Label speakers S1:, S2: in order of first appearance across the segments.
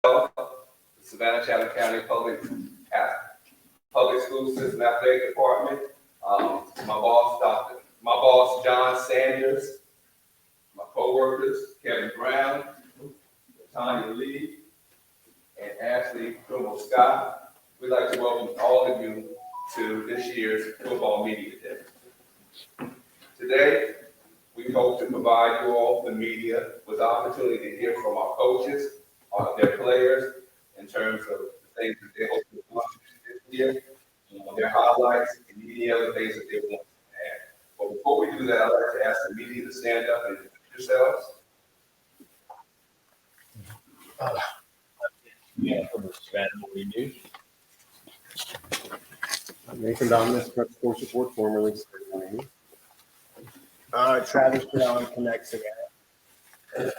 S1: the Savannah Chatham County Public School System Athletic Department. My boss, John Sanders, my co-workers, Kevin Brown, Tanya Lee, and Ashley Trimble Scott. We'd like to welcome all of you to this year's Football Media Day. Today, we hope to provide you all, the media, with the opportunity to hear from our coaches, their players, in terms of the things that they hope to accomplish this year, their highlights, and any other things that they want to add. But before we do that, I'd like to ask the media to stand up and introduce yourselves.
S2: From the Savannah Morning News.
S3: Nathan Dominus, Prep Sports Report, formerly Savannah Morning News.
S4: Travis Brown connects again.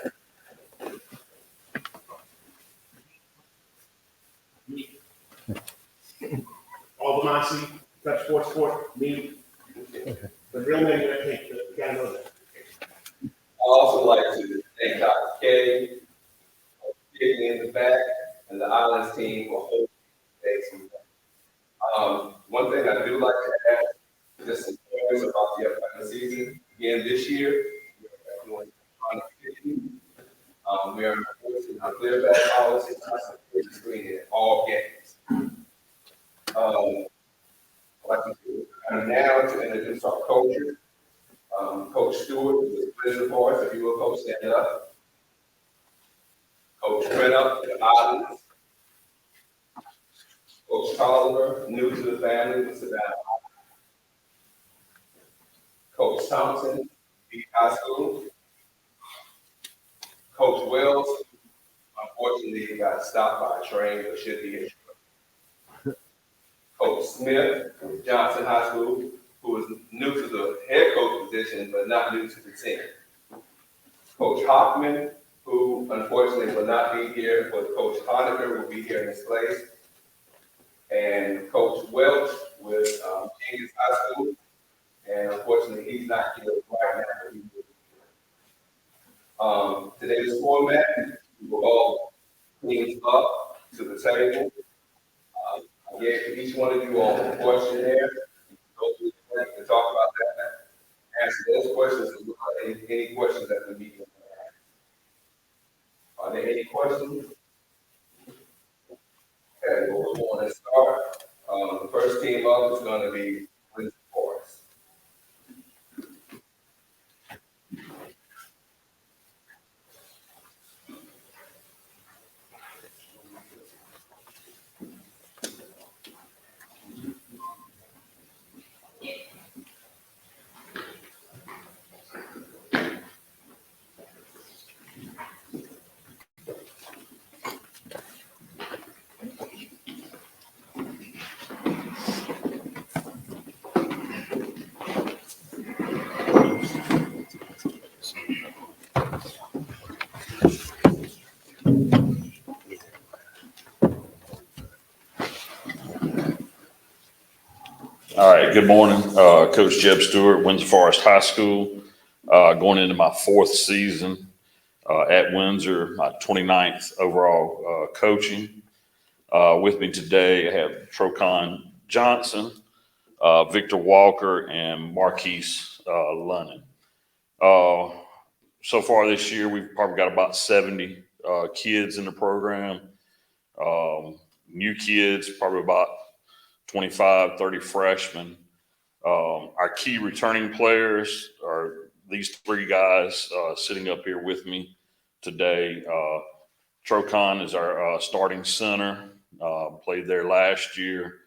S4: Aldermasi, Prep Sports Report, me. The real name, you gotta know that.
S1: I'd also like to thank Dr. K, in the back, and the Islands team for holding space. One thing I do like to add, just some points about the upcoming season. Again, this year, we are enforcing our clear back policy screen in all games. I'd like to now to introduce our coaches. Coach Stewart is the president for us. If you will, Coach, stand up. Coach Crennup, the Islands. Coach Tolliver, new to the family with Savannah. Coach Thompson, Beat High School. Coach Wells, unfortunately, got stopped by a train, but should be here. Coach Smith, Johnson High School, who is new to the head coach position, but not new to the team. Coach Hoffman, who unfortunately will not be here, but Coach Honaker will be here in his place. And Coach Welch with Kings High School, and unfortunately he's not here right now. Today's format, we will all clean up to the table. I gave each one of you all a questionnaire. Go through the and talk about that. Answer those questions and look at any questions that the media has. Are there any questions? Okay, well, we're going to start. The first team up is going to be Windsor Forest.
S2: All right, good morning. Coach Jeb Stewart, Windsor Forest High School, going into my fourth season at Windsor, my 29th overall coaching. With me today, I have Trocon Johnson, Victor Walker, and Marquise Lunnan. So far this year, we've probably got about 70 kids in the program. New kids, probably about 25, 30 freshmen. Our key returning players are these three guys sitting up here with me today. Trocon is our starting center, played there last year.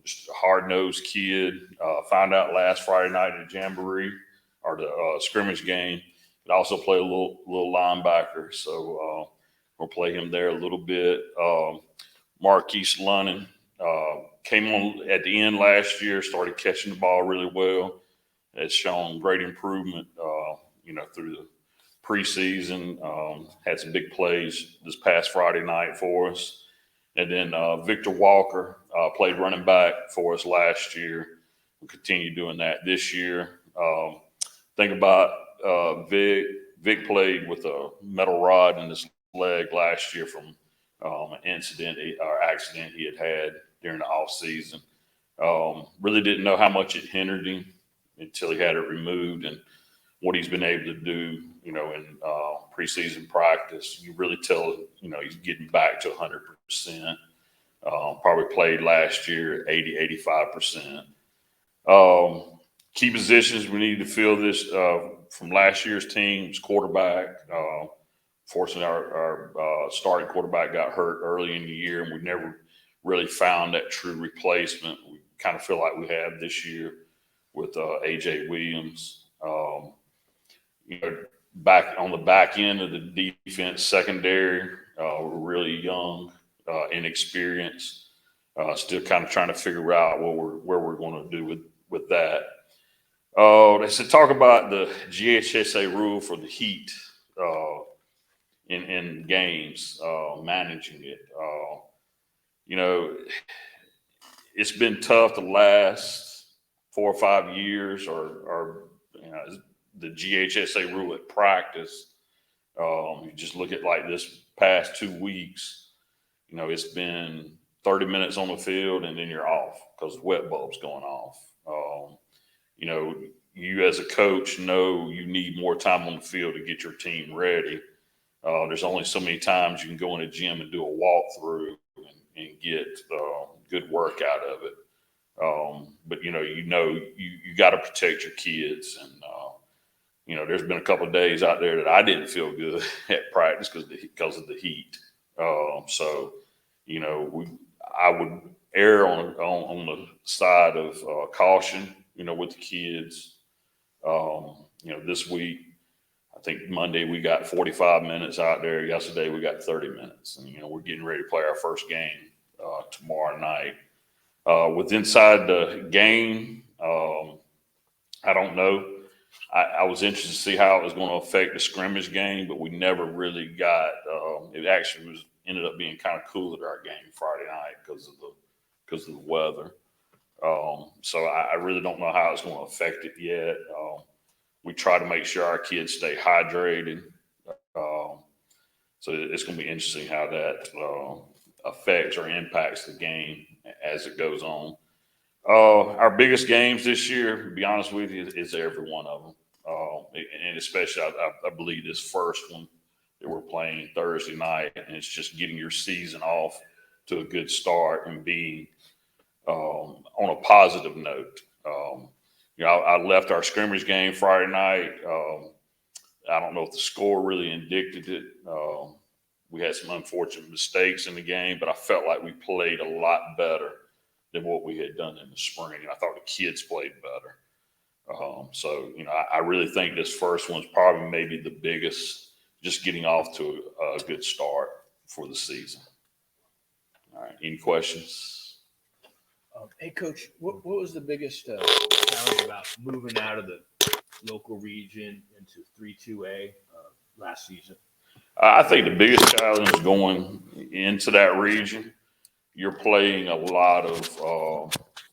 S2: Just a hard-nosed kid. Found out last Friday night at Jamboree, or the scrimmage game. Could also play a little linebacker, so we'll play him there a little bit. Marquise Lunnan came on at the end last year, started catching the ball really well. Has shown great improvement, through the preseason. Had some big plays this past Friday night for us. And then Victor Walker played running back for us last year. We'll continue doing that this year. Think about Vic played with a metal rod in his leg last year from an incident or accident he had during the off season. Really didn't know how much it hindered him until he had it removed, and what he's been able to do, in preseason practice. You really tell, he's getting back to 100%. Probably played last year 80, 85%. Key positions we need to fill this from last year's team's quarterback. Fortunately, our starting quarterback got hurt early in the year, and we never really found that true replacement. We kind of feel like we have this year with A.J. Williams. Back on the back end of the defense, secondary, we're really young, inexperienced. Still kind of trying to figure out where we're going to do with that. They said talk about the GHSA rule for the heat in games, managing it. It's been tough the last 4 or 5 years, or the GHSA rule at practice. You just look at like this past 2 weeks. It's been 30 minutes on the field and then you're off because the wet bulb's going off. You as a coach know you need more time on the field to get your team ready. There's only so many times you can go in a gym and do a walkthrough and get good work out of it. But you got to protect your kids, and there's been a couple of days out there that I didn't feel good at practice because of the heat. I would err on the side of caution, with the kids. This week, I think Monday we got 45 minutes out there. Yesterday we got 30 minutes, and we're getting ready to play our first game tomorrow night. With inside the game, I don't know. I was interested to see how it was going to affect the scrimmage game, but we never really got. It actually ended up being kind of cool at our game Friday night because of the weather. So I really don't know how it's going to affect it yet. We try to make sure our kids stay hydrated. So it's going to be interesting how that affects or impacts the game as it goes on. Our biggest games this year, to be honest with you, is every one of them. And especially, I believe this first one that we're playing Thursday night, and it's just getting your season off to a good start and being on a positive note. I left our scrimmage game Friday night. I don't know if the score really indicted it. We had some unfortunate mistakes in the game, but I felt like we played a lot better than what we had done in the spring. And I thought the kids played better. I really think this first one's probably maybe the biggest, just getting off to a good start for the season. All right, any questions?
S5: Hey, Coach, what was the biggest challenge about moving out of the local region into 3-2A last season?
S2: I think the biggest challenge going into that region, you're playing a lot of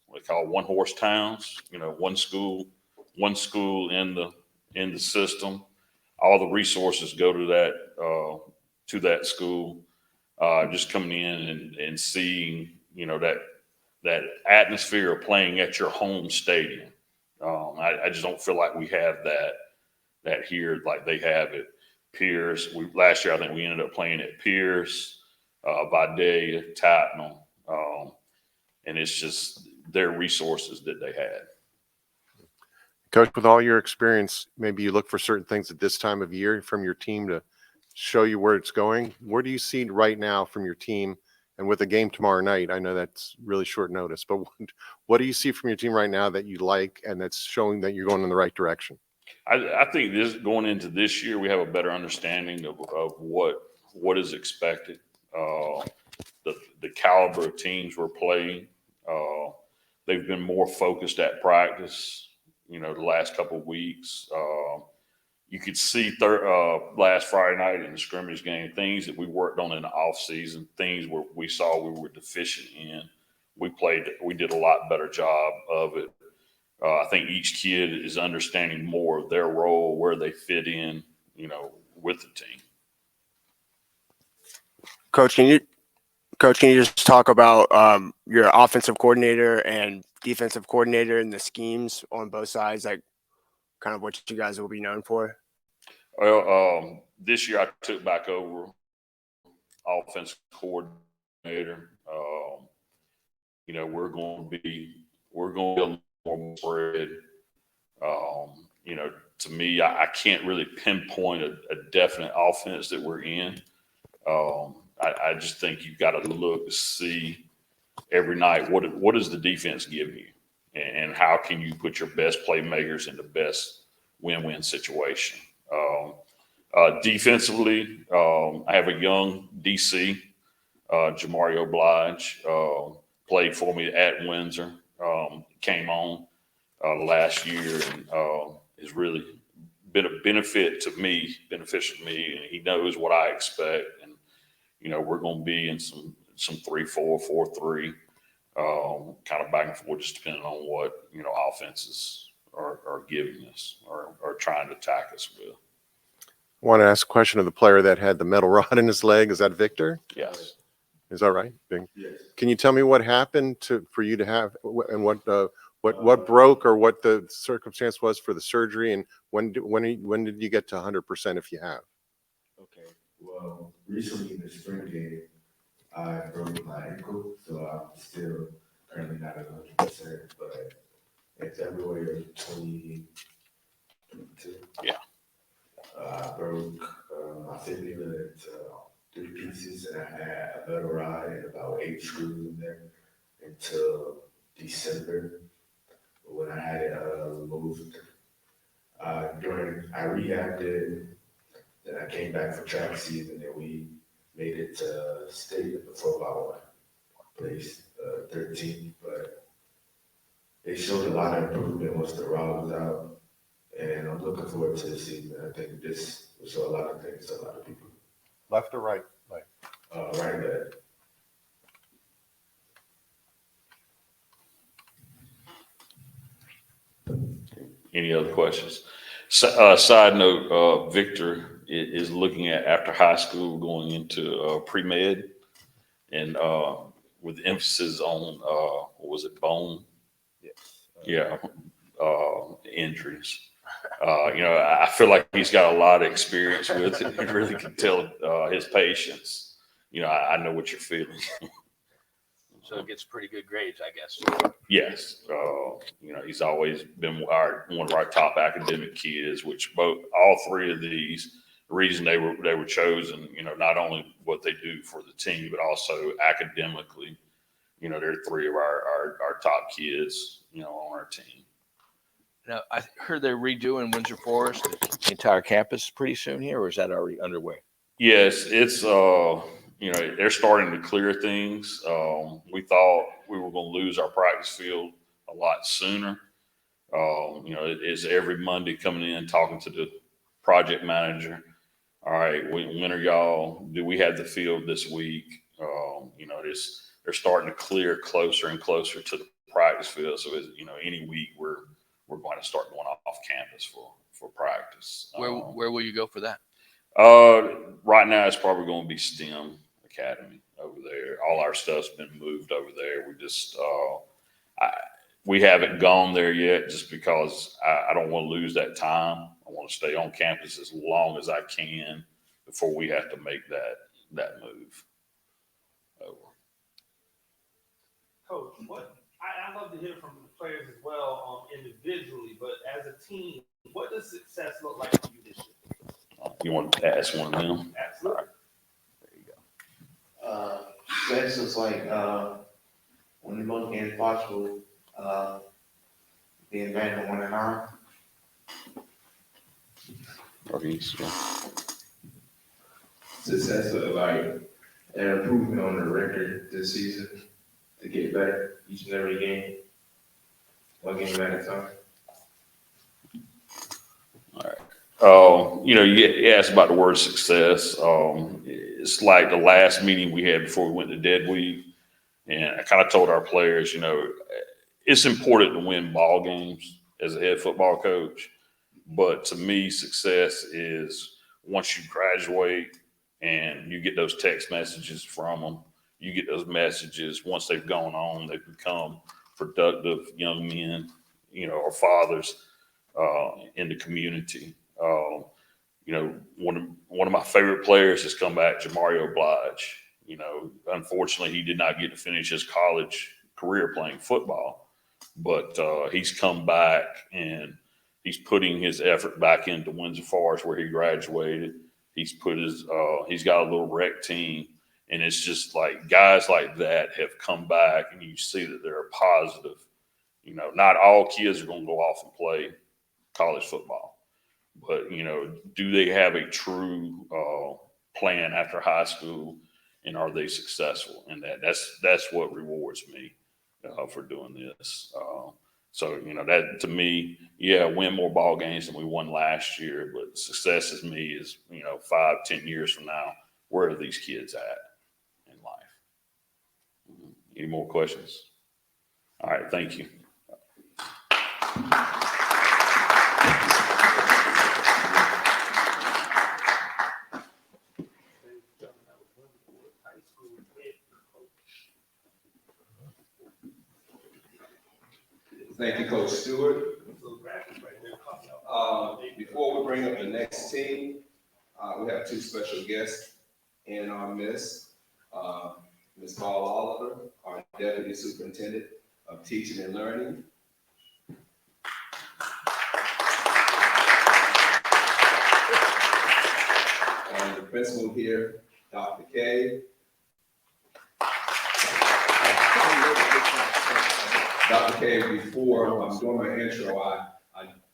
S2: what they call one-horse towns. One school in the system. All the resources go to that school. Just coming in and seeing that atmosphere of playing at your home stadium. I just don't feel like we have that here like they have it. Pierce. Last year I think we ended up playing at Pierce, Vidalia, Tatnall, and it's just their resources that they had.
S3: Coach, with all your experience, maybe you look for certain things at this time of year from your team to show you where it's going. Where do you see right now from your team? And with a game tomorrow night, I know that's really short notice, but what do you see from your team right now that you like and that's showing that you're going in the right direction?
S2: I think going into this year, we have a better understanding of what is expected. The caliber of teams we're playing. They've been more focused at practice, the last couple of weeks. You could see last Friday night in the scrimmage game, things that we worked on in the off season, things where we saw we were deficient in. We did a lot better job of it. I think each kid is understanding more of their role, where they fit in, with the team.
S3: Coach, can you
S6: Coach, can you just talk about your offensive coordinator and defensive coordinator and the schemes on both sides, like kind of what you guys will be known for?
S2: Well, this year I took back over offensive coordinator. You know, we're going to be more spread. You know, to me, I can't really pinpoint a definite offense that we're in. I just think you've got to look to see every night what does the defense give you, and how can you put your best playmakers in the best win-win situation. Defensively, I have a young DC, Jamario Blige, played for me at Windsor, came on last year, and has really been a beneficial to me, and he knows what I expect. And, you know, we're going to be in some 3-4, 4-3, kind of back and forth, just depending on what, you know, offenses are giving us or trying to attack us with.
S3: I want to ask a question of the player that had the metal rod in his leg. Is that Victor?
S2: Yes.
S3: Is that right?
S1: Yes.
S3: Can you tell me what happened for you to have, and what broke, or what the circumstance was for the surgery, and when did you get to 100% if you have?
S7: Okay. Well, recently in the spring game, I broke my ankle, so I'm still currently not at 100%. But in February of 2022, I broke my fibula into 3 pieces, and I had a metal rod and about 8 screws in there until December when I had it removed. I rehabbed it, then I came back for track season, and we made it to state in the football place, 13th, but they showed a lot of improvement once the rod was out, and I'm looking forward to the season. I think this will show a lot of things to a lot of people.
S3: Left or right?
S7: Right leg.
S2: Any other questions? Side note, Victor is looking at, after high school, going into pre-med, and with emphasis on, what was it, bone? Yeah, injuries. You know, I feel like he's got a lot of experience with it. You really can tell his patience. You know, I know what you're feeling.
S5: So it gets pretty good grades, I guess.
S2: Yes, you know, he's always been one of our top academic kids. Which all 3 of these, the reason they were chosen, you know, not only what they do for the team, but also academically. You know, they're 3 of our top kids, you know, on our team.
S5: Now, I heard they're redoing Windsor Forest, the entire campus, pretty soon here, or is that already underway?
S2: Yes, it's you know, they're starting to clear things. We thought we were going to lose our practice field a lot sooner. You know, it's every Monday coming in, talking to the project manager. All right, when do we have the field this week? You know, they're starting to clear closer and closer to the practice field. So, you know, any week we're going to start going off campus for practice.
S5: Where will you go for that?
S2: Right now it's probably going to be STEM Academy over there. All our stuff's been moved over there. We just we haven't gone there yet, just because I don't want to lose that time. I want to stay on campus as long as I can before we have to make that move over.
S8: Coach, I'd love to hear from the players as well, individually, but as a team, what does success look like for you this year?
S2: You want to ask one of them?
S8: Absolutely.
S9: Success is like when the most games possible, being back to 1-9.
S7: Success of like an improvement on the record this season to get better each and every game, 1 game at a time.
S2: You know, you asked about the word success. It's like the last meeting we had before we went to Dead Week, and I kind of told our players, you know, it's important to win ball games as a head football coach, but to me, success is once you graduate and you get those text messages from them, you get those messages. Once they've gone on, they've become productive young men, or fathers in the community. One of my favorite players has come back, Jamario Blige. Unfortunately, he did not get to finish his college career playing football, but he's come back and he's putting his effort back into Windsor Forest where he graduated. He's got a little rec team, and it's just like guys like that have come back, and you see that they're positive. Not all kids are going to go off and play college football, but do they have a true plan after high school, and are they successful? And that's what rewards me for doing this. So that to me, win more ball games than we won last year, but success is 5-10 years from now, where are these kids at in life? Any more questions? All right, thank you.
S1: Thank you, Coach Stewart. Before we bring up the next team, we have two special guests in our midst. Ms. Paul Oliver, our Deputy Superintendent of Teaching and Learning. And the principal here, Dr. K. Dr. K, before I'm doing my intro, I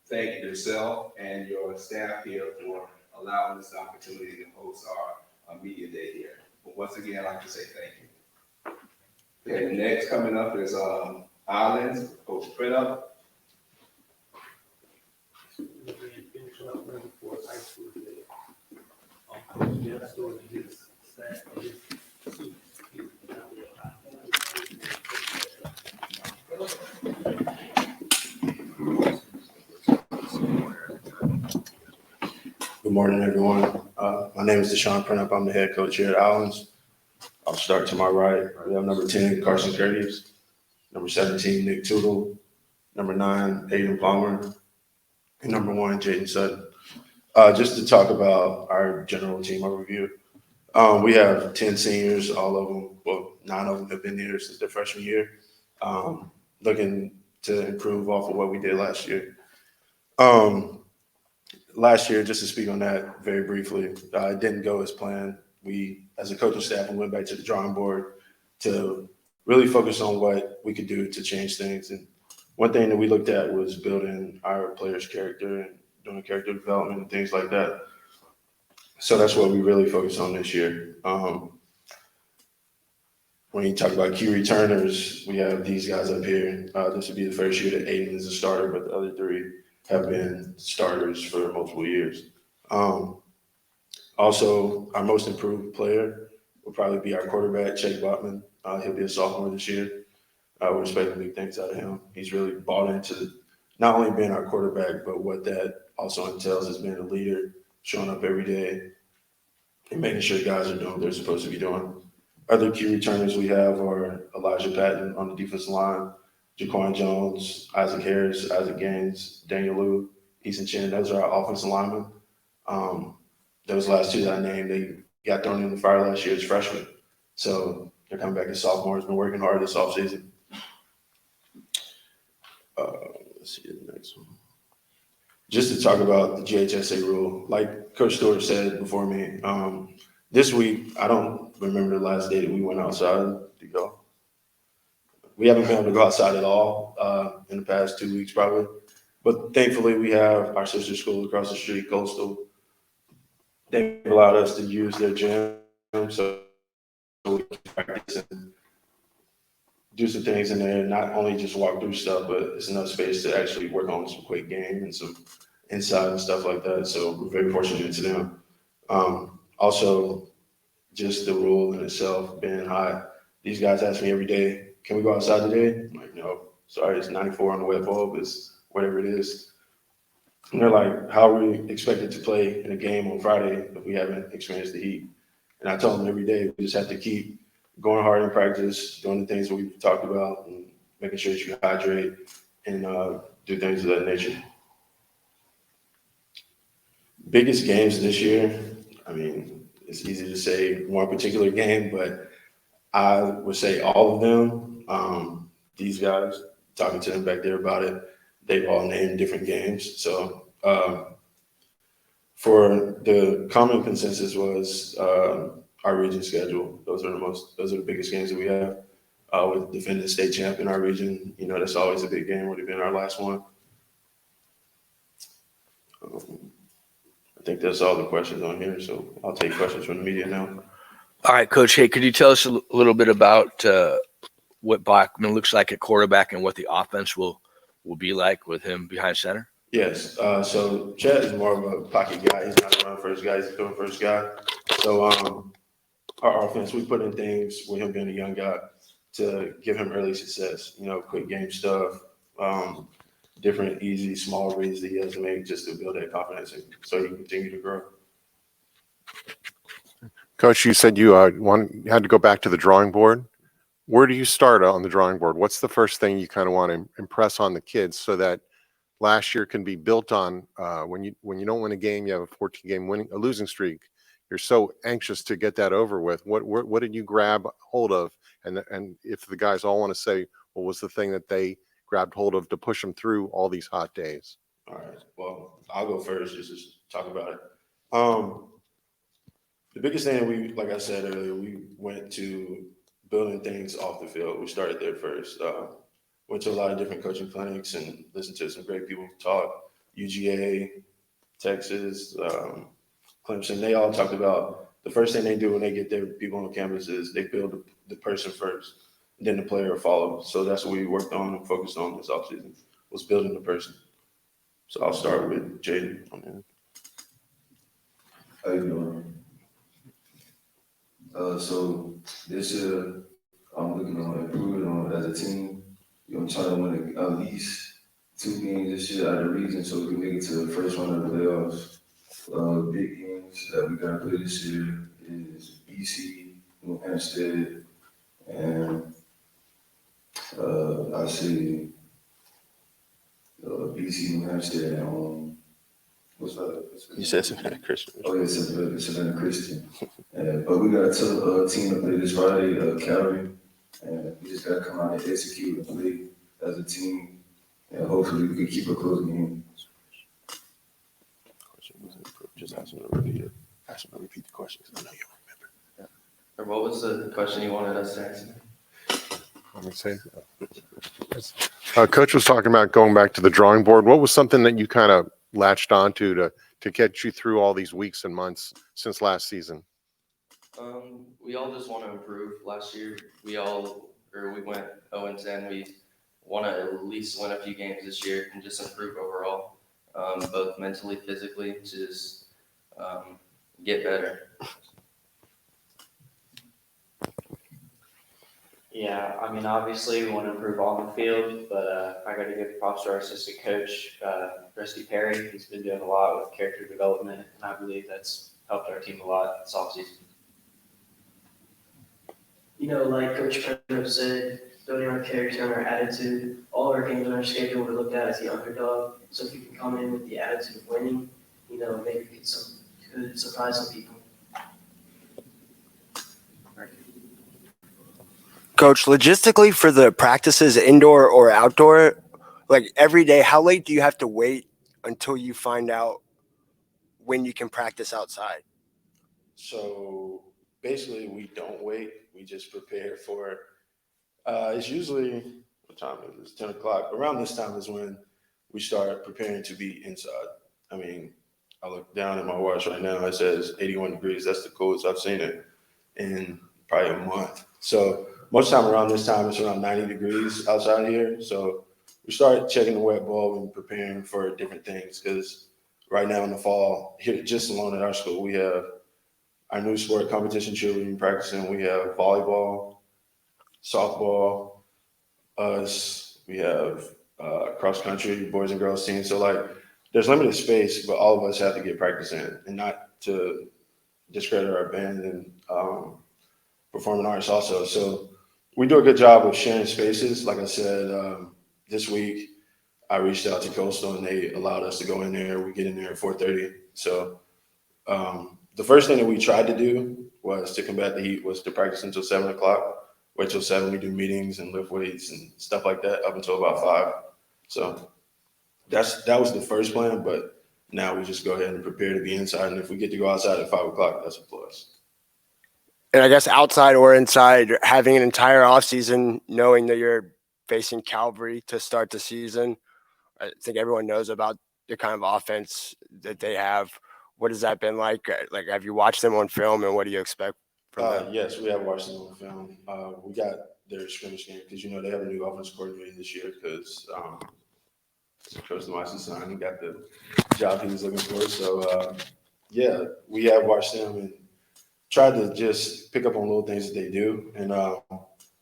S1: thank yourself and your staff here for allowing this opportunity to host our media day here. But once again, I'd like to say thank you. Okay, next coming up is Islands, Coach Printup.
S10: Good morning, everyone. My name is Deshaun Printup. I'm the head coach here at Islands. I'll start to my right. We have number 10, Carson Curtis, number 17, Nick Tootle, number 9, Aiden Palmer, and number 1, Jaden Sutton. Just to talk about our general team overview, we have 10 seniors, all of them, well, 9 of them have been here since their freshman year, looking to improve off of what we did last year. Last year, just to speak on that very briefly, it didn't go as planned. We, as a coaching staff, we went back to the drawing board to really focus on what we could do to change things. And one thing that we looked at was building our players' character and doing character development and things like that. So that's what we really focused on this year. When you talk about key returners, we have these guys up here. This would be the first year that Aiden is a starter, but the other 3 have been starters for multiple years. Also, our most improved player will probably be our quarterback, Jake Botman. He'll be a sophomore this year. We're expecting big things out of him. He's really bought into not only being our quarterback, but what that also entails as being a leader, showing up every day and making sure guys are doing what they're supposed to be doing. Other key returners we have are Elijah Patton on the defensive line, Jaquan Jones, Isaac Harris, Isaac Gaines, Daniel Liu, Easton Chin. Those are our offensive linemen. Those last 2 that I named, they got thrown in the fire last year as freshmen. So they're coming back as sophomores, been working hard this offseason. Let's see the next one. Just to talk about the GHSA rule, like Coach Stewart said before me, this week, I don't remember the last day that we went outside to go. We haven't been able to go outside at all in the past 2 weeks, probably. But thankfully, we have our sister school across the street, Coastal. They've allowed us to use their gym, so we can practice and do some things in there, not only just walk through stuff, but it's enough space to actually work on some quick game and some inside and stuff like that. So we're very fortunate to them. Also, just the rule in itself being hot. These guys ask me every day, can we go outside today? I'm like, no, sorry, it's 94 on the wet bulb, it's whatever it is. And they're like, how are we expected to play in a game on Friday if we haven't experienced the heat? And I told them every day, we just have to keep going hard in practice, doing the things that we've talked about, and making sure that you hydrate and do things of that nature. Biggest games this year, I mean, it's easy to say one particular game, but I would say all of them. These guys, talking to them back there about it, they've all named different games. So for the common consensus was our region schedule. Those are the biggest games that we have. With defending state champ in our region, you know, that's always a big game. Would have been our last one. I think that's all the questions on here. So I'll take questions from the media now.
S5: All right, Coach. Hey, could you tell us a little bit about what Bachman looks like at quarterback and what the offense will be like with him behind center?
S10: Yes. So Chet is more of a pocket guy. He's not a run first guy. He's a throw first guy. So our offense, we put in things with him being a young guy to give him early success. You know, quick game stuff, different easy small reads that he has to make just to build that confidence and so he can continue to grow.
S3: Coach, you said you had to go back to the drawing board. Where do you start on the drawing board? What's the first thing you kind of want to impress on the kids so that last year can be built on? When you don't win a game, you have a 14-game losing streak. You're so anxious to get that over with. What did you grab hold of? And if the guys all want to say, what was the thing that they grabbed hold of to push them through all these hot days?
S10: All right. Well, I'll go first just to talk about it. The biggest thing like I said earlier, we went to building things off the field. We started there first. Went to a lot of different coaching clinics and listened to some great people talk. UGA, Texas, Clemson, they all talked about the first thing they do when they get their people on campus is they build the person first, then the player will follow. So that's what we worked on and focused on this offseason, was building the person. So I'll start with Jaden on that.
S7: How you doing? So this year, I'm looking on improving on as a team. I'm trying to win at least 2 games this year out of the region so we can make it to the first round of the playoffs. Big games that we got to play this year is BC, New Hampstead, and I say BC, New Hampstead, and what's that?
S10: You said Savannah Christian.
S7: Oh, yeah, Savannah Christian. But we got a team to play this Friday, Calgary, and we just got to come out and execute and play as a team, and hopefully we can keep a close game.
S10: Just ask him to repeat the questions. I know you don't remember.
S9: Or what was the question you wanted us to answer?
S3: Let me say, Coach was talking about going back to the drawing board. What was something that you kind of latched onto to get you through all these weeks and months since last season?
S9: We all just want to improve. Last year, we went 0-10. We want to at least win a few games this year and just improve overall, both mentally, physically, to just get better.
S11: Yeah, I mean, obviously we want to improve on the field, but I got to give props to our assistant coach, Rusty Perry. He's been doing a lot with character development, and I believe that's helped our team a lot this offseason.
S12: You know, like Coach Prendo said, building our character and our attitude, all our games on our schedule we're looked at as the underdog. So if you can come in with the attitude of winning, you know, maybe could surprise some people.
S6: Coach, logistically for the practices, indoor or outdoor, like every day, how late do you have to wait until you find out when you can practice outside?
S10: So basically, we don't wait. We just prepare for. It's usually, what time is it? It's 10 o'clock. Around this time is when we start preparing to be inside. I mean, I look down at my watch right now. It says 81 degrees. That's the coldest I've seen it in probably a month. So most time around this time, it's around 90 degrees outside here. So we start checking the wet bulb and preparing for different things because right now in the fall, here just alone at our school, we have our new sport competition cheerleading practicing. We have volleyball, softball, us. We have cross country, boys and girls team. So like, there's limited space, but all of us have to get practice in, and not to discredit our band and performing arts also. So we do a good job of sharing spaces. Like I said, this week I reached out to Coastal and they allowed us to go in there. We get in there at 4:30. So the first thing that we tried to do was to combat the heat was to practice until 7 o'clock. Wait till 7, we do meetings and lift weights and stuff like that up until about 5. So that was the first plan, but now we just go ahead and prepare to be inside. And if we get to go outside at 5 o'clock, that's a plus.
S6: And I guess outside or inside, having an entire offseason, knowing that you're facing Calvary to start the season, I think everyone knows about the kind of offense that they have. What has that been like? Like, have you watched them on film, and what do you expect from them?
S10: Yes, we have watched them on film. We got their scrimmage game because, they have a new offense coordinator this year because Coach Lamasi signed and got the job he was looking for. So, yeah, we have watched them and tried to just pick up on little things that they do. And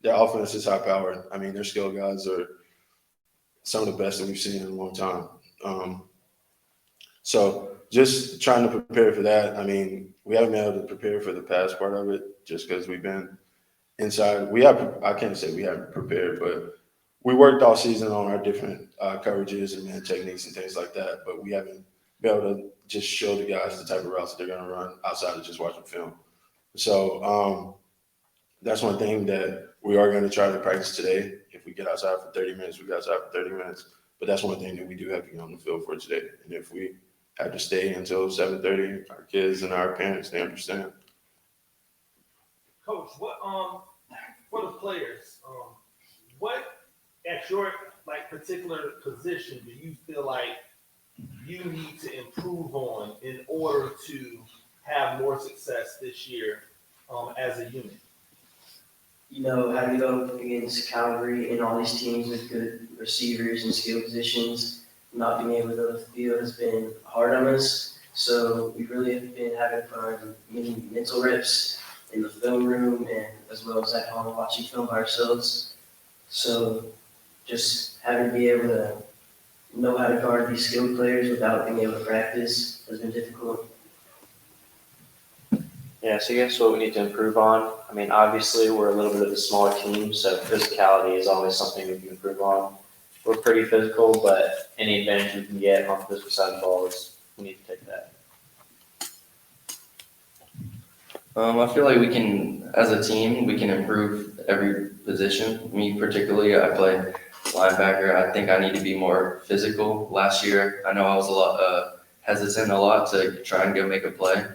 S10: their offense is high powered. I mean, their skill guys are some of the best that we've seen in a long time. So just trying to prepare for that. I mean, we haven't been able to prepare for the past part of it just because we've been inside. I can't say we haven't prepared, but we worked all season on our different coverages and man techniques and things like that, but we haven't been able to just show the guys the type of routes that they're going to run outside of just watching film. So that's one thing that we are going to try to practice today. If we get outside for 30 minutes, we get outside for 30 minutes. But that's one thing that we do have to get on the field for today. And if we have to stay until 7:30, our kids and our parents, they understand.
S8: Coach, what for the players, what at your particular position do you feel like you need to improve on in order to have more success this year as a unit?
S12: Having to go up against Calvary and all these teams with good receivers and skill positions, not being able to go to the field has been hard on us. So we really have been having fun getting mental reps in the film room and as well as at home watching film ourselves. So just having to be able to know how to guard these skilled players without being able to practice has been difficult.
S11: Yeah, so I guess what we need to improve on, I mean, obviously, we're a little bit of a smaller team, so physicality is always something we can improve on. We're pretty physical, but any advantage we can get on the physical side of the ball is, we need to take that.
S9: I feel like we can, as a team, we can improve every position. Me particularly, I play linebacker. I think I need to be more physical. Last year, I know I was a lot hesitant to try and go make a play,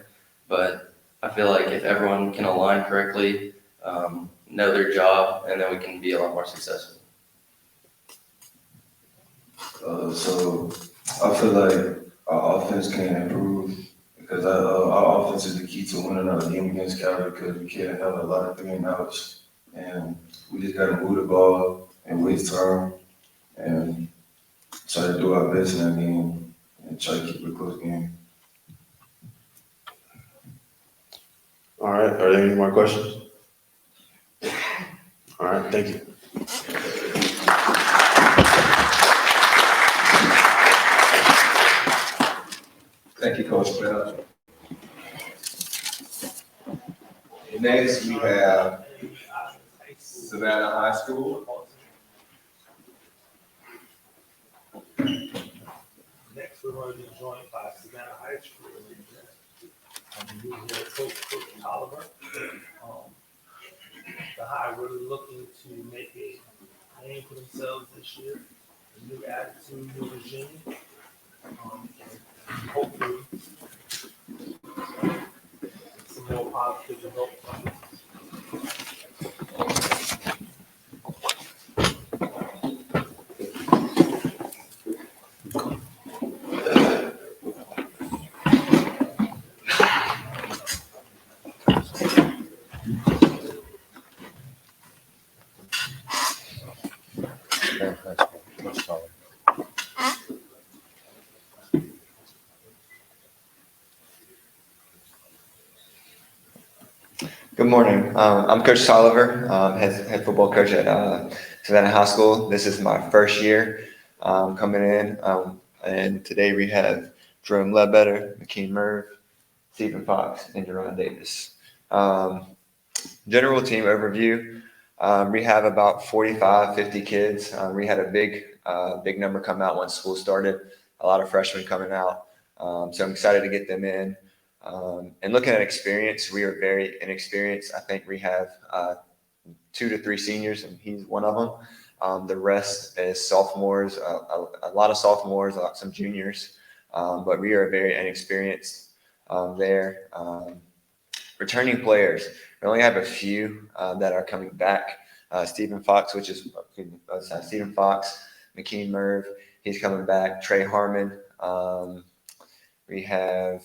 S9: but I feel like if everyone can align correctly, know their job, and then we can be a lot more successful.
S7: So I feel like our offense can improve because our offense is the key to winning our game against Calvary because we can't have a lot of 3-and-outs, and we just got to move the ball and waste time and try to do our best in that game and try to keep it a close game.
S10: All right. Are there any more questions? All right. Thank you.
S1: Thank you, Coach Bell. Next, we have Savannah High School.
S8: Next, we're going to be joined by Savannah High School. New head coach, Coach Oliver. The High really looking to make a name for themselves this year. A new attitude, new regime. And hopefully, some more positive results from this.
S13: Good morning. I'm Coach Oliver, head football coach at Savannah High School. This is my first year coming in, and today we have Jerome Ledbetter, McKean Merv, Stephen Fox, and Jerron Davis. General team overview. We have about 45, 50 kids. We had a big number come out once school started. A lot of freshmen coming out. So I'm excited to get them in. And looking at experience, we are very inexperienced. I think we have 2 to 3 seniors, and he's one of them. The rest is sophomores, a lot of sophomores, some juniors, but we are very inexperienced there. Returning players, we only have a few that are coming back. Stephen Fox, Stephen Fox, McKean Merv, he's coming back. Trey Harmon. We have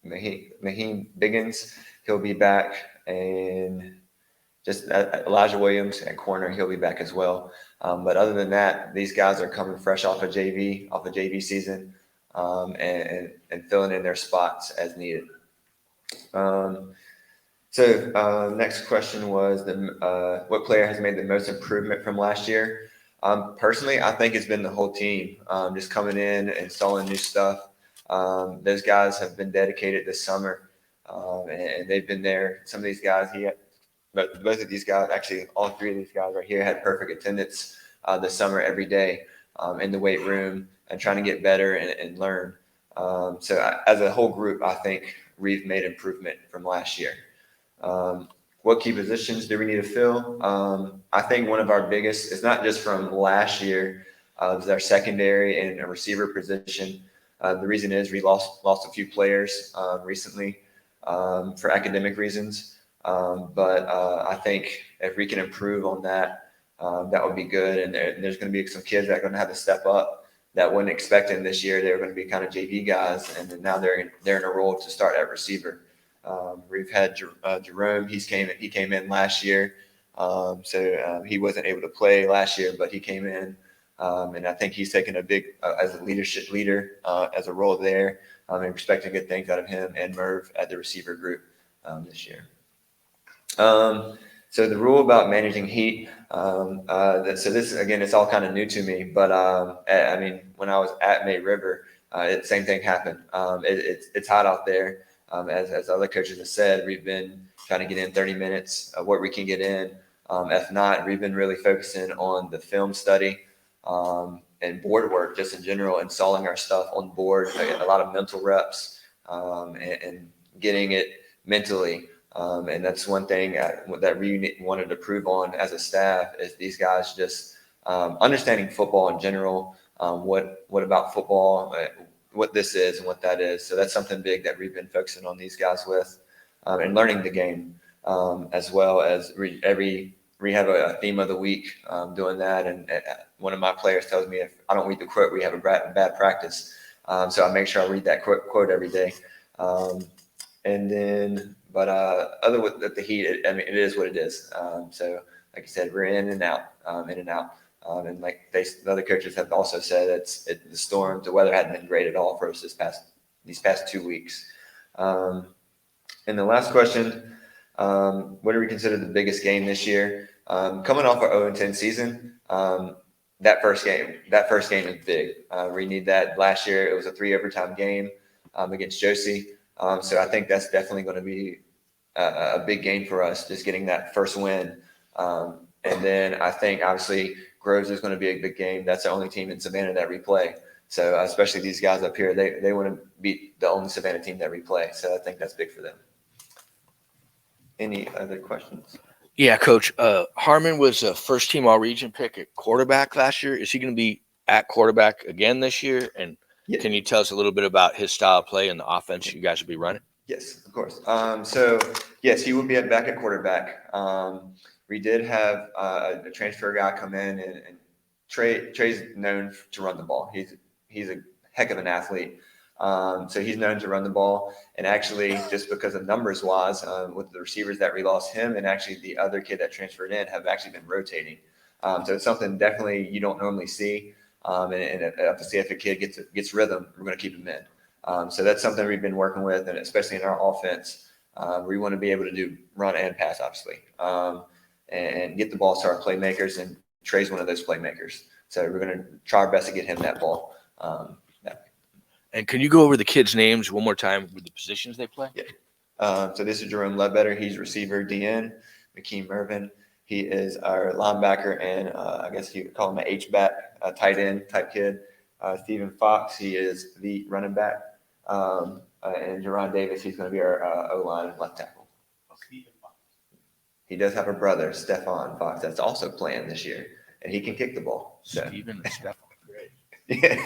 S13: Maheen Biggins, he'll be back, and just Elijah Williams at corner, he'll be back as well. But other than that, these guys are coming fresh off of JV season, and filling in their spots as needed. Next question was what player has made the most improvement from last year? Personally, I think it's been the whole team, just coming in and installing new stuff. Those guys have been dedicated this summer, and they've been there. Some of these guys, both of these guys, actually all 3 of these guys right here had perfect attendance this summer every day in the weight room and trying to get better and learn. As a whole group, I think we've made improvement from last year. What key positions do we need to fill? I think one of our biggest, it's not just from last year, is our secondary and a receiver position. The reason is we lost a few players recently for academic reasons. But I think if we can improve on that, that would be good. And there's going to be some kids that are going to have to step up that wasn't expecting this year. They were going to be kind of JV guys, and then now they're in a role to start at receiver. We've had Jerome. He came in last year, so he wasn't able to play last year, but he came in, and I think he's taken a big as a leader as a role there. I'm expecting good things out of him and Merv at the receiver group this year. So the rule about managing heat. So this again, it's all kind of new to me, but I mean, when I was at May River, same thing happened. It's hot out there. As other coaches have said, we've been trying to get in 30 minutes of what we can get in. If not, we've been really focusing on the film study and board work just in general, installing our stuff on board, a lot of mental reps and getting it mentally. And that's one thing that we wanted to prove on as a staff is these guys just understanding football in general, what about football, what this is and what that is. So that's something big that we've been focusing on these guys with, and learning the game, as well as we have a theme of the week, doing that. And one of my players tells me if I don't read the quote, we have a bad practice. So I make sure I read that quote every day. Other with the heat, it is what it is. So like I said, we're in and out. And like the other coaches have also said, the storm, the weather hadn't been great at all for us these past 2 weeks. And the last question, what do we consider the biggest game this year? Coming off our 0-10 season, that first game is big. We need that. Last year, it was a 3 overtime game against Josie. So I think that's definitely going to be a big game for us, just getting that first win. And then I think obviously Groves is going to be a big game. That's the only team in Savannah that we play. So especially these guys up here, they want to beat the only Savannah team that we play. So I think that's big for them. Any other questions?
S5: Yeah, Coach. Harmon was a first-team All-Region pick at quarterback last year. Is he going to be at quarterback again this year? And can you tell us a little bit about his style of play and the offense you guys will be running?
S13: Yes, of course. So yes, he will be back at quarterback. We did have a transfer guy come in, and Trey's known to run the ball. He's a heck of an athlete. So he's known to run the ball. And actually, just because of numbers wise, with the receivers that we lost, him and actually the other kid that transferred in have actually been rotating. So it's something definitely you don't normally see. And obviously, if a kid gets rhythm, we're going to keep him in. So that's something we've been working with, and especially in our offense, we want to be able to do run and pass, obviously, and get the ball to our playmakers. And Trey's one of those playmakers. So we're going to try our best to get him that ball.
S5: And can you go over the kids' names one more time with the positions they play?
S13: Yeah. So this is Jerome Ledbetter. He's receiver DN. McKean Mervin. He is our linebacker and I guess you could call him an H-back, tight end type kid. Stephen Fox, he is the running back. And Jerron Davis, he's going to be our O-line left tackle. He does have a brother, Stephon Fox, that's also playing this year, and he can kick the ball. So.
S5: Steven and Stefan, great.
S13: Yeah.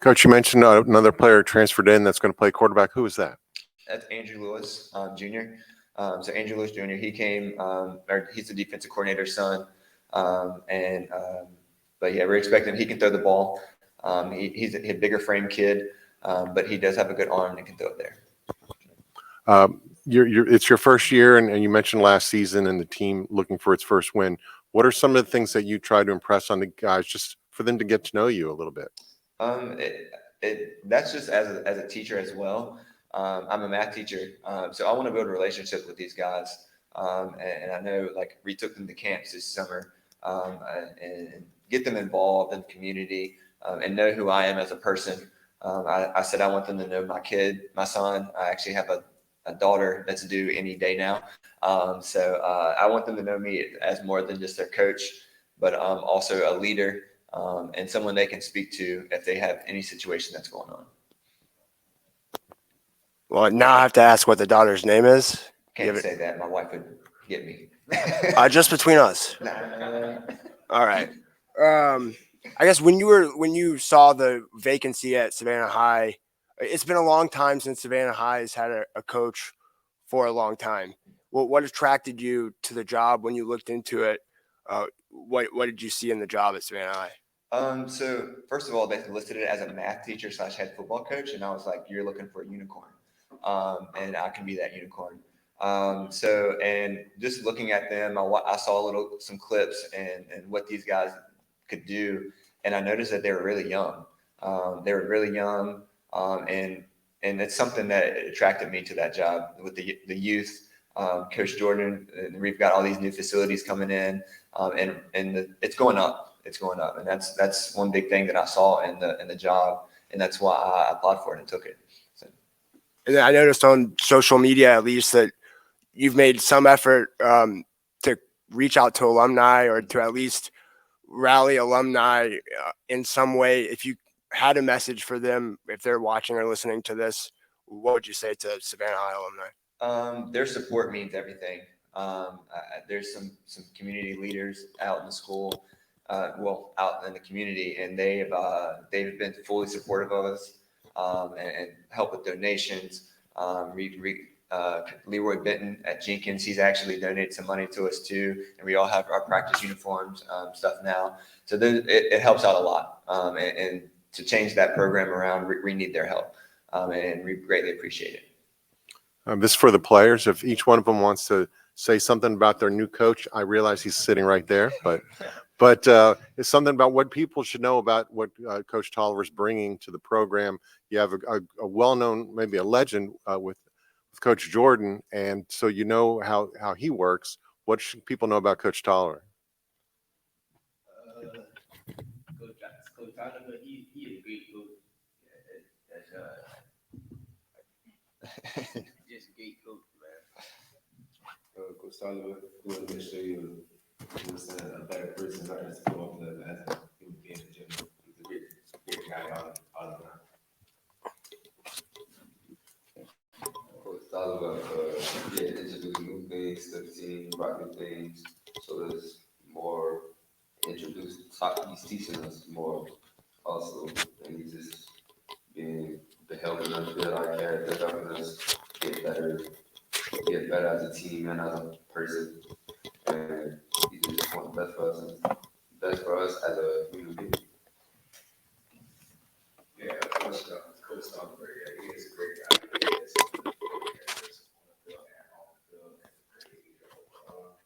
S3: Coach, you mentioned another player transferred in that's going to play quarterback. Who is that?
S13: That's Andrew Lewis, Jr. So Andrew Lewis Jr. He came, or he's the defensive coordinator's son, but yeah, we're expecting he can throw the ball. He's a bigger frame kid, but he does have a good arm and can throw it there.
S3: It's your first year, and you mentioned last season and the team looking for its first win. What are some of the things that you try to impress on the guys, just for them to get to know you a little bit?
S13: That's just as a teacher as well. I'm a math teacher, so I want to build a relationship with these guys. And I know, like, we took them to camps this summer and get them involved in the community and know who I am as a person. I said I want them to know my son. I actually have a daughter that's due any day now. So I want them to know me as more than just their coach, but also a leader and someone they can speak to if they have any situation that's going on.
S6: Well, now I have to ask what the daughter's name is.
S13: Can't say that. My wife would get me.
S6: Just between us. All right. I guess when you saw the vacancy at Savannah High, it's been a long time since Savannah High has had a coach for a long time. What attracted you to the job when you looked into it? What did you see in the job at Savannah High?
S13: So first of all, they listed it as a math teacher / head football coach, and I was like, "You're looking for a unicorn," and I can be that unicorn. And just looking at them, I saw some clips and what these guys could do, and I noticed that they were really young. And it's something that attracted me to that job with the youth. Coach Jordan, and we've got all these new facilities coming in, and it's going up. It's going up, and that's one big thing that I saw in the job, and that's why I applied for it and took it. So.
S6: And I noticed on social media, at least, that you've made some effort to reach out to alumni or to at least rally alumni in some way. If you had a message for them, if they're watching or listening to this, what would you say to Savannah High alumni?
S13: Their support means everything. There's some community leaders out in the school, out in the community, and they've been fully supportive of us and help with donations. Leroy Benton at Jenkins, he's actually donated some money to us too, and we all have our practice uniforms stuff now. So it helps out a lot, and to change that program around, we need their help, and we greatly appreciate it.
S3: This is for the players. If each one of them wants to say something about their new coach, I realize he's sitting right there, but it's something about what people should know about what Coach Tolliver is bringing to the program. You have a well-known, maybe a legend with Coach Jordan, and so you know how he works. What should people know about Coach Tolliver?
S14: Coach Tolliver, he is a great coach. Just a great coach, man.
S7: Coach Tolliver, we want to make sure you're a better person, not just a football player, but as a human being in general. He's a great guy all around.
S15: Coach Tolliver, introduce new things to the team, brought new things, so there's more introduced. He's teaching us more also, and he's just being helping us build our character, helping us get better as a team and as a person. And he just wants the best for us and best for us as a human being.
S1: Yeah, Coach Tolliver, yeah, he is a great guy. He is one of the great characters on the field and off the field, and a great leader overall.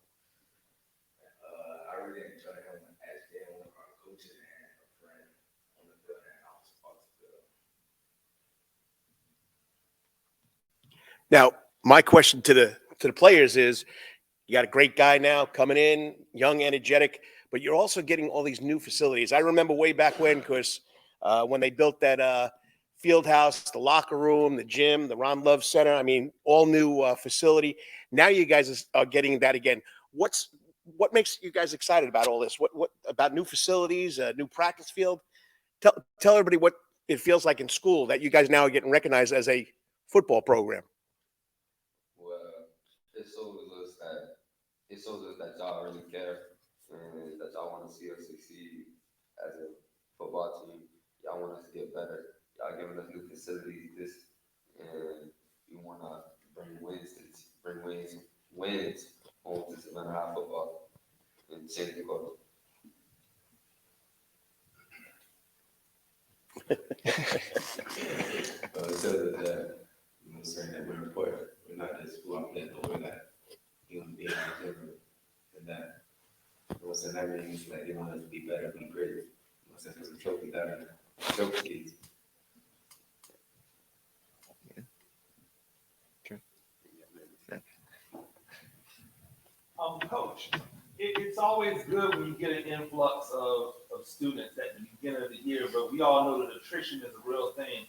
S1: I really enjoy him as being one of our coaches and a friend on the field and off the field.
S4: Now, my question to the players is, you got a great guy now coming in, young, energetic, but you're also getting all these new facilities. I remember way back when, because when they built that field house, the locker room, the gym, the Ron Love Center. I mean, all new facility. Now you guys are getting that again. What makes you guys excited about all this? What about new facilities, a new practice field? Tell everybody what it feels like in school that you guys now are getting recognized as a football program.
S15: Well, it shows us that y'all really care and that y'all want to see us succeed as a football team. Y'all want us to get better. Y'all giving us new facilities, and you want to bring wins home to Savannah High football and change the culture.
S7: It says that, you know, saying that we're important. We're not just who I'm playing, but we're like human beings in general. And that, you know, saying that means that they want us to be better, be great. You know, saying because the trophy that trophy.
S8: Coach, it's always good when you get an influx of students at the beginning of the year, but we all know that attrition is a real thing.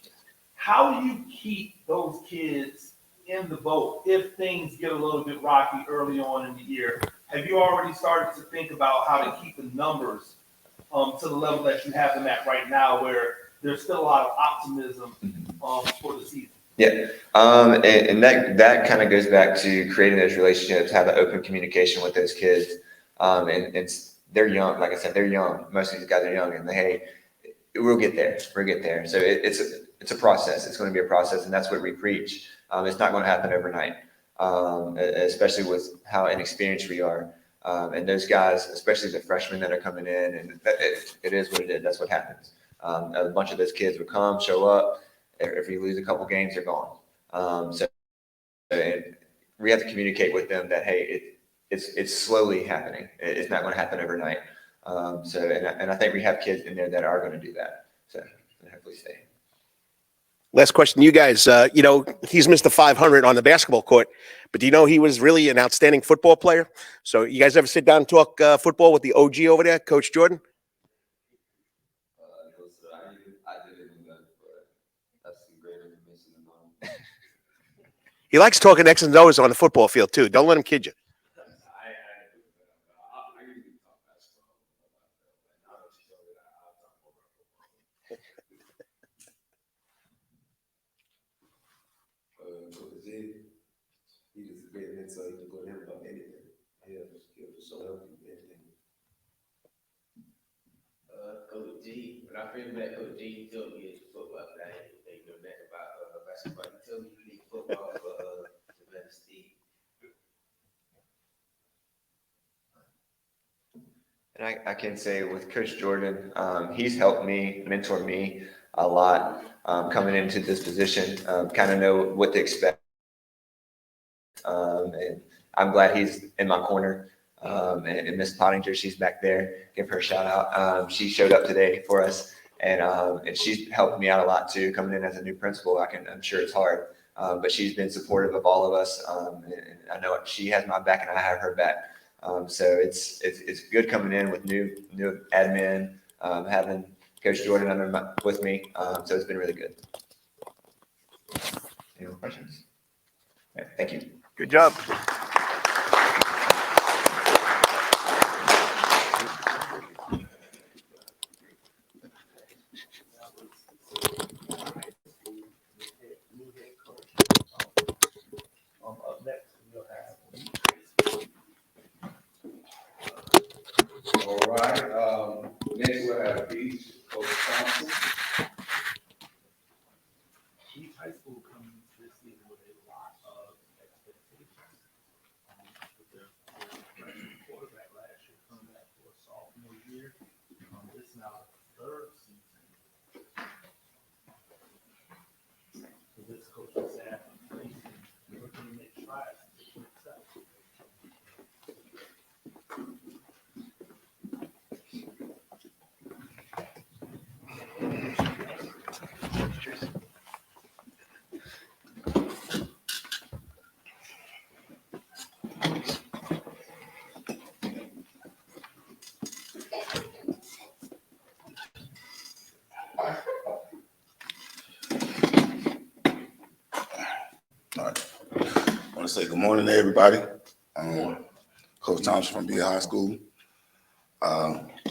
S8: How do you keep those kids in the boat if things get a little bit rocky early on in the year? Have you already started to think about how to keep the numbers to the level that you have them at right now, where there's still a lot of optimism for the season?
S13: Yeah, and that kind of goes back to creating those relationships, have an open communication with those kids, and they're young. Like I said, they're young. Most of these guys are young, and hey, we'll get there. We'll get there. So it's a process. It's going to be a process, and that's what we preach. It's not going to happen overnight, especially with how inexperienced we are. And those guys, especially the freshmen that are coming in, and it is what it is. That's what happens. A bunch of those kids will come, show up. If you lose a couple games, they're gone. So we have to communicate with them that, hey, it's slowly happening. It's not going to happen overnight. And I think we have kids in there that are going to do that. So hopefully stay.
S4: Last question to you guys. You know, he's Mr. 500 on the basketball court, but do you know he was really an outstanding football player? So you guys ever sit down and talk football with the OG over there, Coach Jordan?
S15: No, sir, I didn't know that, but that's some great information to know.
S4: He likes talking X's and O's on the football field too. Don't let him kid you.
S7: I usually talk basketball. Now that you told me that, I'll talk more about football. Coach Z, he just a great mentor. You can go to him about anything. He'll just show up and everything.
S14: Coach G, when I first met Coach G, he told me it's football, but I ain't know nothing about basketball. He told me you need football for the better Steve.
S13: And I can say with Coach Jordan, he's helped me, mentor me a lot coming into this position, kind of know what to expect. And I'm glad he's in my corner. And Miss Pottinger, she's back there. Give her a shout out. She showed up today for us, and she's helped me out a lot too. Coming in as a new principal, I'm sure it's hard, but she's been supportive of all of us. And I know she has my back, and I have her back. So it's good coming in with new admin, having Coach Jordan with me. So it's been really good. Any more questions? All right, thank you.
S4: Good job.
S8: Up next, we'll have.
S1: All right, next we'll have Beach, Coach Thompson.
S8: Each high school comes this season with a lot of expectations. With their quarterback last year coming back for a sophomore year. This is now the third season. So this coaching staff is looking to make strides to success.
S16: say good morning to everybody. Coach Thompson from Beard High School.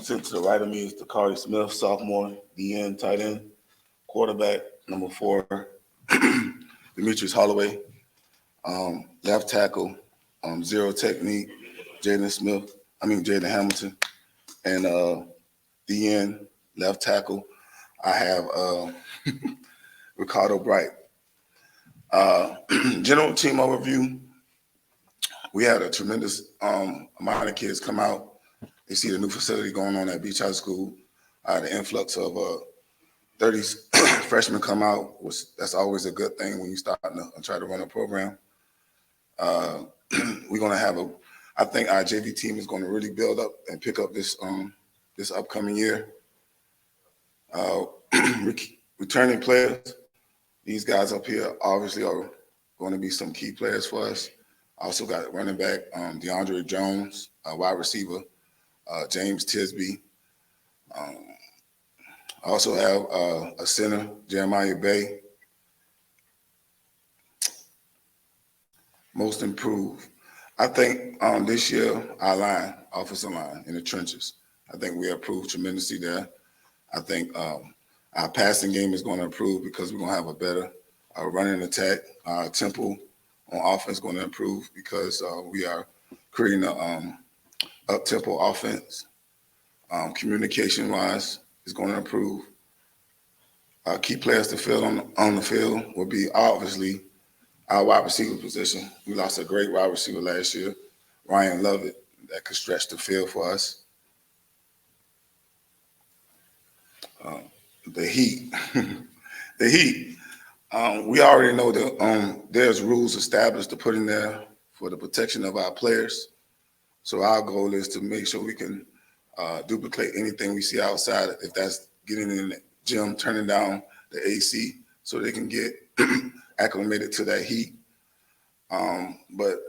S16: Sitting to the right of me is Dakari Smith, sophomore, DN, tight end, quarterback, number 4, Demetrius Holloway, left tackle, zero technique, Jaden Hamilton, and DN, left tackle, I have Ricardo Bright. General team overview, we had a tremendous amount of kids come out. They see the new facility going on at Beach High School. The influx of 30 freshmen come out, that's always a good thing when you start to try to run a program. We're going to have I think our JV team is going to really build up and pick up this upcoming year. Returning players, these guys up here obviously are going to be some key players for us. I also got running back DeAndre Jones, wide receiver James Tisby. I also have a center, Jeremiah Bay. Most improved. I think this year our offensive line in the trenches, I think we improved tremendously there. I think our passing game is going to improve because we're going to have a better running attack. Our tempo on offense is going to improve because we are creating an up-tempo offense. Communication-wise is going to improve. Key players to fill on the field will be obviously our wide receiver position. We lost a great wide receiver last year, Ryan Lovett, that could stretch the field for us. The heat. The heat. We already know that there's rules established to put in there for the protection of our players. So our goal is to make sure we can duplicate anything we see outside, if that's getting in the gym, turning down the AC so they can get acclimated to that heat. But,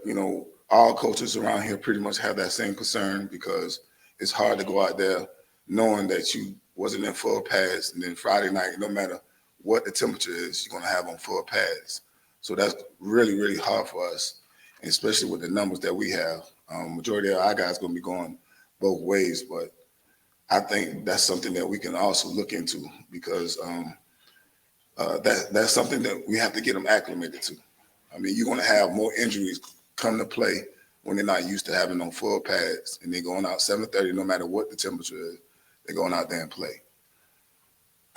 S16: all coaches around here pretty much have that same concern because it's hard to go out there knowing that you wasn't in full pads, and then Friday night, no matter what the temperature is, you're going to have on full pads. So that's really, really hard for us, and especially with the numbers that we have. Majority of our guys going to be going both ways, but I think that's something that we can also look into because that's something that we have to get them acclimated to. I mean, you're going to have more injuries come to play when they're not used to having on full pads, and they're going out 7:30, no matter what the temperature is. They're going out there and play.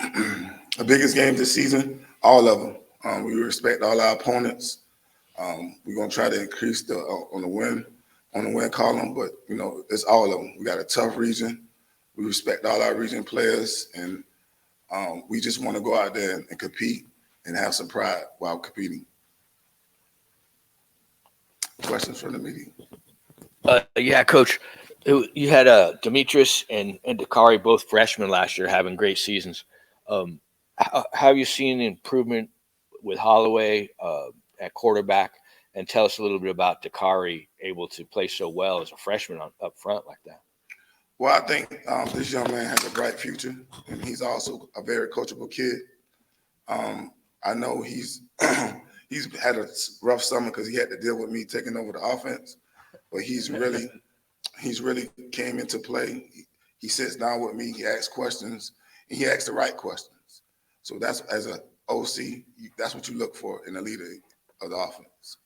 S16: The biggest game this season, all of them. We respect all our opponents. We're going to try to increase on the win column, but it's all of them. We got a tough region. We respect all our region players, and we just want to go out there and compete and have some pride while competing. Questions from the meeting?
S5: Yeah, Coach. You had Demetrius and Dakari, both freshmen last year, having great seasons. How have you seen the improvement with Holloway at quarterback? And tell us a little bit about Dakari able to play so well as a freshman up front like that.
S16: Well, I think this young man has a bright future, and he's also a very coachable kid. I know he's had a rough summer because he had to deal with me taking over the offense, but he's really came into play. He sits down with me, he asks questions, and he asks the right questions. So that's, as an OC, that's what you look for in a leader of the offense.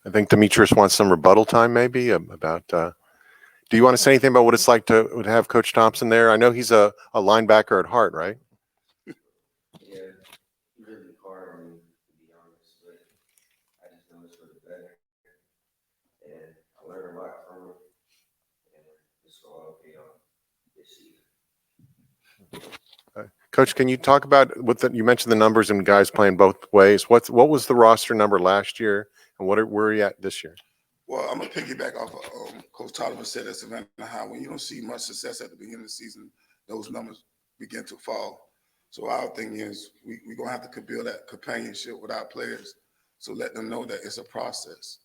S3: I think Demetrius wants some rebuttal time maybe about do you want to say anything about what it's like to have Coach Thompson there? I know he's a linebacker at heart, right?
S15: Yeah, really hard on me, to be honest, but I just know it's for the better. And I learned a lot from him, and it's all pay off this season.
S3: Coach, can you talk about you mentioned the numbers and guys playing both ways. What was the roster number last year, and where are you at this year?
S16: Well, I'm going to piggyback off of Coach Tolliver said at Savannah High, when you don't see much success at the beginning of the season, those numbers begin to fall. So our thing is we're going to have to build that companionship with our players. So let them know that it's a process.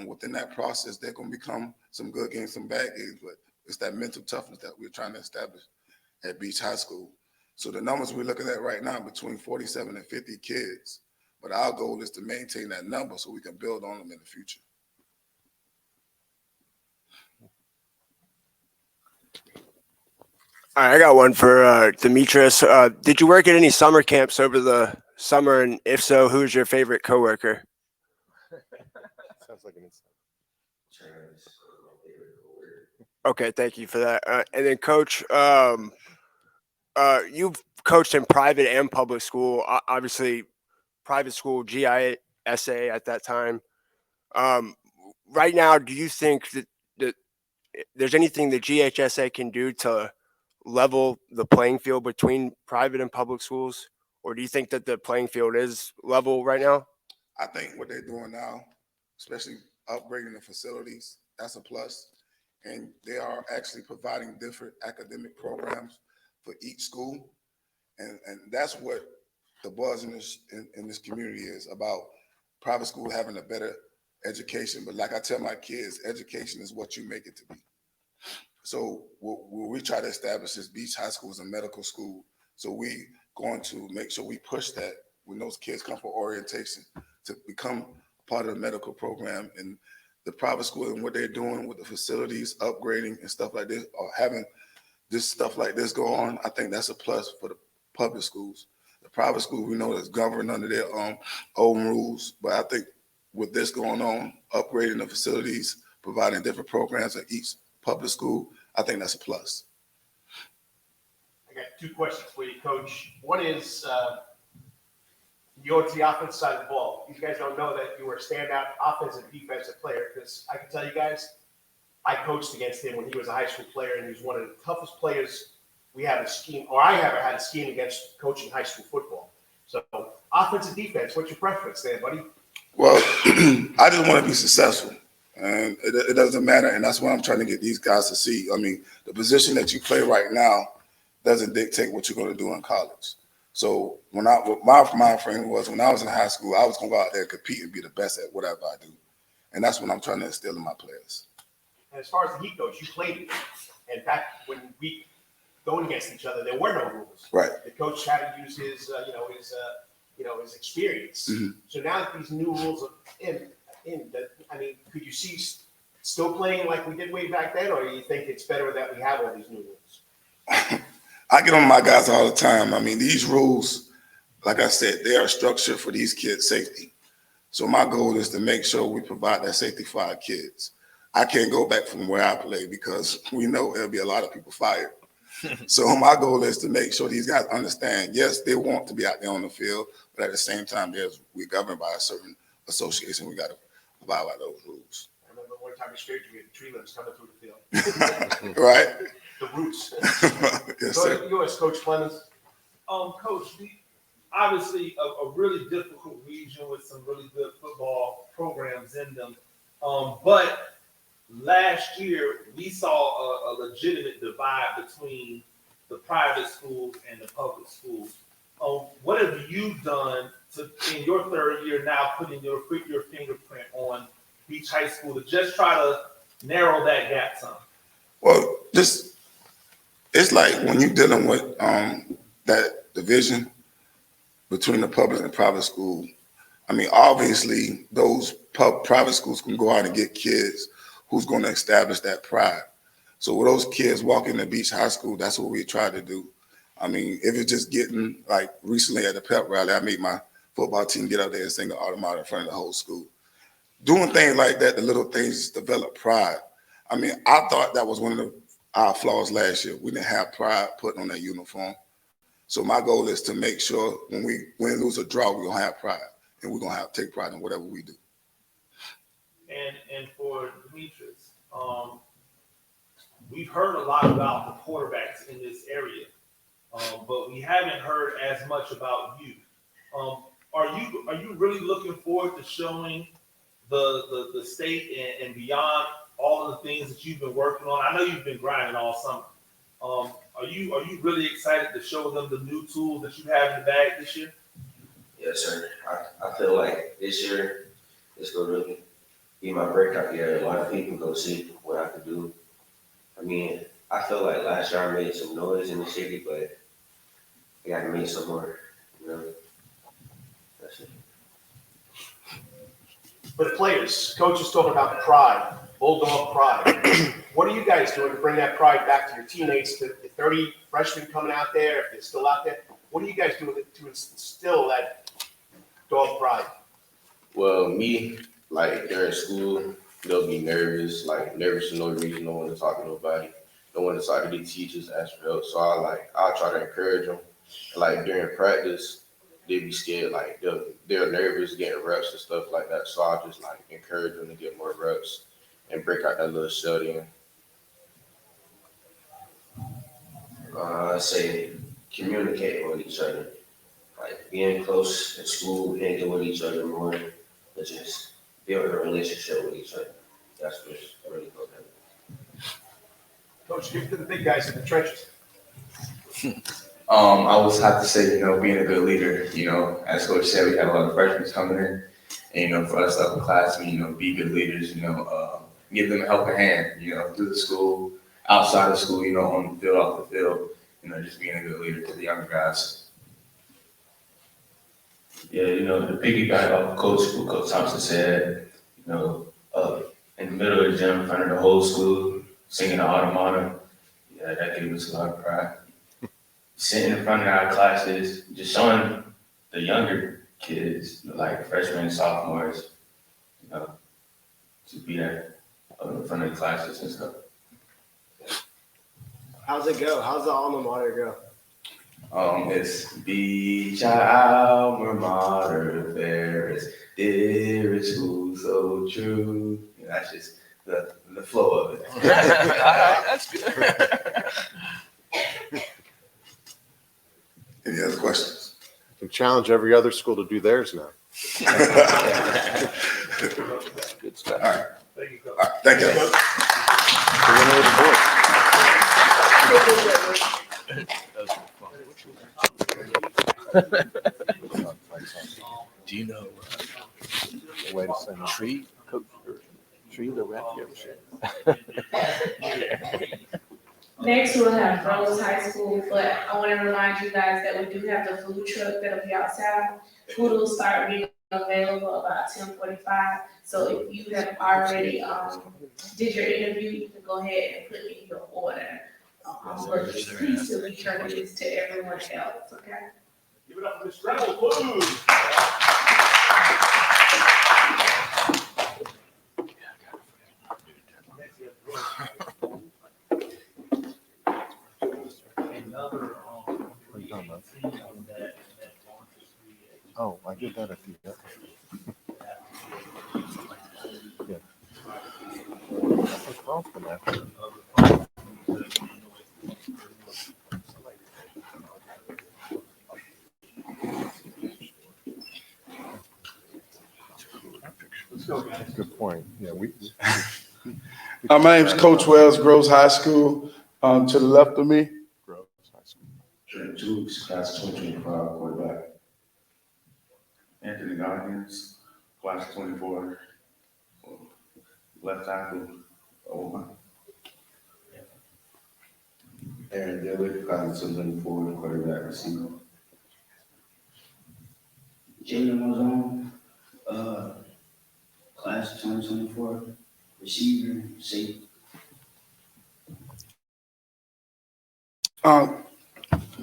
S16: Within that process, they're going to become some good games, some bad games, but it's that mental toughness that we're trying to establish at Beach High School. So the numbers we're looking at right now, between 47 and 50 kids, But our goal is to maintain that number so we can build on them in the future.
S6: All right, I got one for Demetrius. Did you work at any summer camps over the summer? And if so, who's your favorite coworker?
S3: Sounds like an inside.
S6: Okay, thank you for that. And then, Coach, you've coached in private and public school. Obviously, private school, GISA at that time. Right now, do you think that there's anything that GHSA can do to level the playing field between private and public schools? Or do you think that the playing field is level right now?
S16: I think what they're doing now, especially upgrading the facilities, that's a plus. And they are actually providing different academic programs for each school. And that's what the buzz in this community is about, private school having a better education. But like I tell my kids, education is what you make it to be. So what we try to establish is Beach High School is a medical school. So we going to make sure we push that when those kids come for orientation to become part of the medical program. And the private school and what they're doing with the facilities, upgrading and stuff like this, or having this stuff like this go on, I think that's a plus for the public schools. The private school, we know, is governed under their own rules. But I think with this going on, upgrading the facilities, providing different programs at each public school, I think that's a plus.
S4: I got two questions for you, Coach. One is you're to the offensive side of the ball. You guys don't know that you were a standout offensive and defensive player, because I can tell you guys, I coached against him when he was a high school player, and he was one of the toughest players we have a scheme, or I ever had a scheme against coaching high school football. So offensive, defense, what's your preference there, buddy?
S16: Well, I just want to be successful. And it doesn't matter, and that's what I'm trying to get these guys to see. I mean, the position that you play right now doesn't dictate what you're going to do in college. So what my frame was, when I was in high school, I was going to go out there and compete and be the best at whatever I do. And that's what I'm trying to instill in my players.
S4: And as far as the heat coach, you played it. In fact, when we going against each other, there were no rules.
S16: Right.
S4: The coach had to use his his experience.
S16: Mm-hmm.
S4: So now that these new rules are in, could you see still playing like we did way back then, or do you think it's better that we have all these new rules?
S16: I get on my guys all the time. I mean, these rules, like I said, they are structured for these kids' safety. So my goal is to make sure we provide that safety for our kids. I can't go back from where I play because we know there'll be a lot of people fired. So my goal is to make sure these guys understand, yes, they want to be out there on the field, but at the same time, we're governed by a certain association. We got to abide by those rules.
S4: I remember one time we scared you, we had tree limbs coming through the field.
S16: Right?
S4: The roots.
S16: Yes,
S4: so
S16: sir.
S4: yours, Coach Clemens.
S8: Coach, obviously a really difficult region with some really good football programs in them. But last year we saw a legitimate divide between the private schools and the public schools. What have you done in your third year now, putting your fingerprint on Beach High School to just try to narrow that gap some?
S16: Well, it's like when you're dealing with that division between the public and private school. I mean, obviously, those private schools can go out and get kids who's going to establish that pride. So with those kids walk into Beach High School, that's what we try to do. I mean, if it's just getting, like recently at the pep rally, I made my football team get out there and sing the Auditorium in front of the whole school. Doing things like that, the little things develop pride. I mean, I thought that was one of our flaws last year. We didn't have pride put on that uniform. So my goal is to make sure when we win, lose, or draw, we're going to have pride. And we're going to have to take pride in whatever we do.
S8: And for Demetrius, we've heard a lot about the quarterbacks in this area, but we haven't heard as much about you. Are you really looking forward to showing the state and beyond all of the things that you've been working on? I know you've been grinding all summer. Are you really excited to show them the new tools that you have in the bag this year?
S9: Yes, sir. I feel like this year is going to really be my breakout year. A lot of people go see what I could do. I mean, I feel like last year I made some noise in the city, but I got to make some more. You know, that's it.
S4: For the players, coach is talking about pride, bulldog pride. What are you guys doing to bring that pride back to your teammates, the 30 freshmen coming out there, if they're still out there? What are you guys doing to instill that dog pride?
S7: Well, me, like during school, they'll be nervous, like nervous for no reason, no one to talk to nobody, no one to talk to the teachers, ask for help. So I'll try to encourage them. Like during practice, they be scared, like they're nervous getting reps and stuff like that. So I'll just like encourage them to get more reps and break out that little shut in.
S14: I say communicate with each other. Like being close at school, hanging with each other more, but just building a relationship with each other. That's what's really important.
S4: Coach, give it to the big guys in the trenches.
S10: I would have to say, being a good leader, as Coach said, we have a lot of freshmen coming in. And, for us upperclassmen, be good leaders, give them a helping hand, through the school, outside of school, on the field, off the field, just being a good leader to the younger guys.
S14: Yeah, to piggyback off what Coach Thompson said, in the middle of the gym in front of the whole school, singing the automata, yeah, that gave us a lot of pride. Sitting in front of our classes, just showing the younger kids, like freshmen and sophomores, to be there in front of the classes and stuff.
S6: How's it go? How's the alma mater go?
S14: It's be our alma mater, dearest school, so true. That's just the flow of it.
S5: That's good.
S16: Any other questions?
S3: You challenge every other school to do theirs now.
S5: Good stuff.
S16: All right.
S4: Thank you, Coach.
S16: All right. Thank you.
S5: Do you know
S3: Way to say no.
S5: Tree the rep?
S17: Next, we'll have Rose High School, but I want to remind you guys that we do have the food truck that'll be outside. Food will start being available about 10:45. So if you have already did your interview, you can go ahead and put in your order. But please still be sure to give this to everyone else, okay?
S4: Give it up for Ms. Rebel, please.
S3: Oh, I did that a few. Yeah. What's wrong with that?
S4: Let's go, guys.
S3: Good point. Yeah,
S16: My name's Coach Wells, Groves High School. To the left of me,
S3: Groves High School.
S14: Trent Jukes, class 2025 quarterback.
S10: Anthony Goggins, class 24, left tackle, O-line.
S7: Aaron Dillard, class 2024, quarterback receiver.
S11: Jalen Mozone, class 2024, receiver, safety.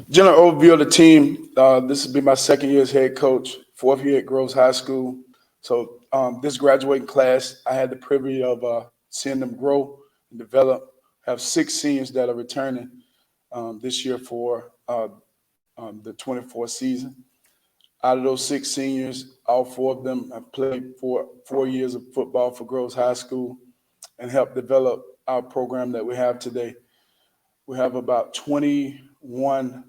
S16: General overview of the team. This will be my second year as head coach, fourth year at Groves High School. So this graduating class, I had the privilege of seeing them grow and develop. Have 6 seniors that are returning this year for the 24 season. Out of those 6 seniors, all 4 of them have played for 4 years of football for Groves High School and helped develop our program that we have today. We have about 21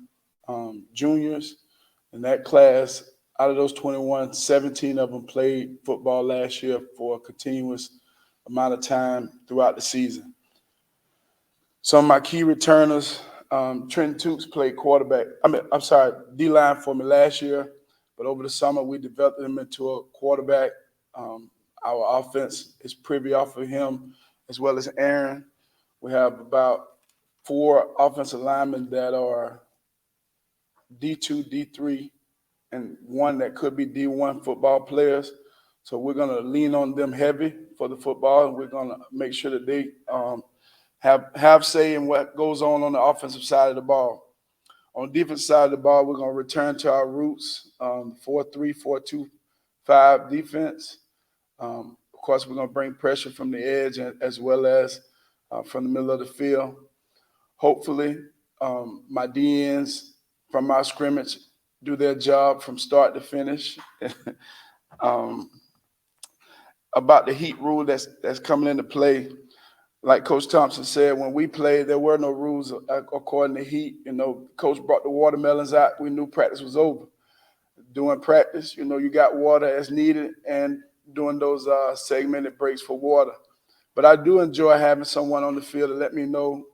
S16: juniors in that class. Out of those 21, 17 of them played football last year for a continuous amount of time throughout the season. Some of my key returners, Trent Tukes played D-line for me last year, but over the summer we developed him into a quarterback. Our offense is privy off of him as well as Aaron. We have about 4 offensive linemen that are D2, D3, and 1 that could be D1 football players.
S18: So we're gonna lean on them heavy for the football, and we're gonna make sure that they have say in what goes on the offensive side of the ball. On the defensive side of the ball, we're gonna return to our roots, 4-3, 4-2-5 defense. Of course, we're gonna bring pressure from the edge as well as from the middle of the field. Hopefully, my DNs from our scrimmage do their job from start to finish. About the heat rule that's coming into play, like Coach Thompson said, when we played, there were no rules according to heat. You know, Coach brought the watermelons out. We knew practice was over. During practice, you know, you got water as needed, and doing those segmented breaks for water. But I do enjoy having someone on the field to let me know,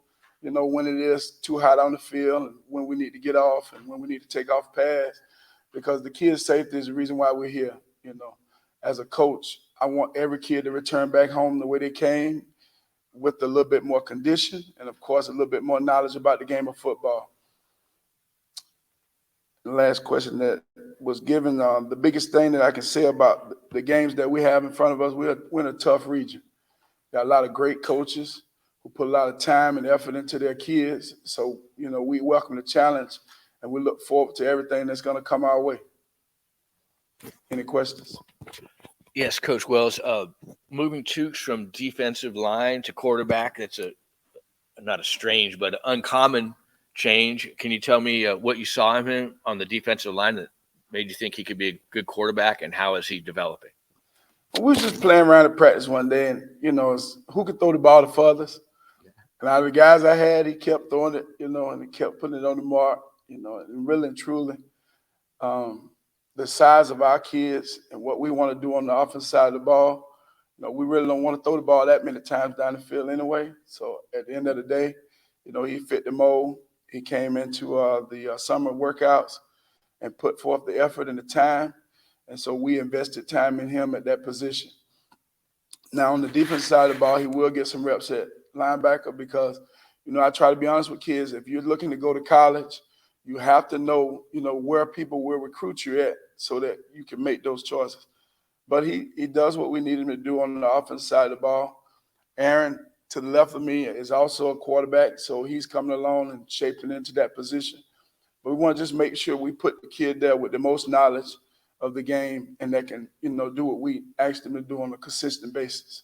S18: you know, when it is too hot on the field, and when we need to get off, and when we need to take off pads, because the kids' safety is the reason why we're here. You know, as a coach, I want every kid to return back home the way they came, with a little bit more condition and, of course, a little bit more knowledge about the game of football. The last question that was given, the biggest thing that I can say about the games that we have in front of us, we're in a tough region. Got a lot of great coaches who put a lot of time and effort into their kids. So, you know, we welcome the challenge, and we look forward to everything that's going to come our way. Any questions?
S5: Yes, Coach Wells. Moving Tukes from defensive line to quarterback, that's not a strange, but an uncommon change. Can you tell me what you saw in him on the defensive line that made you think he could be a good quarterback, and how is he developing?
S18: We was just playing around at practice one day, and, you know, it's who could throw the ball the furthest. And out of the guys I had, he kept throwing it, you know, and he kept putting it on the mark, you know, and really and truly, the size of our kids and what we want to do on the offensive side of the ball, you know, we really don't want to throw the ball that many times down the field anyway. So at the end of the day, you know, he fit the mold. He came into the summer workouts and put forth the effort and the time. And so we invested time in him at that position. Now, on the defense side of the ball, he will get some reps at linebacker because, you know, I try to be honest with kids. If you're looking to go to college, you have to know, you know, where people will recruit you at so that you can make those choices. But he does what we need him to do on the offense side of the ball. Aaron, to the left of me, is also a quarterback, so he's coming along and shaping into that position. But we want to just make sure we put the kid there with the most knowledge of the game and that can, you know, do what we asked them to do on a consistent basis.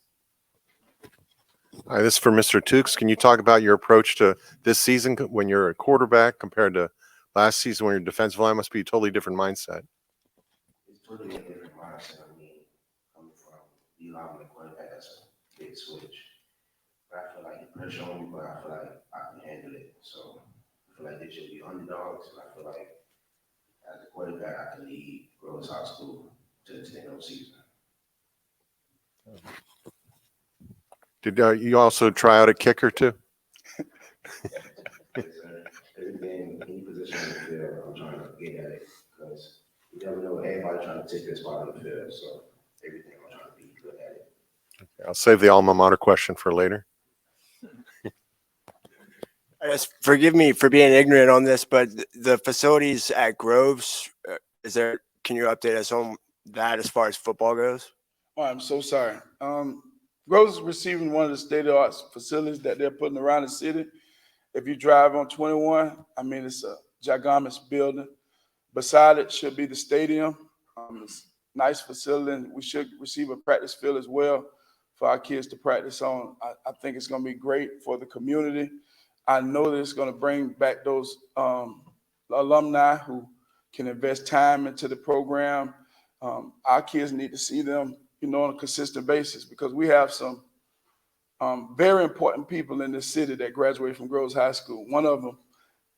S3: All right, this is for Mr. Tukes. Can you talk about your approach to this season when you're a quarterback compared to last season when you're defensive line? Must be a totally different mindset.
S7: It's totally a different mindset. I mean, coming from D-line to quarterback, that's a big switch. But I feel like the pressure on me, but I feel like I can handle it. So I feel like they should be underdogs, and I feel like as a quarterback, I can lead Rose High School to the 10-0 season.
S3: Did you also try out a kicker too?
S7: Yes, sir. Every game, any position on the field, I'm trying to get at it because you never know, everybody trying to take this spot on the field. So everything, I'm trying to be good at it.
S3: Okay, I'll save the alma mater question for later.
S6: I guess, forgive me for being ignorant on this, but the facilities at Groves, can you update us on that as far as football goes?
S18: Oh, I'm so sorry. Groves is receiving one of the state-of-the-art facilities that they're putting around the city. If you drive on 21, I mean, it's a gigantic building. Beside it should be the stadium. It's a nice facility, and we should receive a practice field as well for our kids to practice on. I think it's going to be great for the community. I know that it's going to bring back those alumni who can invest time into the program. Our kids need to see them, you know, on a consistent basis because we have some very important people in this city that graduated from Groves High School. One of them,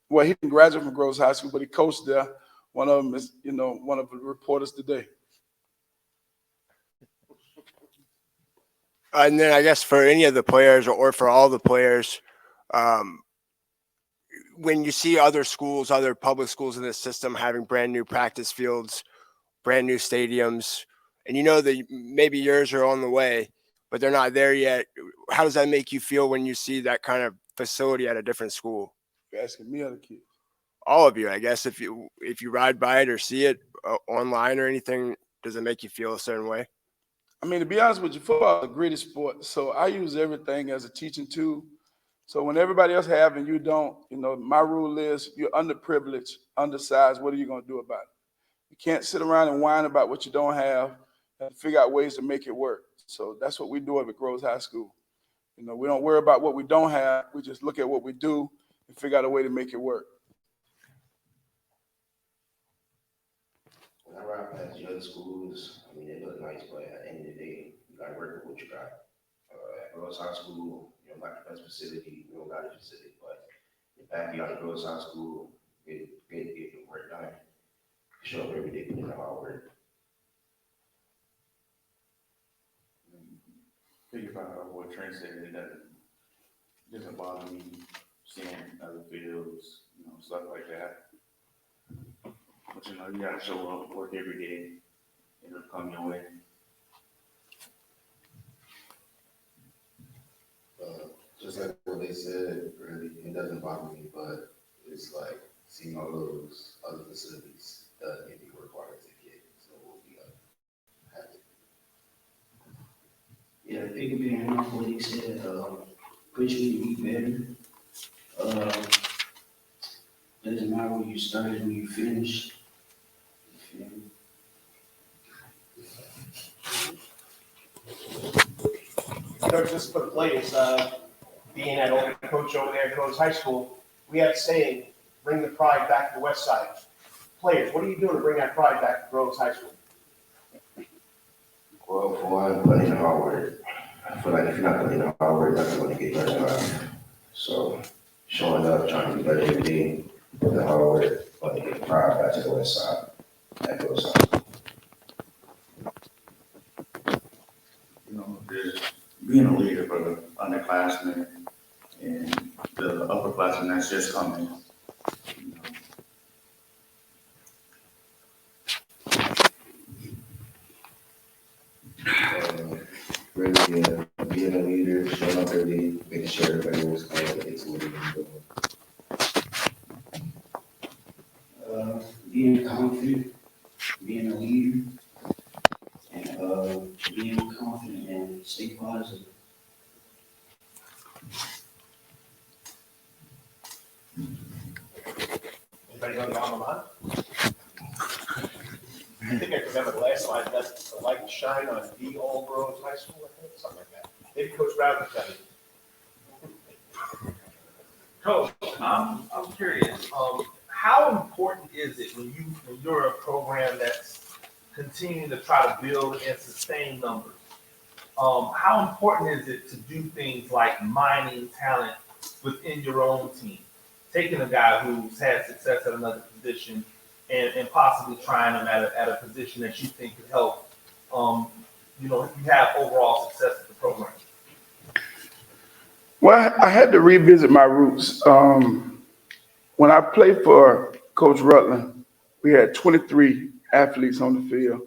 S18: well, he didn't graduate from Groves High School, but he coached there. One of them is, you know, one of the reporters today.
S6: And then I guess for any of the players or for all the players, when you see other schools, other public schools in the system having brand new practice fields, brand new stadiums, and you know that maybe yours are on the way, but they're not there yet. How does that make you feel when you see that kind of facility at a different school?
S18: You're asking me or the kids?
S6: All of you, I guess. If you ride by it or see it online or anything, does it make you feel a certain way?
S18: I mean, to be honest with you, football is a gritty sport. So I use everything as a teaching tool. So when everybody else have and you don't, my rule is you're underprivileged, undersized. What are you going to do about it? You can't sit around and whine about what you don't have and figure out ways to make it work. So that's what we do at Groves High School. We don't worry about what we don't have. We just look at what we do and figure out a way to make it work.
S10: Whenever I pass the other schools, I mean, they look nice, but at the end of the day, you gotta work with what you got. At Groves High School, you don't got the best facility, we don't got a facility, but the backyard of Groves High School, get the work done. Show up every day, put in the hard work.
S14: Think about what Trent said, it doesn't bother me seeing other fields, stuff like that. But you gotta show up, work every day, it'll come your way.
S7: Just like what they said, really, it doesn't bother me, but it's like seeing all those other facilities that maybe require to get, so we'll be happy.
S19: Yeah, piggybacking off what he said, push me to be better. Doesn't matter where you started, when you finish. You feel me?
S4: Coach, just for the players, being that old coach over there at Groves High School, we have a saying, bring the pride back to the west side. Players, what are you doing to bring that pride back to Groves High School?
S10: Well, for one, putting in the hard work. I feel like if you're not putting in the hard work, that's going to get better in life. So, showing up, trying to be better every day, putting the hard work, going to get pride back to the west side. That goes on.
S14: Being a leader for the underclassmen and the upperclassmen that's just coming.
S7: Really, yeah, being a leader, showing up every day, making sure everybody was kind of into what they're doing.
S19: Being confident, being a leader, and being confident and stay positive.
S4: Anybody on the alma mater? I think I remember the last slide, that's the light shine on the old Groves High School, I think, something like that. Maybe Coach Brown can tell you. Coach, I'm curious, how important is it when you're a program that's continuing to try to build and sustain numbers? How important is it to do things like mining talent within your own team? Taking a guy who's had success at another position and possibly trying him at a position that you think could help, you have overall success at the program.
S18: Well, I had to revisit my roots. When I played for Coach Rutland, we had 23 athletes on the field.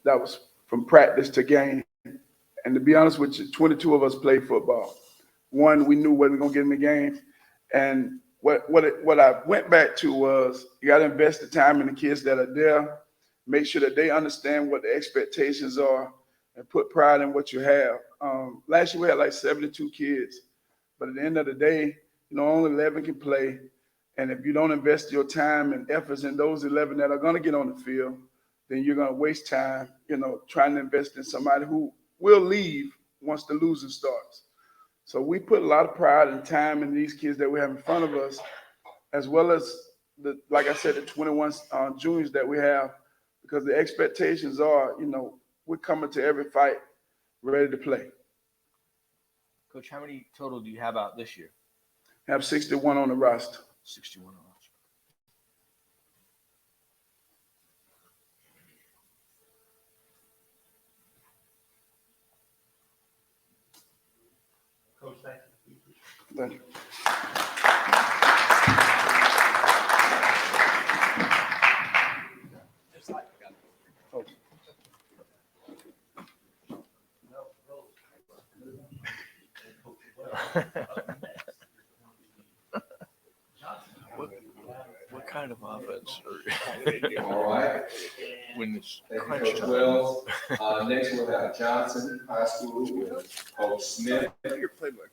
S18: That was from practice to game. And to be honest with you, 22 of us played football. One, we knew whether we were going to get in the game. And what I went back to was you got to invest the time in the kids that are there, make sure that they understand what the expectations are, and put pride in what you have. Last year we had like 72 kids, but at the end of the day, only 11 can play. And if you don't invest your time and efforts in those 11 that are going to get on the field, then you're going to waste time, trying to invest in somebody who will leave once the losing starts. So we put a lot of pride and time in these kids that we have in front of us, as well as like I said, the 21 juniors that we have, because the expectations are, we're coming to every fight ready to play.
S5: Coach, how many total do you have out this year?
S18: Have 61 on the roster.
S5: 61 on the roster.
S4: Coach, thank you.
S18: Thank you.
S4: Just like
S18: Oh.
S5: What kind of offense?
S15: All right.
S5: when it's
S1: Thank you,
S5: crunch
S1: Coach
S5: time.
S1: Wells. Next we'll have Johnson High School with Coach Smith.
S4: Your playbook.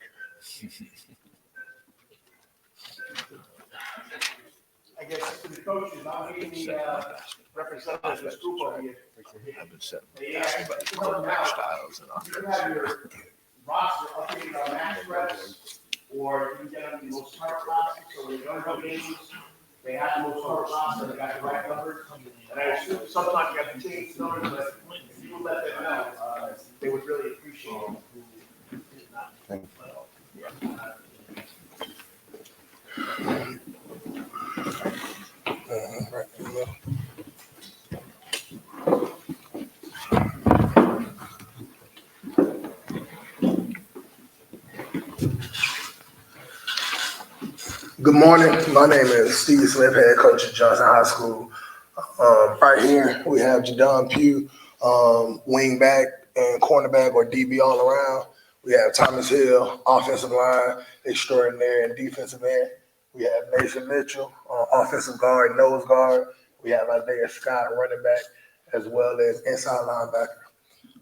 S4: I guess to the coaches, I'm meeting the representatives of the school over here.
S5: I've been setting
S4: Yeah,
S5: about
S4: you
S5: quarterback styles and
S4: can
S5: offense.
S4: have your roster updated on max reps, or you can get them the most current roster, so when they go to games, they have the most current roster, they got the right numbers. And I assume sometimes you have to change the numbers, but if you would let them know, they would really appreciate it.
S20: Good morning. My name is Steve Smith, head coach at Johnson High School. Right here, we have Jadon Pugh, wing back and cornerback or DB all around. We have Thomas Hill, offensive line extraordinaire and defensive end. We have Mason Mitchell, offensive guard, nose guard. We have Isaiah Scott, running back, as well as inside linebacker.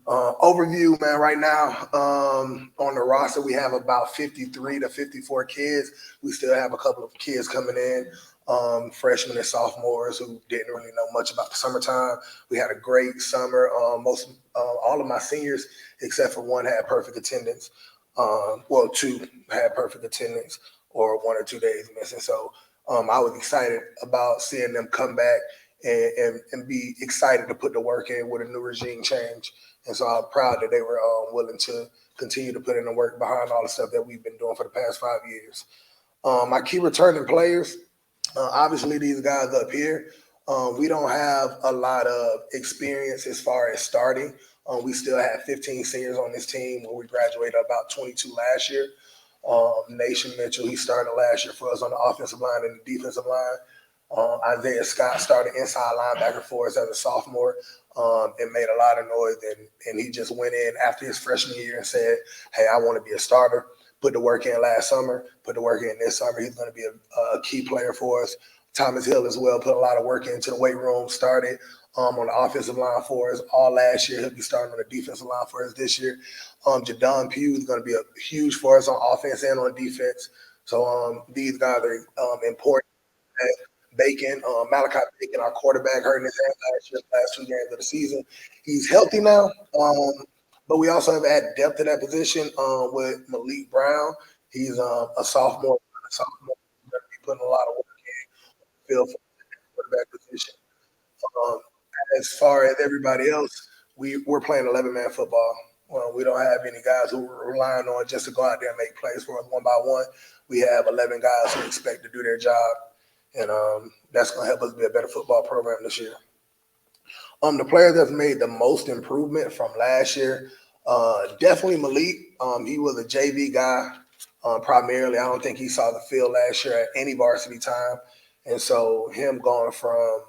S20: Overview, man, right now on the roster, we have about 53 to 54 kids. We still have a couple of kids coming in, freshmen and sophomores who didn't really know much about the summertime. We had a great summer. All of my seniors, except for one, had perfect attendance. Well, two had perfect attendance, or 1 or 2 days missing. So I was excited about seeing them come back and be excited to put the work in with a new regime change. And so I'm proud that they were willing to continue to put in the work behind all the stuff that we've been doing for the past 5 years. My key returning players, obviously these guys up here, we don't have a lot of experience as far as starting. We still have 15 seniors on this team where we graduated about 22 last year. Nation Mitchell, he started last year for us on the offensive line and the defensive line. Isaiah Scott started inside linebacker for us as a sophomore and made a lot of noise. And he just went in after his freshman year and said, hey, I want to be a starter. Put the work in last summer, put the work in this summer. He's going to be a key player for us. Thomas Hill as well, put a lot of work into the weight room, started on the offensive line for us all last year. He'll be starting on the defensive line for us this year. Jadon Pugh is going to be huge for us on offense and on defense. So these guys are important. Bacon, Malachi Bacon, our quarterback, hurt in his hand last 2 games of the season. He's healthy now, but we also have added depth to that position with Malik Brown. He's a sophomore. He's going to be putting a lot of work in field for the quarterback position. As far as everybody else, we're playing 11-man football. We don't have any guys who we're relying on just to go out there and make plays for us one by one. We have 11 guys who expect to do their job. And that's going to help us be a better football program this year. The player that's made the most improvement from last year, definitely Malik. He was a JV guy primarily. I don't think he saw the field last year at any varsity time. And so him going from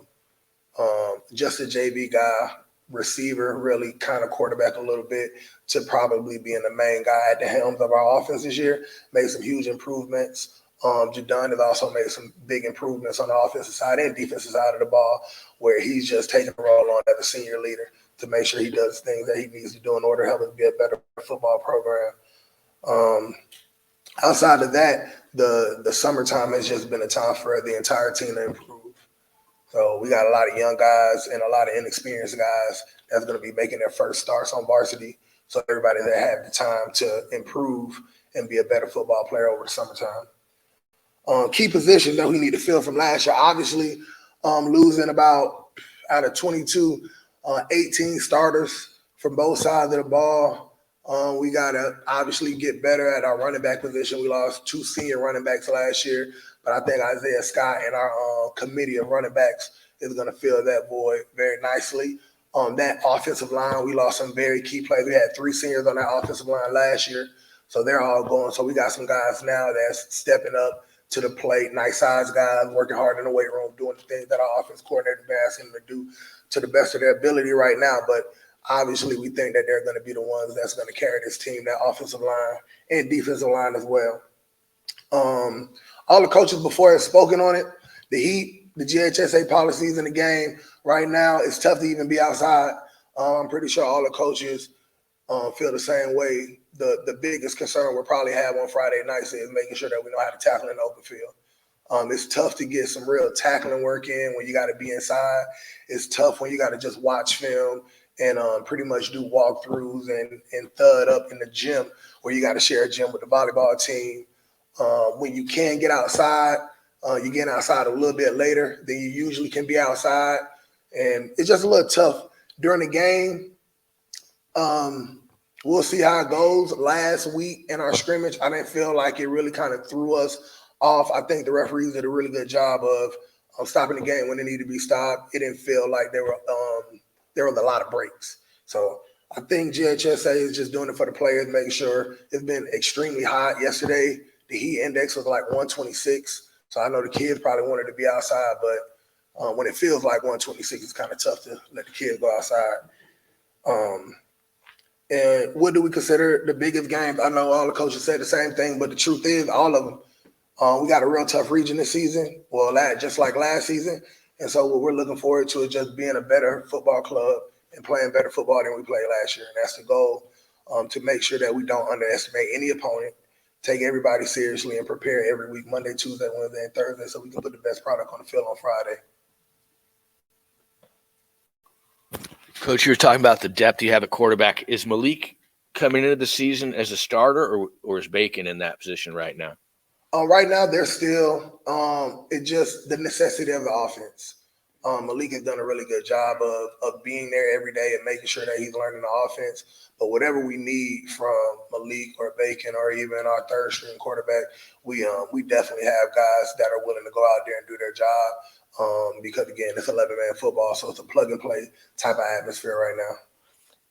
S20: just a JV guy, receiver, really kind of quarterback a little bit, to probably being the main guy at the helms of our offense this year, made some huge improvements. Jadon has also made some big improvements on the offensive side and defensive side of the ball, where he's just taking a role on as a senior leader to make sure he does things that he needs to do in order to help us be a better football program. Outside of that, the summertime has just been a time for the entire team to improve. So we got a lot of young guys and a lot of inexperienced guys that's going to be making their first starts on varsity. So everybody that had the time to improve and be a better football player over the summertime. Key position that we need to fill from last year, obviously losing about out of 22, 18 starters from both sides of the ball. We got to obviously get better at our running back position. We lost 2 senior running backs last year, but I think Isaiah Scott and our committee of running backs is going to fill that void very nicely. That offensive line, we lost some very key players. We had 3 seniors on that offensive line last year, so they're all going. So we got some guys now that's stepping up to the plate, nice size guys, working hard in the weight room, doing the things that our offense coordinator been asking them to do to the best of their ability right now. But obviously, we think that they're going to be the ones that's going to carry this team, that offensive line and defensive line as well. All the coaches before have spoken on it. The Heat, the GHSA policies in the game right now, it's tough to even be outside. I'm pretty sure all the coaches feel the same way. The biggest concern we'll probably have on Friday nights is making sure that we know how to tackle in the open field. It's tough to get some real tackling work in when you got to be inside. It's tough when you got to just watch film and pretty much do walkthroughs and thud up in the gym where you got to share a gym with the volleyball team. When you can get outside, you get outside a little bit later than you usually can be outside. And it's just a little tough during the game. We'll see how it goes. Last week in our scrimmage, I didn't feel like it really kind of threw us off. I think the referees did a really good job of stopping the game when it needed to be stopped. It didn't feel like there was a lot of breaks. So I think GHSA is just doing it for the players, making sure. It's been extremely hot yesterday. The heat index was like 126. So I know the kids probably wanted to be outside, but when it feels like 126, it's kind of tough to let the kids go outside. And what do we consider the biggest games? I know all the coaches said the same thing, but the truth is, all of them. We got a real tough region this season. Well, just like last season. And so what we're looking forward to is just being a better football club and playing better football than we played last year. And that's the goal, to make sure that we don't underestimate any opponent, take everybody seriously, and prepare every week, Monday, Tuesday, Wednesday, and Thursday, so we can put the best product on the field on Friday.
S5: Coach, you were talking about the depth you have at quarterback. Is Malik coming into the season as a starter, or is Bacon in that position right now?
S20: Right now, they're still it's just the necessity of the offense. Malik has done a really good job of being there every day and making sure that he's learning the offense. But whatever we need from Malik or Bacon or even our third string quarterback, we definitely have guys that are willing to go out there and do their job. Because again, it's 11-man football, so it's a plug and play type of atmosphere right now.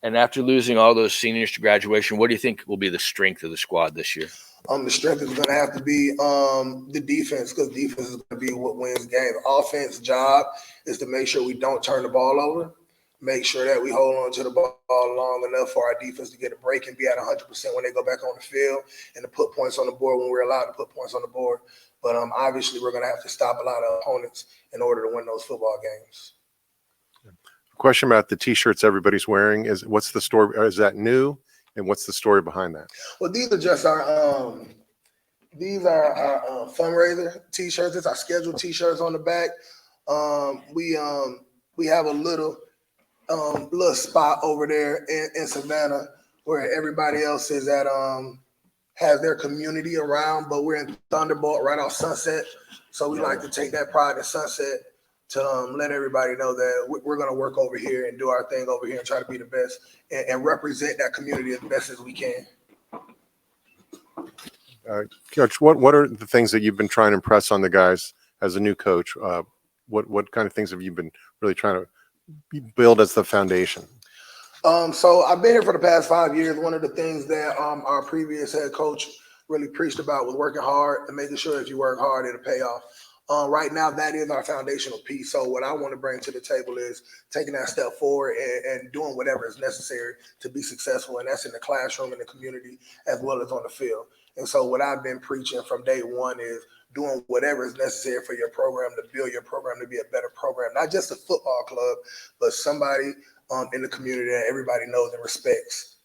S5: And after losing all those seniors to graduation, what do you think will be the strength of the squad this year?
S20: The strength is going to have to be the defense, because defense is going to be what wins games. Offense job is to make sure we don't turn the ball over, make sure that we hold on to the ball long enough for our defense to get a break and be at 100% when they go back on the field, and to put points on the board when we're allowed to put points on the board. But obviously, we're going to have to stop a lot of opponents in order to win those football games.
S3: Question about the T-shirts everybody's wearing what's the story? Is that new? And what's the story behind that?
S20: Well, these are just our fundraiser T-shirts. It's our scheduled T-shirts on the back. We have a little spot over there in Savannah where everybody else is at has their community around, but we're in Thunderbolt right off Sunset. So we like to take that pride in Sunset to let everybody know that we're going to work over here and do our thing over here and try to be the best and represent that community as best as we can.
S3: Coach, what are the things that you've been trying to impress on the guys as a new coach? What kind of things have you been really trying to build as the foundation?
S20: So I've been here for the past 5 years. One of the things that our previous head coach really preached about was working hard and making sure if you work hard, it'll pay off. Right now, that is our foundational piece. So what I want to bring to the table is taking that step forward and doing whatever is necessary to be successful. And that's in the classroom, in the community, as well as on the field. And so what I've been preaching from day one is doing whatever is necessary for your program to build your program to be a better program, not just a football club, but somebody in the community that everybody knows and respects.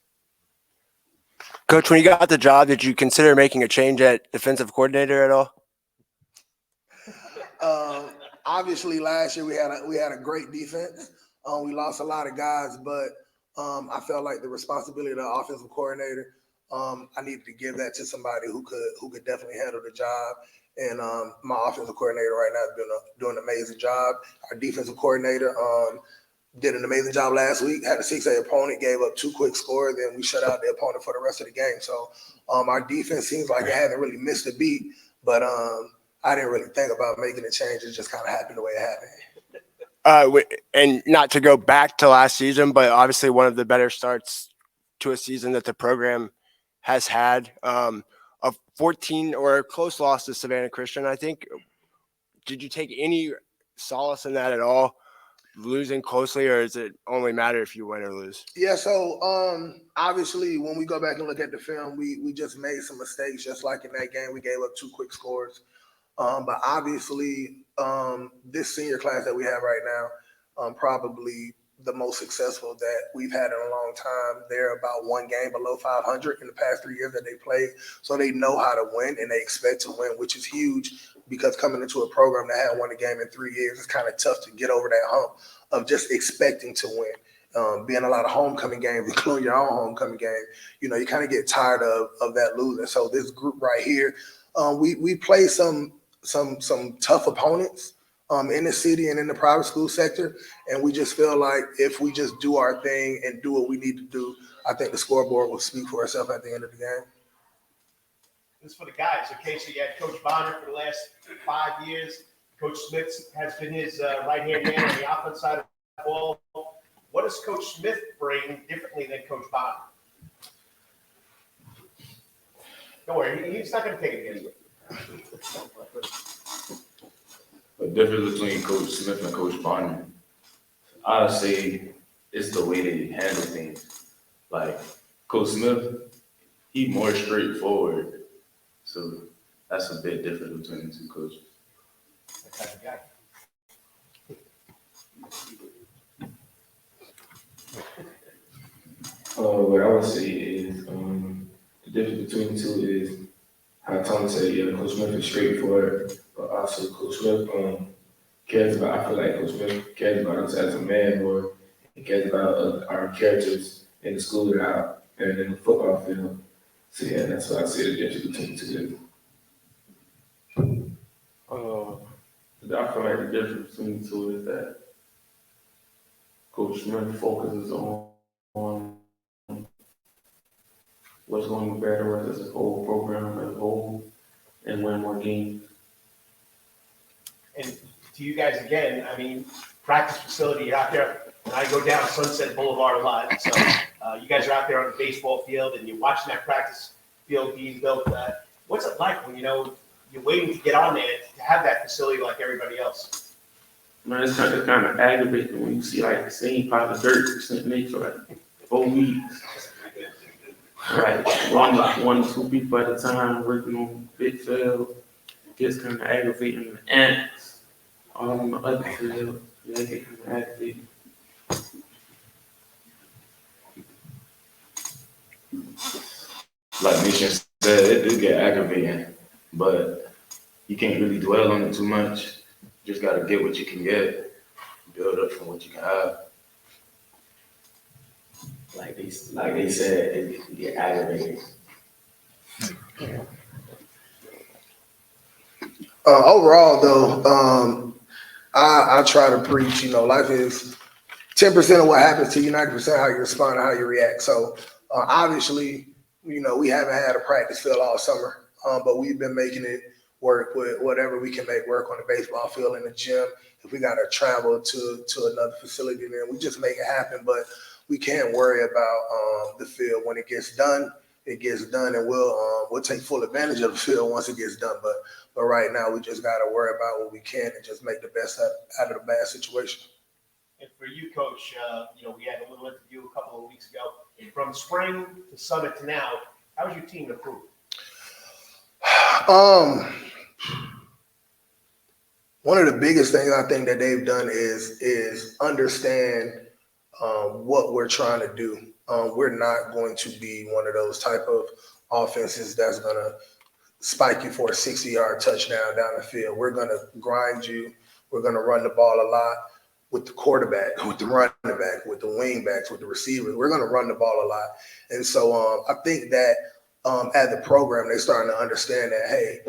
S6: Coach, when you got the job, did you consider making a change at defensive coordinator at all?
S20: Obviously, last year we had a great defense. We lost a lot of guys, but I felt like the responsibility of the offensive coordinator, I needed to give that to somebody who could definitely handle the job. And my offensive coordinator right now is doing an amazing job. Our defensive coordinator did an amazing job last week. Had a 6A opponent, gave up 2 quick scores, then we shut out the opponent for the rest of the game. So our defense seems like it hasn't really missed a beat, but I didn't really think about making a change. It just kind of happened the way it happened.
S6: And not to go back to last season, but obviously one of the better starts to a season that the program has had. A 14 or a close loss to Savannah Christian, I think. Did you take any solace in that at all, losing closely, or does it only matter if you win or lose?
S20: Yeah, so obviously when we go back and look at the film, we just made some mistakes. Just like in that game, we gave up 2 quick scores. But obviously this senior class that we have right now, probably the most successful that we've had in a long time. They're about one game below 500 in the past 3 years that they played. So they know how to win and they expect to win, which is huge because coming into a program that hadn't won a game in 3 years, it's kind of tough to get over that hump of just expecting to win. Being a lot of homecoming games, including your own homecoming game, you kind of get tired of that losing. So this group right here, we play some tough opponents in the city and in the private school sector. And we just feel like if we just do our thing and do what we need to do, I think the scoreboard will speak for itself at the end of the game.
S4: This is for the guys. Okay, so you had Coach Bonner for the last 5 years. Coach Smith has been his right-hand man on the offense side of the ball. What does Coach Smith bring differently than Coach Bonner? Don't worry, he's not going to take it against you.
S14: The difference between Coach Smith and Coach Bonner, I would say it's the way they handle things. Like Coach Smith, he more straightforward. So that's a bit different between the two coaches.
S4: That type of guy.
S7: What I would say is the difference between the two is how Tom said, yeah, Coach Smith is straightforward, but also Coach Smith cares about, I feel like Coach Smith cares about us as a man more. He cares about our characters in the school and in the football field. So yeah, that's what I see the difference between the two. I feel like the difference between the two is that Coach Smith focuses on what's going to be better as a whole program as a whole and win more games.
S4: And to you guys again, I mean, practice facility out there. And I go down Sunset Boulevard a lot. So you guys are out there on the baseball field and you're watching that practice field being built. What's it like when you're waiting to get on there to have that facility like everybody else?
S7: Man, it's kind of aggravating when you see like the same pile of dirt sitting there for like 4 weeks. Right, one or two people at a time working on big field. Gets kind of aggravating. The ants all on the other field. Yeah, they get kind of aggravating.
S14: Like Nisha said, it do get aggravating, but you can't really dwell on it too much. You just gotta get what you can get, build up from what you can have.
S7: Like they said, it get aggravating.
S20: Overall, though, I try to preach, life is 10% of what happens to you, 90% how you respond and how you react. So obviously, we haven't had a practice field all summer, but we've been making it work with whatever we can make work on the baseball field in the gym. If we got to travel to another facility, then we just make it happen. But we can't worry about the field. When it gets done, it gets done, and we'll take full advantage of the field once it gets done. But right now, we just got to worry about what we can and just make the best out of the bad situation.
S4: And for you, Coach, we had a little interview a couple of weeks ago. From spring to summer to now, how's your team improved?
S20: One of the biggest things I think that they've done is understand what we're trying to do. We're not going to be one of those type of offenses that's going to spike you for a 60-yard touchdown down the field. We're going to grind you. We're going to run the ball a lot with the quarterback, with the running back, with the wing backs, with the receivers. We're going to run the ball a lot. And so I think that as a program, they're starting to understand that, hey,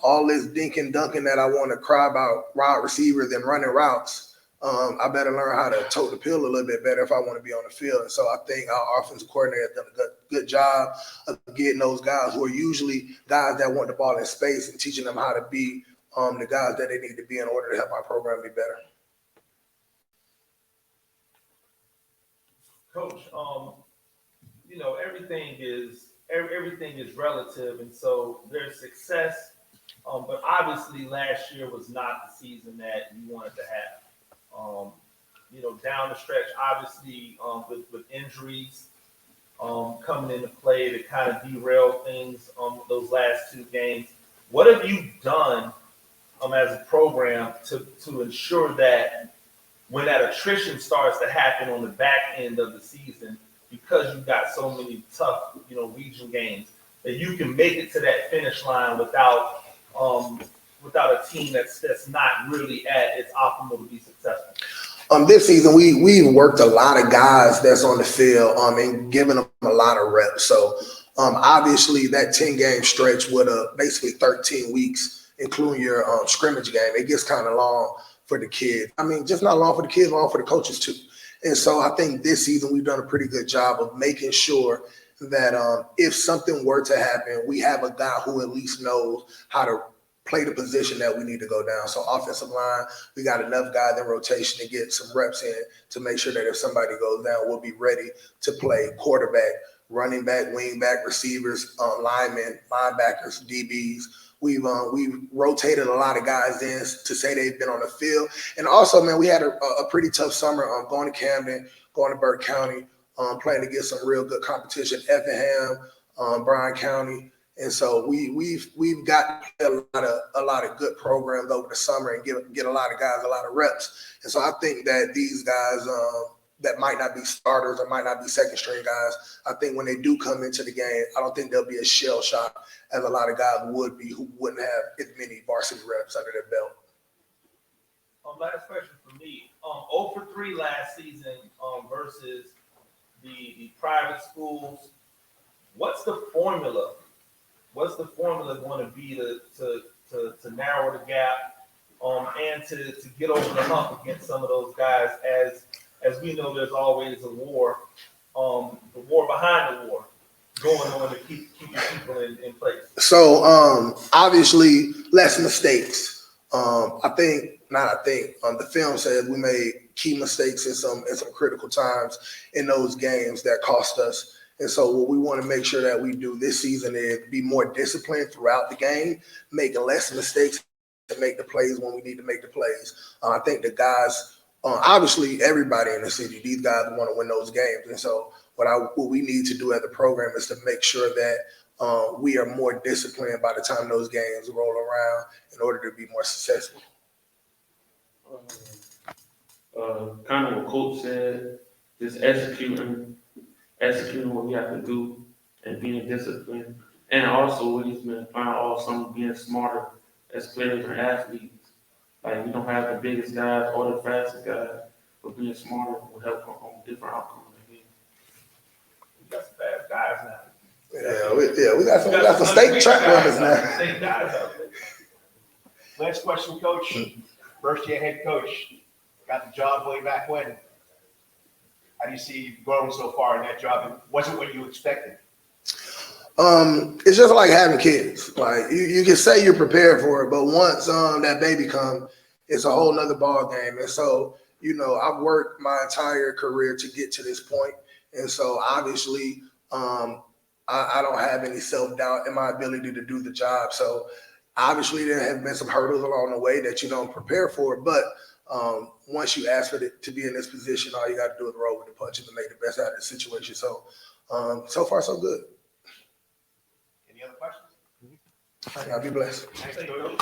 S20: all this dinking dunking that I want to cry about wide receivers and running routes, I better learn how to tote the pill a little bit better if I want to be on the field. And so I think our offensive coordinator has done a good job of getting those guys who are usually guys that want the ball in space and teaching them how to be the guys that they need to be in order to help our program be better.
S8: Coach, everything is relative, and so there's success. But obviously, last year was not the season that you wanted to have. Down the stretch, obviously, with injuries coming into play to kind of derail things those last 2 games. What have you done as a program to ensure that when that attrition starts to happen on the back end of the season, because you've got so many tough, regional games, that you can make it to that finish line without a team that's not really at its optimal to be successful?
S20: This season, we've worked a lot of guys that's on the field and given them a lot of reps. So obviously that 10-game stretch with basically 13 weeks, including your scrimmage game, it gets kind of long for the kids. I mean, just not long for the kids, long for the coaches too. And so I think this season we've done a pretty good job of making sure that if something were to happen, we have a guy who at least knows how to play the position that we need to go down. So offensive line, we got enough guys in rotation to get some reps in to make sure that if somebody goes down, we'll be ready to play quarterback, running back, wing back, receivers, linemen, linebackers, DBs. We've rotated a lot of guys in to say they've been on the field. And also, man, we had a pretty tough summer going to Camden, going to Burke County, playing against some real good competition, Effingham, Bryan County. And so we've got a lot of good programs over the summer and get a lot of guys a lot of reps. And so I think that these guys that might not be starters or might not be second string guys, I think when they do come into the game, I don't think they'll be as shell shocked as a lot of guys would be who wouldn't have as many varsity reps under their belt.
S8: Last question for me. 0 for 3 last season versus the private schools. What's the formula? What's the formula going to be to narrow the gap and to get over the hump against some of those guys? As we know, there's always a war, the war behind the war going on to keep your people in place.
S20: So obviously less mistakes. The film said we made key mistakes in some critical times in those games that cost us. And so what we want to make sure that we do this season is be more disciplined throughout the game, making less mistakes to make the plays when we need to make the plays. I think the guys, obviously everybody in the city, these guys want to win those games. And so what we need to do as a program is to make sure that we are more disciplined by the time those games roll around in order to be more successful.
S14: Kind of what Coach said, just executing what we have to do and being disciplined. And also what he's been trying all summer, being smarter as players and athletes. Like we don't have the biggest guys or the fastest guys, but being smarter will help on different outcomes.
S8: We got some fast guys now.
S20: We got some state track runners now.
S8: State guys out there.
S4: Last question, Coach. First year head coach, got the job way back when. How do you see you growing so far in that job? And was it what you expected?
S20: It's just like having kids. Like you can say you're prepared for it, but once that baby comes, it's a whole nother ball game. And so, I've worked my entire career to get to this point. And so obviously, I don't have any self-doubt in my ability to do the job. So obviously there have been some hurdles along the way that you don't prepare for, but once you ask for it to be in this position, all you got to do is roll with the punches and make the best out of the situation. So, so far so good.
S4: Any other questions?
S20: Y'all be blessed.
S4: Thanks, Coach.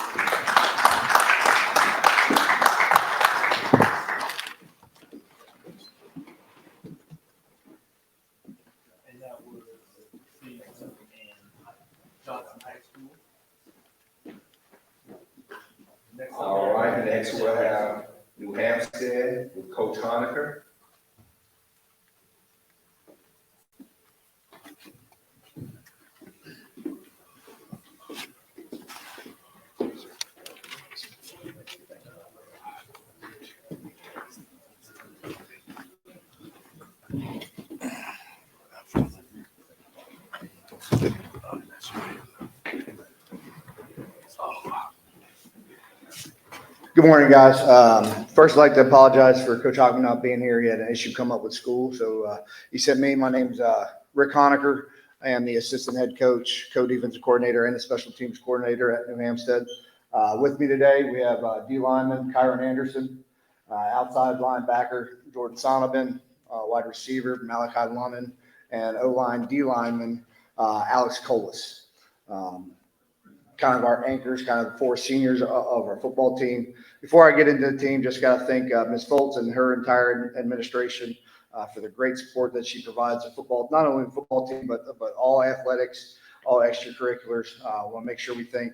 S8: And that was Steve and Johnson High School.
S15: All right, next we'll have New Hampstead with Coach Honaker.
S21: Good morning, guys. First, I'd like to apologize for Coach Hockman not being here. He had an issue come up with school, so he sent me. My name's Rick Honaker. I am the assistant head coach, co-defensive coordinator, and the special teams coordinator at New Hampstead. With me today, we have D lineman Kyron Anderson, outside linebacker Jordan Sonovan, wide receiver Malachi Lunnan, and O-line D lineman Alex Colas. kind of our anchors, kind of the four seniors of our football team. Before I get into the team, just got to thank Ms. Foltz and her entire administration for the great support that she provides the football, not only the football team, but all athletics, all extracurriculars. I want to make sure we thank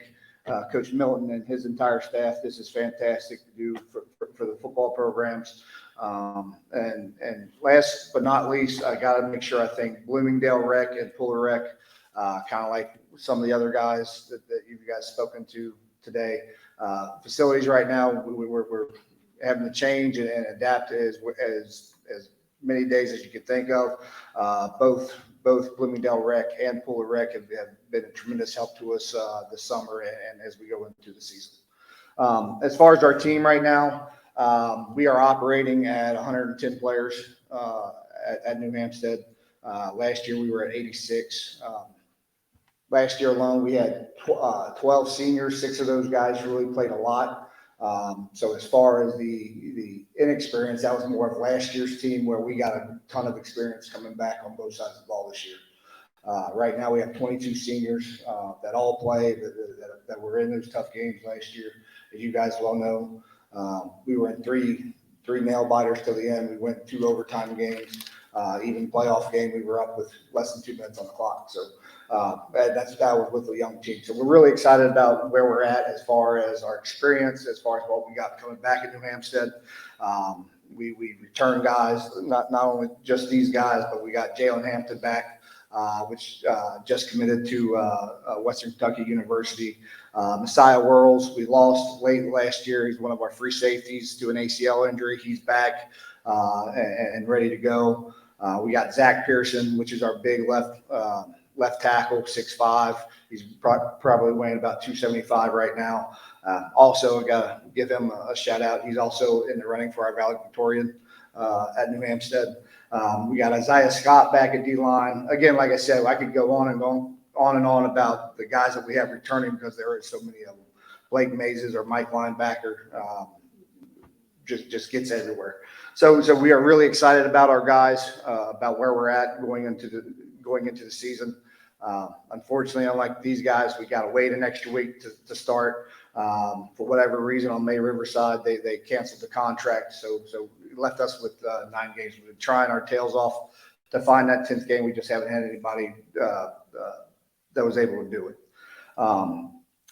S21: Coach Milton and his entire staff. This is fantastic to do for the football programs. And last but not least, I got to make sure I thank Bloomingdale Rec and Puller Rec, kind of like some of the other guys that you guys spoken to today. Facilities right now, we're having to change and adapt as many days as you could think of. Both Bloomingdale Rec and Puller Rec have been a tremendous help to us this summer and as we go into the season. As far as our team right now, we are operating at 110 players at New Hampstead. Last year we were at 86. Last year alone, we had 12 seniors. 6 of those guys really played a lot. So as far as the inexperience, that was more of last year's team where we got a ton of experience coming back on both sides of the ball this year. Right now we have 22 seniors that all play, that were in those tough games last year. As you guys well know, we were in three nail biters till the end. We went 2 overtime games. Even playoff game, we were up with less than 2 minutes on the clock. So that was with a young team. So we're really excited about where we're at as far as our experience, as far as what we got coming back at New Hampstead. We returned guys, not only just these guys, but we got Jalen Hampton back, which just committed to Western Kentucky University. Messiah Worrells, we lost late last year. He's one of our free safeties to an ACL injury. He's back and ready to go. We got Zach Pearson, which is our big left tackle, 6'5". He's probably weighing about 275 right now. Also, I got to give him a shout out. He's also in the running for our valedictorian at New Hampstead. We got Isaiah Scott back at D-line. Again, like I said, I could go on and on about the guys that we have returning because there are so many of them. Blake Mazes or Mike Linebacker just gets everywhere. So we are really excited about our guys, about where we're at going into the season. Unfortunately, unlike these guys, we got to wait an extra week to start. For whatever reason, on May Riverside, they canceled the contract, so it left us with 9 games. We've been trying our tails off to find that 10th game. We just haven't had anybody that was able to do it.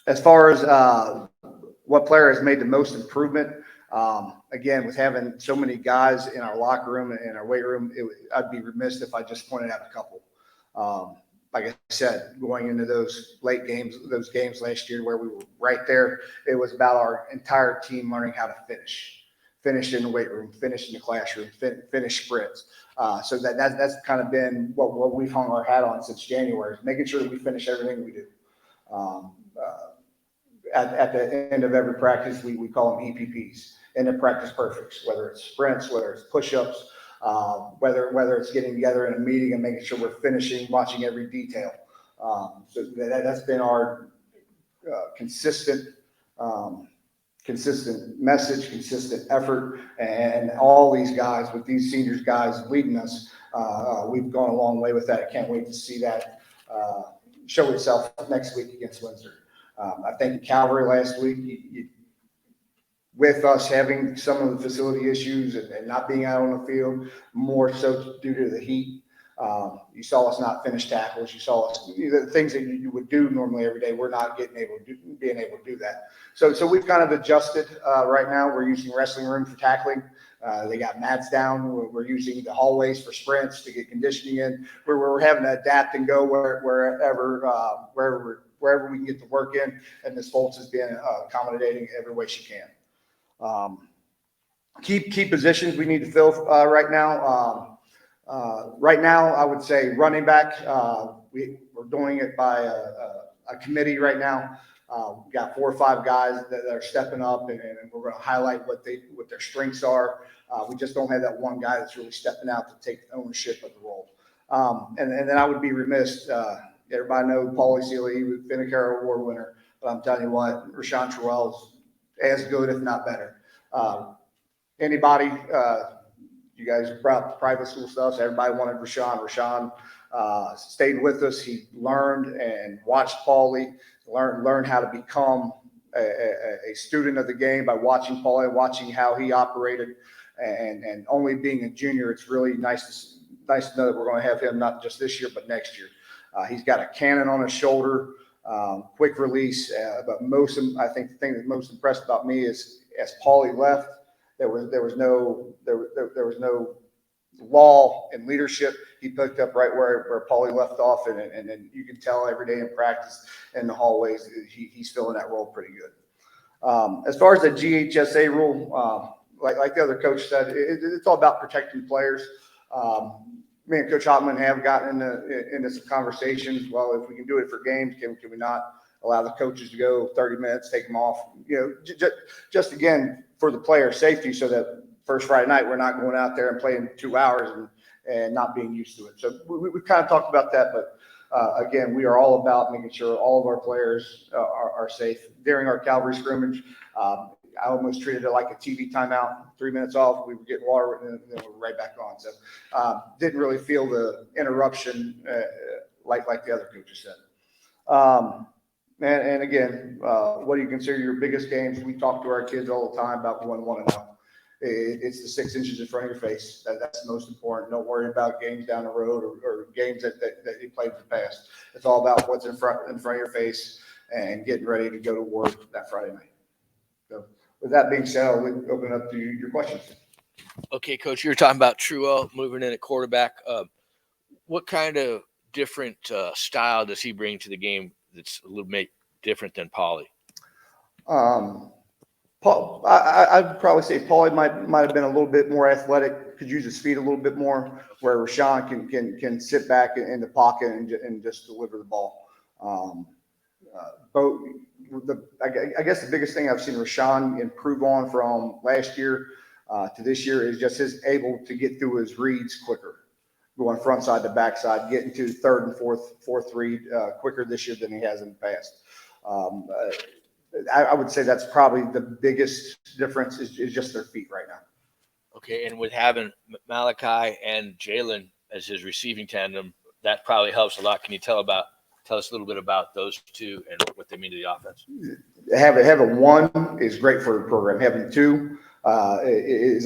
S21: As far as what player has made the most improvement, again, with having so many guys in our locker room and our weight room, I'd be remiss if I just pointed out a couple. Like I said, going into those late games, those games last year where we were right there, it was about our entire team learning how to finish in the weight room, finish in the classroom, finish sprints. So that's kind of been what we've hung our hat on since January, making sure that we finish everything we do. At the end of every practice, we call them EPPs, end of practice perfects, whether it's sprints, whether it's push-ups, whether it's getting together in a meeting and making sure we're finishing, watching every detail. So that's been our consistent message, consistent effort, and all these guys, with these seniors guys leading us, we've gone a long way with that. I can't wait to see that show itself next week against Windsor. I think Calvary last week, with us having some of the facility issues and not being out on the field, more so due to the heat. You saw us not finish tackles. You saw us, the things that you would do normally every day. We're not being able to do that. So we've kind of adjusted right now. We're using wrestling room for tackling. They got mats down. We're using the hallways for sprints to get conditioning in. We're having to adapt and go wherever we can get the work in. And Ms. Foltz is being accommodating every way she can. Key positions we need to fill right now. Right now, I would say running back. We're doing it by a committee right now. We've got 4 or 5 guys that are stepping up, and we're going to highlight what their strengths are. We just don't have that one guy that's really stepping out to take ownership of the role. And then I would be remiss. Everybody knows Paulie Seeley, Finnicaro Award winner. But I'm telling you what, Rashawn Terrell's as good, if not better. Anybody, you guys are proud of private school stuff, so everybody wanted Rashawn. Rashawn stayed with us. He learned and watched Paulie, learned how to become a student of the game by watching Paulie, watching how he operated, and only being a junior, it's really nice to know that we're going to have him not just this year, but next year. He's got a cannon on his shoulder, quick release, but I think the thing that's most impressed about me is as Paulie left, there was no law and leadership. He picked up right where Paulie left off, and you can tell every day in practice in the hallways he's filling that role pretty good. As far as the GHSA rule, like the other coach said, it's all about protecting players. Me and Coach Hotman have gotten into some conversations. Well, if we can do it for games, can we not allow the coaches to go 30 minutes, take them off? Just again for the player safety, so that first Friday night we're not going out there and playing 2 hours and not being used to it. So we've kind of talked about that, but again, we are all about making sure all of our players are safe. During our Calvary scrimmage, I almost treated it like a TV timeout. 3 minutes off, we were getting water, and then we were right back on. So didn't really feel the interruption like the other coaches said. And again, what do you consider your biggest games? We talk to our kids all the time about going 1-0. It's the 6 inches in front of your face. That's the most important. Don't worry about games down the road or games that you played in the past. It's all about what's in front of your face and getting ready to go to work that Friday night. So with that being said, I'll open it up to your questions.
S5: Okay, Coach, you were talking about Truel moving in at quarterback. What kind of different style does he bring to the game that's a little bit different than Paulie?
S21: Paul, I'd probably say Paulie might have been a little bit more athletic, could use his feet a little bit more, where Rashawn can sit back in the pocket and just deliver the ball. I guess the biggest thing I've seen Rashawn improve on from last year to this year is just his able to get through his reads quicker, going front side to back side, getting to third and fourth read quicker this year than he has in the past. I would say that's probably the biggest difference is just their feet right now.
S5: Okay, and with having Malachi and Jalen as his receiving tandem, that probably helps a lot. Can you tell us a little bit about those two and what they mean to the offense?
S21: Having one is great for the program. Having two it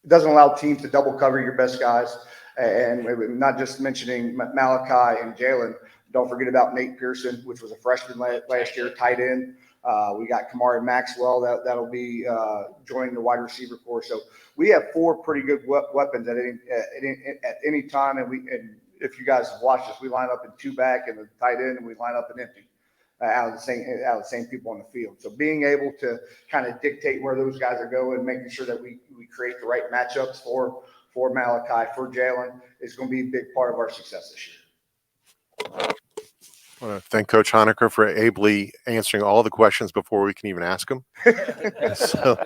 S21: doesn't allow teams to double cover your best guys, and not just mentioning Malachi and Jalen. Don't forget about Nate Pearson, which was a freshman last year, tight end. We got Kamari Maxwell that'll be joining the wide receiver corps. So we have 4 pretty good weapons at any time. And if you guys have watched us, we line up in 2 back and the tight end, and we line up in empty out of the same people on the field. So being able to kind of dictate where those guys are going, making sure that we create the right matchups for Malachi, for Jalen, is going to be a big part of our success this year.
S3: I want to thank Coach Honecker for ably answering all the questions before we can even ask them. So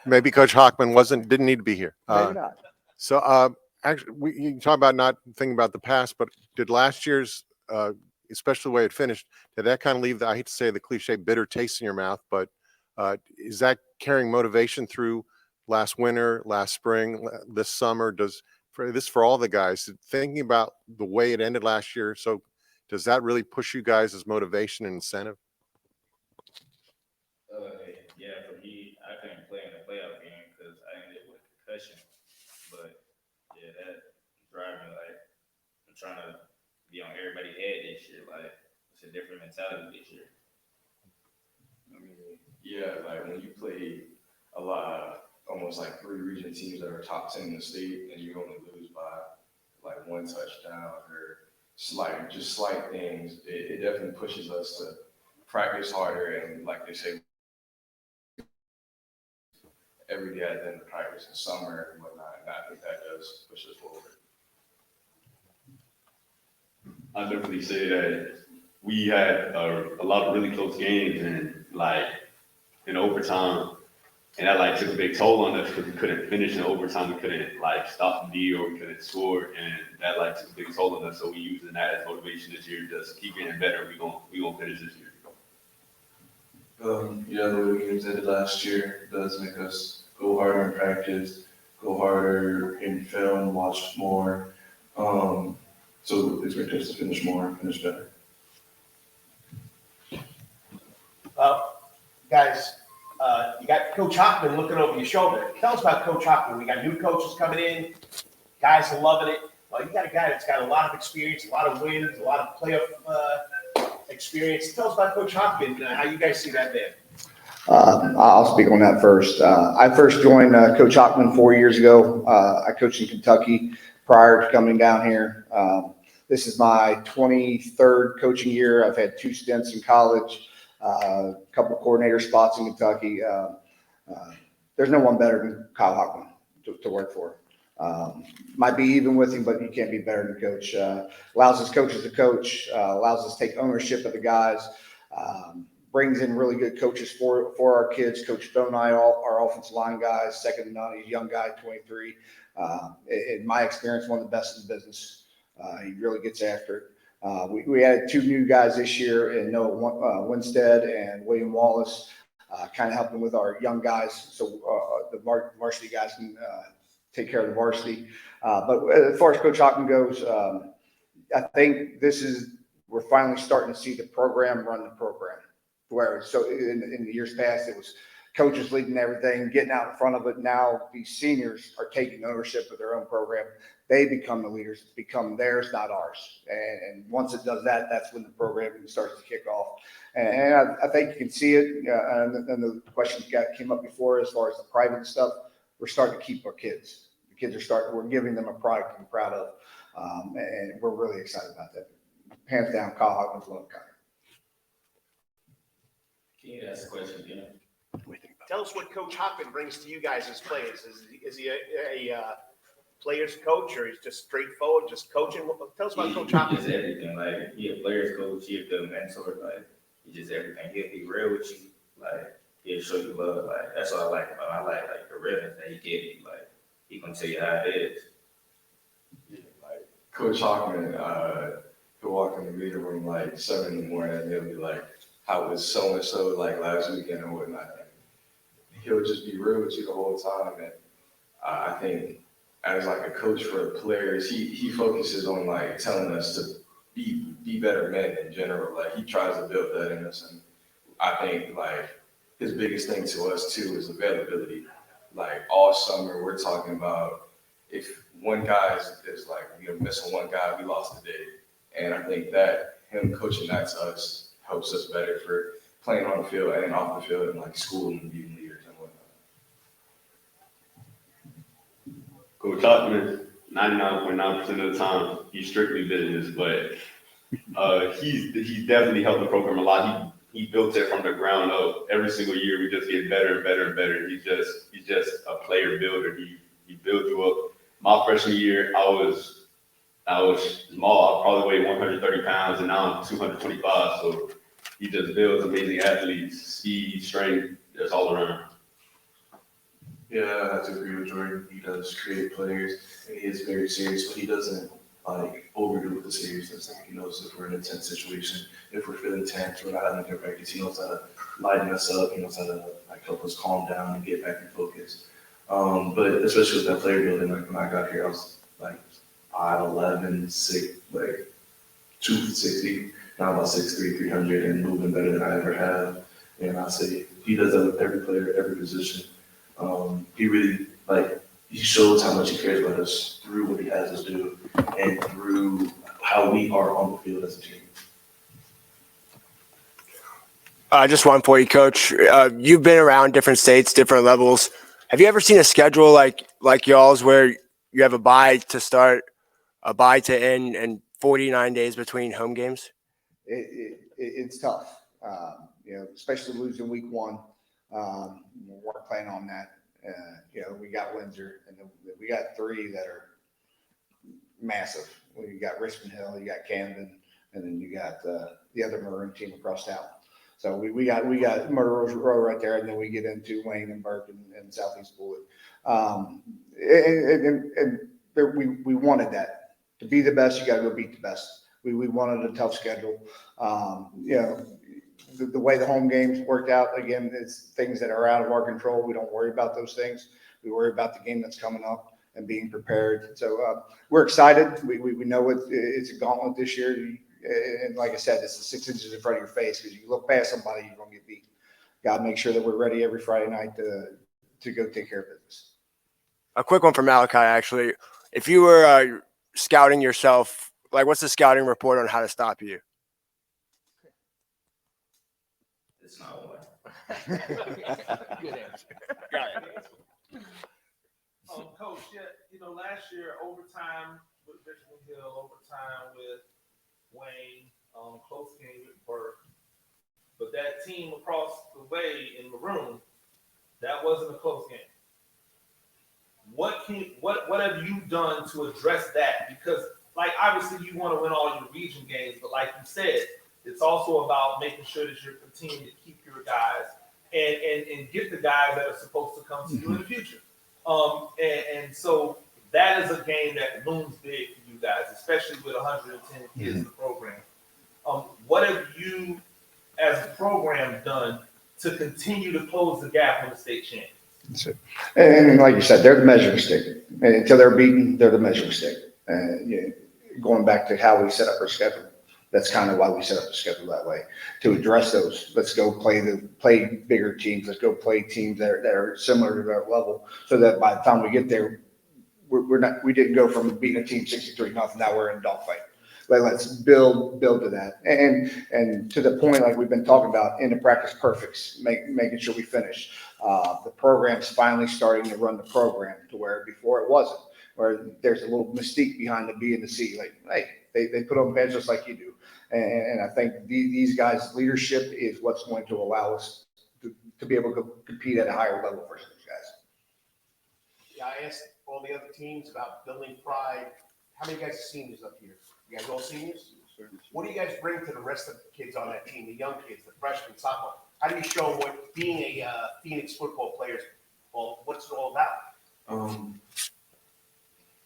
S3: maybe Coach Hockman didn't need to be here.
S21: Maybe not.
S3: So actually, you talk about not thinking about the past, but did last year's, especially the way it finished, did that kind of leave I hate to say the cliche bitter taste in your mouth, but is that carrying motivation through last winter, last spring, this summer? For all the guys, thinking about the way it ended last year, so does that really push you guys as motivation and incentive?
S14: Yeah, for me, I couldn't play in the playoff game because I ended with concussion. But yeah, that drives me. Like, I'm trying to be on everybody's head this year. Like, it's a different mentality this year.
S10: I mean, yeah, like when you play a lot, almost like 3 region teams that are top 10 in the state, and you only lose by like 1 touchdown or just slight things, it definitely pushes us to practice harder, and like they say, every day at the end of practice in summer and whatnot. And I think that does push us forward.
S2: I definitely say that we had a lot of really close games, and like in overtime, and that like took a big toll on us because we couldn't finish in overtime. We couldn't like stop the D, or we couldn't score, and that like took a big toll on us. So we using that as motivation this year, just keep getting better. We gonna finish this year.
S22: Yeah, the way games ended last year does make us go harder in practice, go harder in film, watch more. So expect us to finish more, finish better.
S4: Guys, you got Coach Hockman looking over your shoulder. Tell us about Coach Hockman. We got new coaches coming in. Guys are loving it. Well, you got a guy that's got a lot of experience, a lot of wins, a lot of playoff experience. Tell us about Coach Hockman, how you guys see that man.
S21: I'll speak on that first. I first joined Coach Hockman 4 years ago. I coached in Kentucky prior to coming down here. This is my 23rd coaching year. I've had 2 stints in college, a couple coordinator spots in Kentucky. There's no one better than Kyle Hockman to work for. Might be even with him, but you can't be better than Coach. Allows us coaches to coach, allows us to take ownership of the guys. Brings in really good coaches for our kids. Coach Stone, our offensive line guys, second to none. He's a young guy, 23. In my experience, one of the best in the business. He really gets after it. We added 2 new guys this year in Noah Winstead and William Wallace, kind of helping with our young guys. So the varsity guys can take care of the varsity. But as far as Coach Hockman goes, I think we're finally starting to see the program run the program. Where so in the years past, it was coaches leading everything, getting out in front of it. Now these seniors are taking ownership of their own program. They become the leaders. It's become theirs, not ours. And once it does that, that's when the program starts to kick off. And I think you can see it. And the questions came up before as far as the private stuff. We're starting to keep our kids. The kids are starting. We're giving them a product I'm proud of, and we're really excited about that. Hands down, Kyle Hockman's one of a kind.
S14: Can you ask a question again?
S4: Tell us what Coach Hockman brings to you guys as players. Is he a players coach, or he's just straightforward, just coaching? Tell us about Coach Hockman.
S14: He just everything. Like, he a players coach, he a good mentor. Like, he just everything. He'll be real with you. Like, he'll show you love. Like, that's what I like about him. I like the realness that he gives you. Like, he gonna tell you how it is.
S22: Yeah, like Coach Hockman, he'll walk in the meeting room like 7 in the morning and he'll be like, how was so and so like last weekend and whatnot. He'll just be real with you the whole time. And I think as like a coach for the players, he focuses on like telling us to be better men in general. Like, he tries to build that in us. And I think like his biggest thing to us too is availability. Like, all summer we're talking about if one guy is like, missing one guy, we lost the day. And I think that him coaching that to us helps us better for playing on the field and off the field and like school and being leaders and whatnot.
S2: Coach Hockman, 99.9% of the time, he's strictly business, but he's definitely helped the program a lot. He built it from the ground up. Every single year, we just get better and better and better. He's just a player builder. He built you up. My freshman year, I was small. I probably weighed 130 pounds, and now I'm 225. So he just builds amazing athletes, speed, strength, just all around.
S22: Yeah, I have to agree with Jordan. He does create players, and he is very serious, but he doesn't like overdo with the seriousness. Like, he knows if we're in a tense situation, if we're feeling tense, we're not having a good practice. He knows how to lighten us up. He knows how to like help us calm down and get back in focus. But especially with that player building, like when I got here, I was like 5'11", 6, like 260. Now I'm about 6'3", 300, and moving better than I ever have. And I say he does that with every player, every position. He really he shows how much he cares about us through what he has us do and through how we are on the field as a team.
S6: Just one for you, Coach. You've been around different states, different levels. Have you ever seen a schedule like y'all's where you have a bye to start, a bye to end, and 49 days between home games?
S21: It's tough, especially losing week 1. We're playing on that. We got Windsor, and then we got 3 that are massive. You got Richmond Hill, you got Camden, and then you got the other Maroon team across town. So we got Murderers Row right there, and then we get into Wayne and Burke and Southeast Bullet. We wanted that. To be the best, you got to go beat the best. We wanted a tough schedule. The way the home games worked out, again, it's things that are out of our control. We don't worry about those things. We worry about the game that's coming up. and being prepared. So we're excited. We know it's a gauntlet this year. And like I said, it's 6 inches in front of your face because you look past somebody, you're going to get beat. Got to make sure that we're ready every Friday night to go take care of business.
S6: A quick one from Malachi, actually. If you were scouting yourself, like what's the scouting report on how to stop you?
S14: It's not one.
S4: Good answer. Got it.
S8: Coach, yeah, last year overtime with Richmond Hill, overtime with Wayne, close game with Burke. But that team across the way in Maroon, that wasn't a close game. What have you done to address that? Because like obviously you want to win all your region games, but like you said, it's also about making sure that you're continuing to keep your guys and get the guys that are supposed to come to you in the future. And so that is a game that looms big for you guys, especially with 110 kids in the program. What have you as a program done to continue to close the gap on the state champions?
S21: And like you said, they're the measuring stick. And until they're beaten, they're the measuring stick. Going back to how we set up our schedule, that's kind of why we set up the schedule that way, to address those. Let's go play bigger teams. Let's go play teams that are similar to their level, so that by the time we get there, we didn't go from beating a team 63-0. Now we're in a dogfight. Let's build to that, and to the point like we've been talking about in the practice perfects, making sure we finish. The program's finally starting to run the program to where before it wasn't, where there's a little mystique behind the B and the C. Like, hey, they put on bench just like you do, and I think these guys' leadership is what's going to allow us to be able to compete at a higher level versus these guys.
S4: Yeah, I asked all the other teams about building pride. How many guys are seniors up here? You guys all seniors? What do you guys bring to the rest of the kids on that team, the young kids, the freshmen, sophomore? How do you show them what being a Phoenix football player is, what's it all about?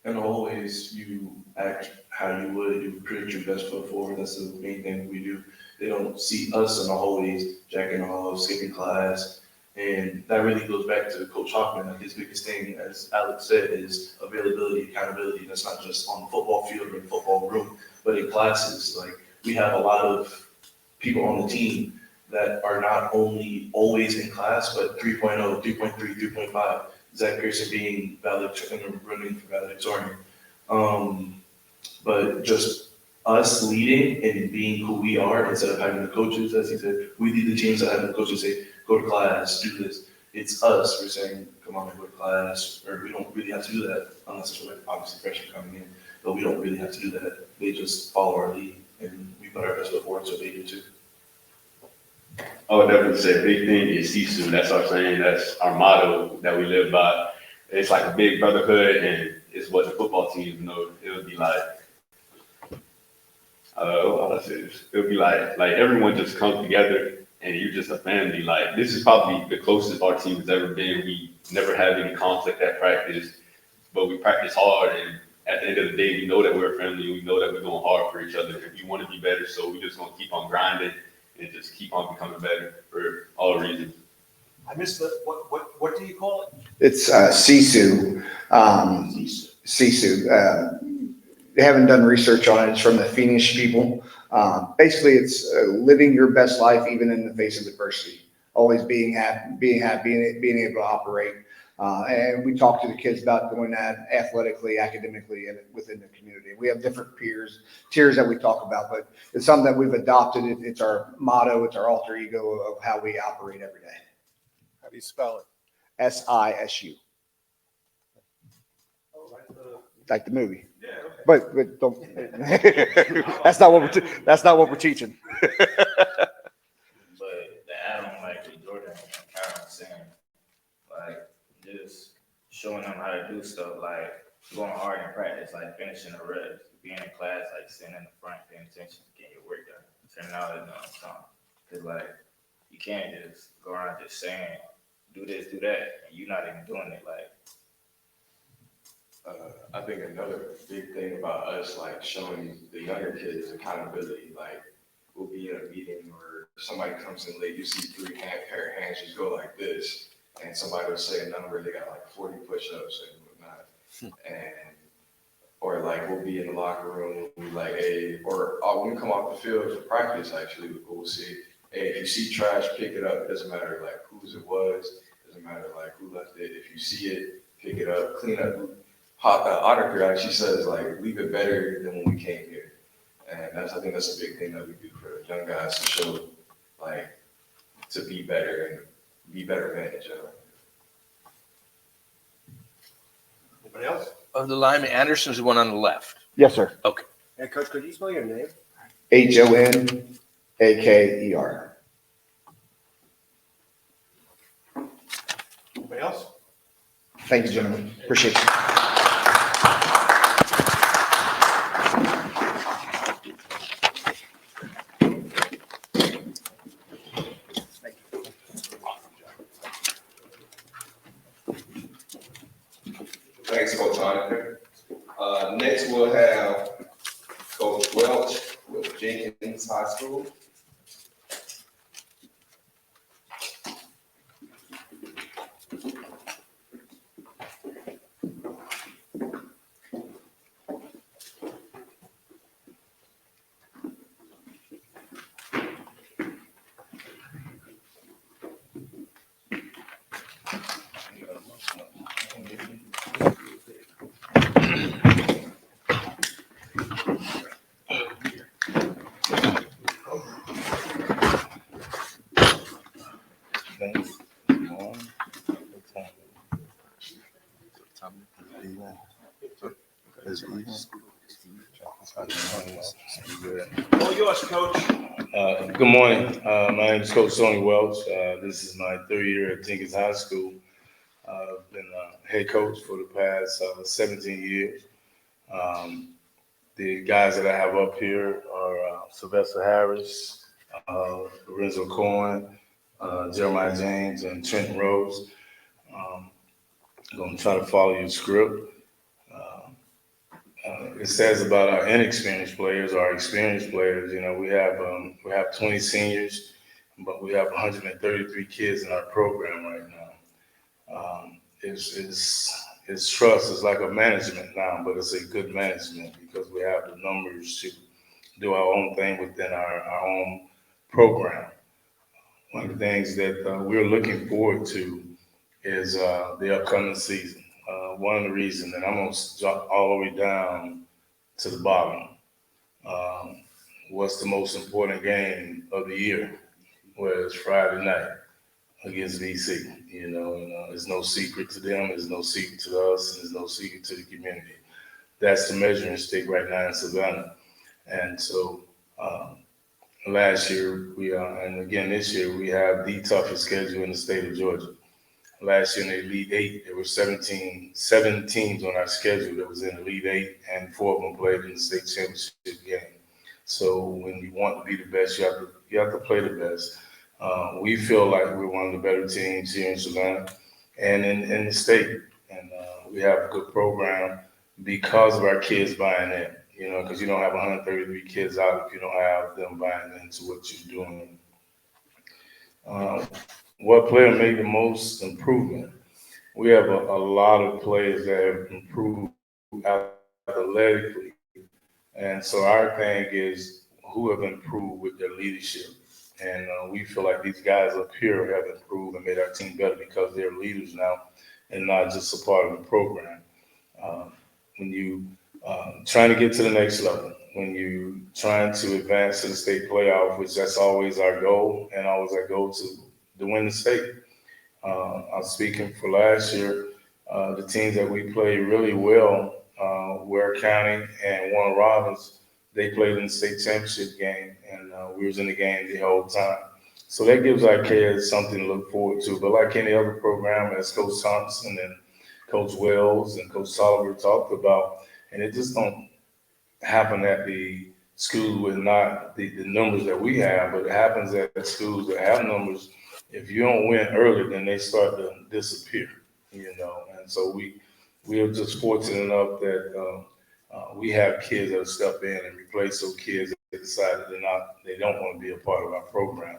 S22: And always you act how you would, you create your best foot forward. That's the main thing we do. They don't see us in the hallways, jacking off, skipping class. And that really goes back to Coach Hoffman. Like his biggest thing, as Alex said, is availability, accountability. That's not just on the football field or in the football room, but in classes. Like we have a lot of people on the team that are not only always in class, but 3.0, 3.3, 3.5. Zach Pearson being valedictorian, running for valedictorian. But just us leading and being who we are instead of having the coaches, as he said, we lead the teams that have the coaches say, go to class, do this. It's us. We're saying, come on, go to class. Or we don't really have to do that unless it's like obviously freshmen coming in. But we don't really have to do that. They just follow our lead and we put our best foot forward, so they do too.
S2: I would definitely say a big thing is CSU. That's our saying. That's our motto that we live by. It's like a big brotherhood, and it's what the football teams know. It would be like, it would be like everyone just comes together, and you're just a family. Like this is probably the closest our team has ever been. We never have any conflict at practice, but we practice hard, and at the end of the day, we know that we're a family. We know that we're going hard for each other, and we want to be better. So we're just gonna keep on grinding and just keep on becoming better for all reasons.
S4: I missed what do you call it?
S21: It's Sisu. Sisu. They haven't done research on it. It's from the Phoenix people. Basically, it's living your best life even in the face of adversity. Always being happy, being able to operate. And we talk to the kids about doing that athletically, academically, and within the community. We have different tiers that we talk about, but it's something that we've adopted. It's our motto. It's our alter ego of how we operate every day.
S4: How do you spell it?
S21: SISU. Like the movie.
S8: Yeah, okay.
S21: But don't. That's not what we're teaching.
S14: But the add-on, like the Jordan and Kyle was saying, like just showing them how to do stuff, like going hard in practice, like finishing the reps, being in class, like sitting in the front, paying attention, getting your work done, turning out and doing something. Cause like you can't just go around just saying, do this, do that, and you're not even doing it. Like
S22: I think another big thing about us, like showing the younger kids accountability, like we'll be in a meeting or somebody comes in late, you see pair of hands just go like this, and somebody will say a number, they got like 40 push-ups and whatnot. and or like we'll be in the locker room, we'll be like, hey, or when we come off the field for practice, actually, we'll see, hey, if you see trash, pick it up. It doesn't matter like whose it was, it doesn't matter like who left it. If you see it, pick it up, clean up. Auditor actually says like leave it better than when we came here, and I think that's a big thing that we do for the young guys to show like to be better and be better managed.
S4: Anybody else?
S5: Of the lineman, Anderson's the one on the left.
S21: Yes, sir.
S5: Okay.
S6: Hey, Coach, could you spell your name?
S21: Honaker.
S4: Anybody else?
S21: Thank you, gentlemen. Appreciate it.
S1: Thanks, Coach Honaker. Next, we'll have Coach Welch with Jenkins High School.
S4: All yours, Coach.
S12: Good morning. My name is Coach Tony Welch. This is my third year at Jenkins High School. I've been a head coach for the past 17 years. The guys that I have up here are Sylvester Harris, Lorenzo Cohen, Jeremiah James, and Trenton Rose. I'm going to try to follow your script. It says about our inexperienced players, our experienced players. You know, we have 20 seniors, but we have 133 kids in our program right now. It's trust. It's like a management now, but it's a good management because we have the numbers to do our own thing within our own program. One of the things that we're looking forward to is the upcoming season. One of the reasons, and I'm going to jump all the way down to the bottom. What's the most important game of the year? Well, it's Friday night against VC. You know, there's no secret to them, there's no secret to us, and there's no secret to the community. That's the measuring stick right now in Savannah. And so last year, and again this year, we have the toughest schedule in the state of Georgia. Last year in the Elite Eight, there were 7 teams on our schedule that was in the Elite Eight, and 4 of them played in the state championship game. So when you want to be the best, you have to play the best. We feel like we're one of the better teams here in Savannah and in the state. And we have a good program because of our kids buying in, you know, because you don't have 133 kids out if you don't have them buying into what you're doing. What player made the most improvement? We have a lot of players that have improved athletically. And so our thing is who have improved with their leadership. And we feel like these guys up here have improved and made our team better because they're leaders now and not just a part of the program. When you trying to get to the next level, when you trying to advance to the state playoff, which that's always our goal and always our goal to win the state. I'm speaking for last year, the teams that we played really well, Ware County and Warren Robins, they played in the state championship game, and we was in the game the whole time. So that gives our kids something to look forward to. But like any other program, as Coach Thompson and Coach Wells and Coach Soliver talked about, and it just don't happen at the schools with not the numbers that we have, but it happens at schools that have numbers. If you don't win early, then they start to disappear, you know. And so we are just fortunate enough that we have kids that step in and replace those kids that decide that they don't want to be a part of our program.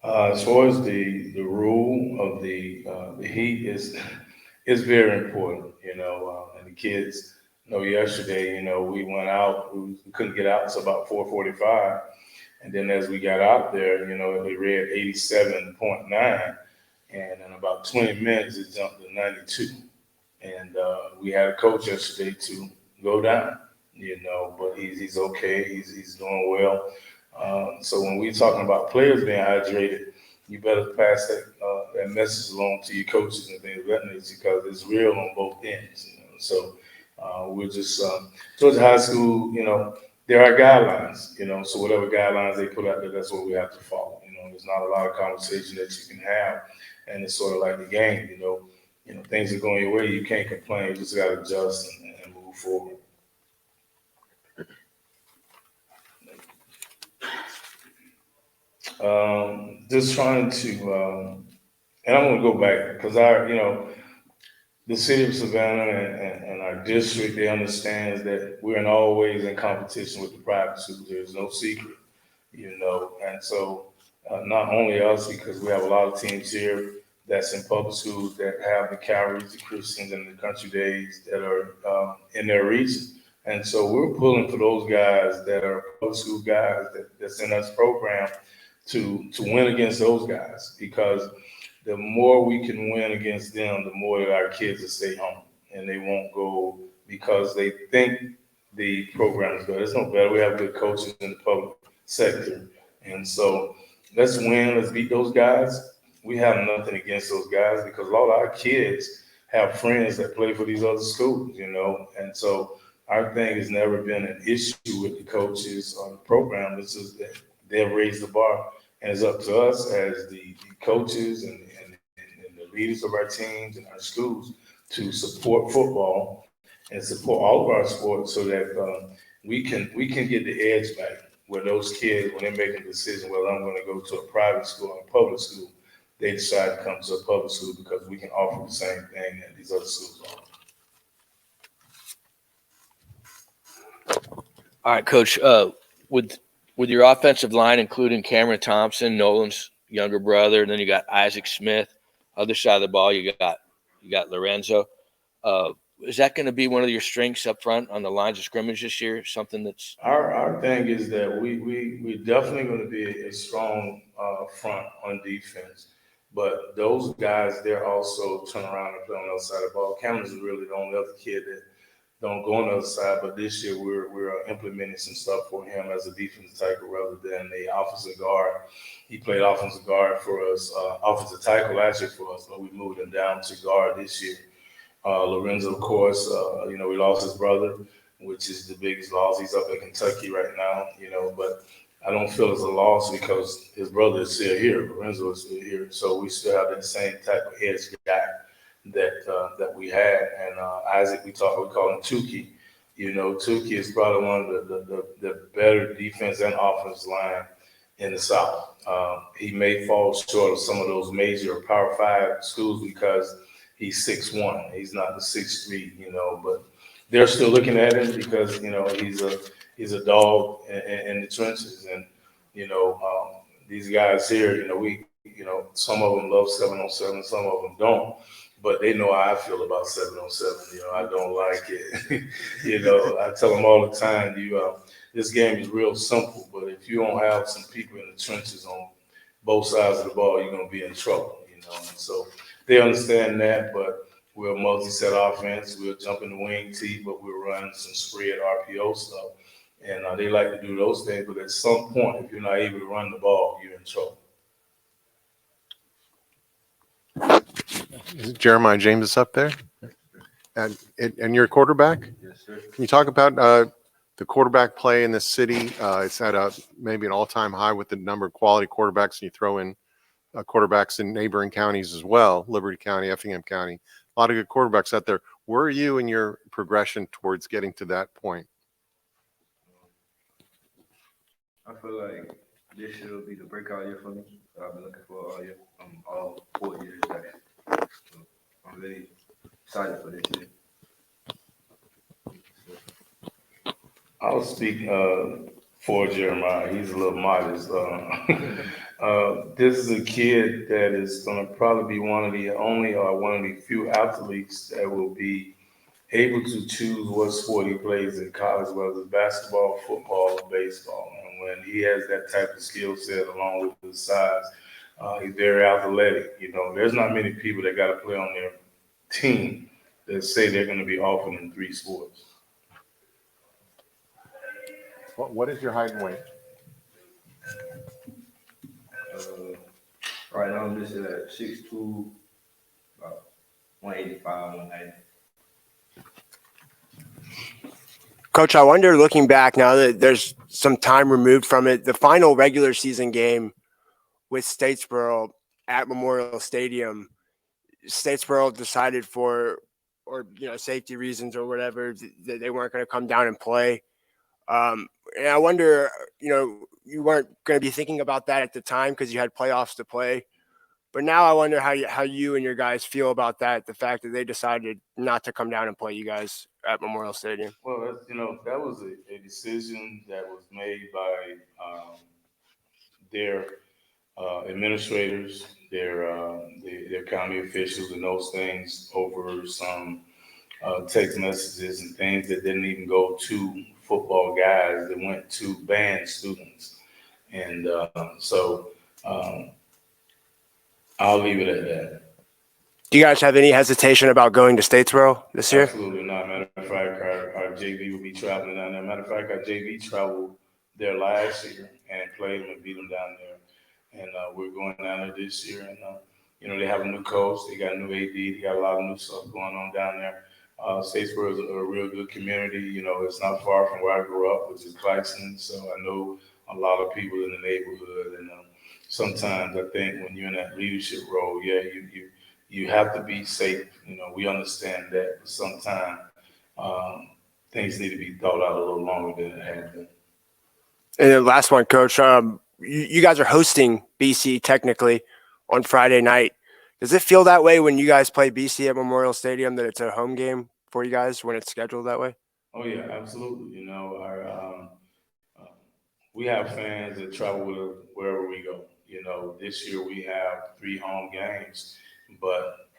S12: As far as the rule of the heat is, it's very important, and the kids, yesterday, we went out, we couldn't get out until about 4:45. And then as we got out there, they read 87.9. And in about 20 minutes, it jumped to 92. And we had a coach yesterday to go down, but he's okay. He's doing well. So when we're talking about players being hydrated, you better pass that message along to your coaches and things of that nature because it's real on both ends. So we're just towards high school. There are guidelines. So whatever guidelines they put out there, that's what we have to follow. There's not a lot of conversation that you can have, and it's sort of like the game. Things are going your way, you can't complain. You just got to adjust and move forward. Just trying to, and I'm going to go back because the city of Savannah and our district, they understands that we're in all ways in competition with the private schools. There's no secret, and so not only us, because we have a lot of teams here that's in public schools that have the Calvaries, the Christians, and the Country Days that are in their region. And so we're pulling for those guys that are public school guys that's in this program to win against those guys, because the more we can win against them, the more that our kids will stay home and they won't go because they think the program is good. It's no better. We have good coaches in the public sector. And so let's win. Let's beat those guys. We have nothing against those guys because a lot of our kids have friends that play for these other schools, And so our thing has never been an issue with the coaches or the program. It's just that they've raised the bar. And it's up to us as the coaches and the leaders of our teams and our schools to support football and support all of our sports so that we can get the edge back where those kids, when they're making a decision, well, I'm going to go to a private school or a public school, they decide to come to a public school because we can offer the same thing that these other schools offer.
S5: All right, Coach. With your offensive line, including Cameron Thompson, Nolan's younger brother, and then you got Isaac Smith. Other side of the ball, you got Lorenzo. Is that going to be one of your strengths up front on the lines of scrimmage this year? Something that's
S12: our thing is that we're definitely going to be a strong front on defense. But those guys, they're also turn around and play on the other side of the ball. Cameron's really the only other kid that don't go on the other side, but this year we're implementing some stuff for him as a defensive tackle rather than a offensive guard. He played offensive guard for us, offensive tackle last year for us, but we moved him down to guard this year. Lorenzo, of course, we lost his brother, which is the biggest loss. He's up in Kentucky right now, but I don't feel it's a loss because his brother is still here. Lorenzo is still here. So we still have that same type of edge guy that we had. And Isaac, we call him Tukey. Tukey is probably one of the better defense and offense line in the South. He may fall short of some of those major Power 5 schools because he's 6'1". He's not the 6'3", but they're still looking at him because, he's a dog in the trenches. And, these guys here, some of them love 7-on-7, some of them don't. But they know how I feel about 7-on-7. I don't like it. I tell them all the time, this game is real simple, but if you don't have some people in the trenches on both sides of the ball, you're going to be in trouble, And so they understand that, but we're a multi-set offense. We'll jump in the wing tee, but we'll run some spread RPO stuff. And they like to do those things, but at some point, if you're not able to run the ball, you're in trouble.
S3: Is Jeremiah James is up there? And you're a quarterback?
S14: Yes, sir.
S3: Can you talk about the quarterback play in the city? It's at maybe an all-time high with the number of quality quarterbacks, and you throw in quarterbacks in neighboring counties as well, Liberty County, Effingham County. A lot of good quarterbacks out there. Where are you in your progression towards getting to that point?
S14: I feel like this year will be the breakout year for me. I've been looking for all year, all 4 years actually. So I'm really excited for this year.
S12: I'll speak for Jeremiah. He's a little modest. This is a kid that is going to probably be one of the only or one of the few athletes that will be able to choose what sport he plays in college, whether it's basketball, football, or baseball. And when he has that type of skill set along with his size, he's very athletic. You know, there's not many people that got to play on their team that say they're going to be offered in 3 sports.
S3: What is your height and weight?
S15: Right now, I'm listed at 6'2", about 185, 190.
S6: Coach, I wonder, looking back now that there's some time removed from it, the final regular season game with Statesboro at Memorial Stadium, Statesboro decided for, or safety reasons or whatever, that they weren't going to come down and play. And I wonder, you weren't going to be thinking about that at the time because you had playoffs to play. But now I wonder how you and your guys feel about that, the fact that they decided not to come down and play you guys at Memorial Stadium.
S12: Well, that was a decision that was made by their administrators, their county officials, and those things over some text messages and things that didn't even go to football guys, that went to band students. And so I'll leave it at that.
S6: Do you guys have any hesitation about going to Statesboro this year?
S12: Absolutely not. Matter of fact, our JV will be traveling down there. Matter of fact, our JV traveled there last year and played them and beat them down there. And we're going down there this year. And, they have a new coach. They got a new AD. They got a lot of new stuff going on down there. Statesboro is a real good community. It's not far from where I grew up, which is Claxton. So I know a lot of people in the neighborhood. And sometimes I think when you're in that leadership role, you have to be safe. We understand that, but sometimes things need to be thought out a little longer than it has been.
S6: And then last one, Coach, you guys are hosting BC technically on Friday night. Does it feel that way when you guys play BC at Memorial Stadium, that it's a home game for you guys when it's scheduled that way?
S12: Oh yeah, absolutely. We have fans that travel with us wherever we go. This year we have 3 home games, but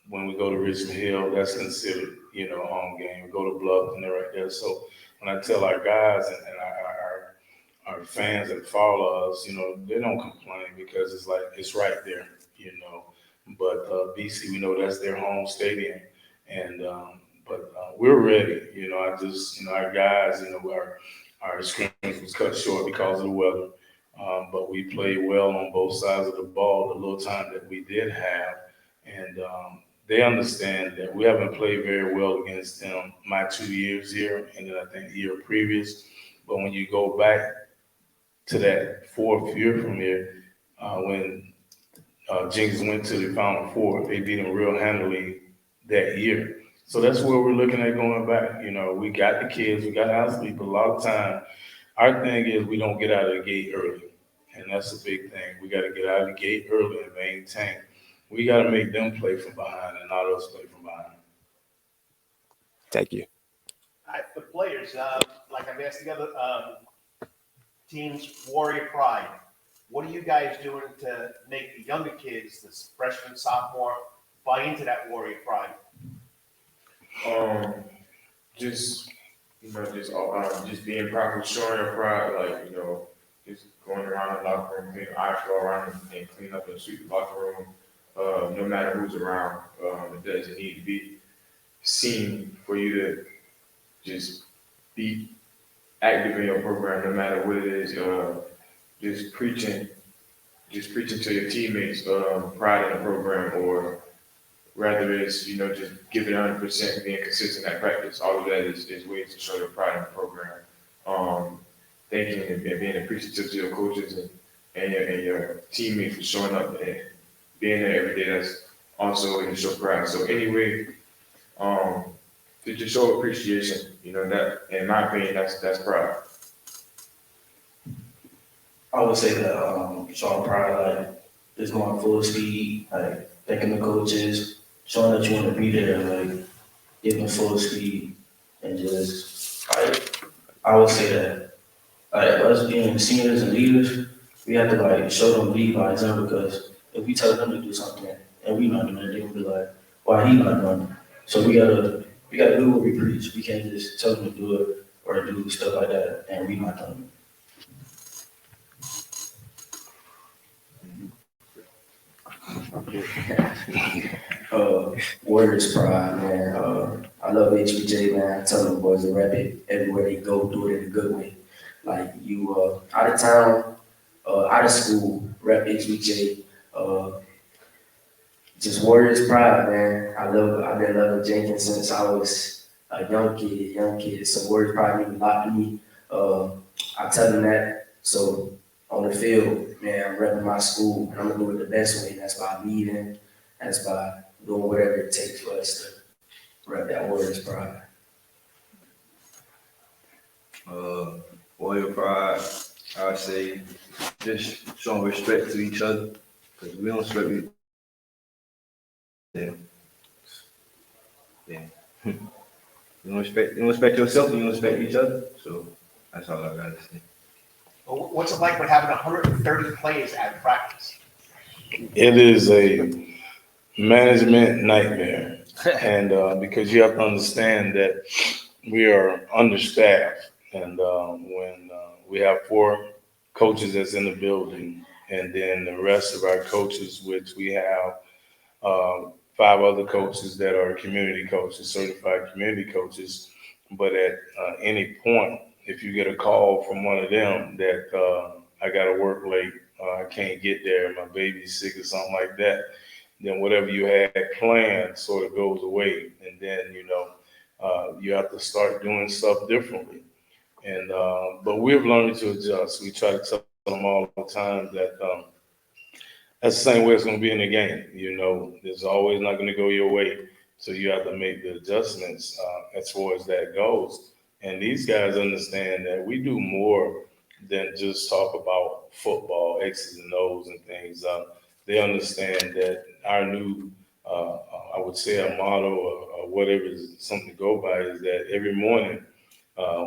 S12: when we go to Richmond Hill, that's considered, a home game. We go to Bluff and they're right there. So when I tell our guys and our fans that follow us, they don't complain because it's like, it's right there, But BC, we know that's their home stadium. And, but we're ready. Our guys, our scrimmage was cut short because of the weather. But we played well on both sides of the ball the little time that we did have. And they understand that we haven't played very well against them my 2 years here, and then I think the year previous. But when you go back to that 4th year from here, when Jenkins went to the Final Four, they beat them real handily that year. So that's where we're looking at going back. We got the kids, we got athletes, but a lot of time, our thing is we don't get out of the gate early. And that's a big thing. We got to get out of the gate early and maintain. We got to make them play from behind and not us play from behind.
S6: Thank you.
S4: All right, the players, like I've asked the other teams, Warrior Pride. What are you guys doing to make the younger kids, the freshman, sophomore, buy into that Warrior Pride?
S22: Just being proper, showing your pride, just going around the locker room, I go around and clean up and sweep the locker room, no matter who's around. It doesn't need to be seen for you to just be active in your program, no matter what it is. Just preaching to your teammates, pride in the program, or rather it's, just give it 100%, being consistent at practice. All of that is ways to show your pride in the program. Thanking and being appreciative to your coaches and your teammates for showing up and being there every day. That's also in show pride. So anyway, to just show appreciation, that, in my opinion, that's pride.
S19: I would say that showing pride, just going full speed, thanking the coaches, showing that you want to be there, giving full speed, and just, I would say that. like us being seniors and leaders, we have to like show them lead by example because if we tell them to do something and we not doing it, they will be like, why he not doing it? So we gotta do what we preach. We can't just tell them to do it or do stuff like that and we not doing it. Warriors pride, man. I love HBJ, man. I tell them boys to rep it everywhere they go, do it in a good way. Like you out of town, out of school, rep HBJ. Just Warriors pride, man. I've been loving Jenkins since I was a young kid. So Warriors pride means a lot to me. I tell them that. So on the field, man, I'm repping my school and I'm gonna do it the best way. And that's by leading, that's by doing whatever it takes for us to rep that Warriors pride.
S9: Warrior pride, I would say just showing respect to each other, because we don't respect each other. Yeah. You don't respect yourself, and you don't respect each other. So that's all I gotta say.
S4: Well, what's it like with having 130 plays at practice?
S12: It is a management nightmare. And because you have to understand that we are understaffed. And when we have 4 coaches that's in the building, and then the rest of our coaches, which we have 5 other coaches that are community coaches, certified community coaches. But at any point, if you get a call from one of them that I got to work late, I can't get there, my baby's sick or something like that, then whatever you had planned sort of goes away. And then, you have to start doing stuff differently. And but we've learned to adjust. We try to tell them all the time that that's the same way it's going to be in the game. It's always not going to go your way. So you have to make the adjustments as far as that goes. And these guys understand that we do more than just talk about football, X's and O's and things. They understand that our new, I would say a motto or whatever is something to go by is that every morning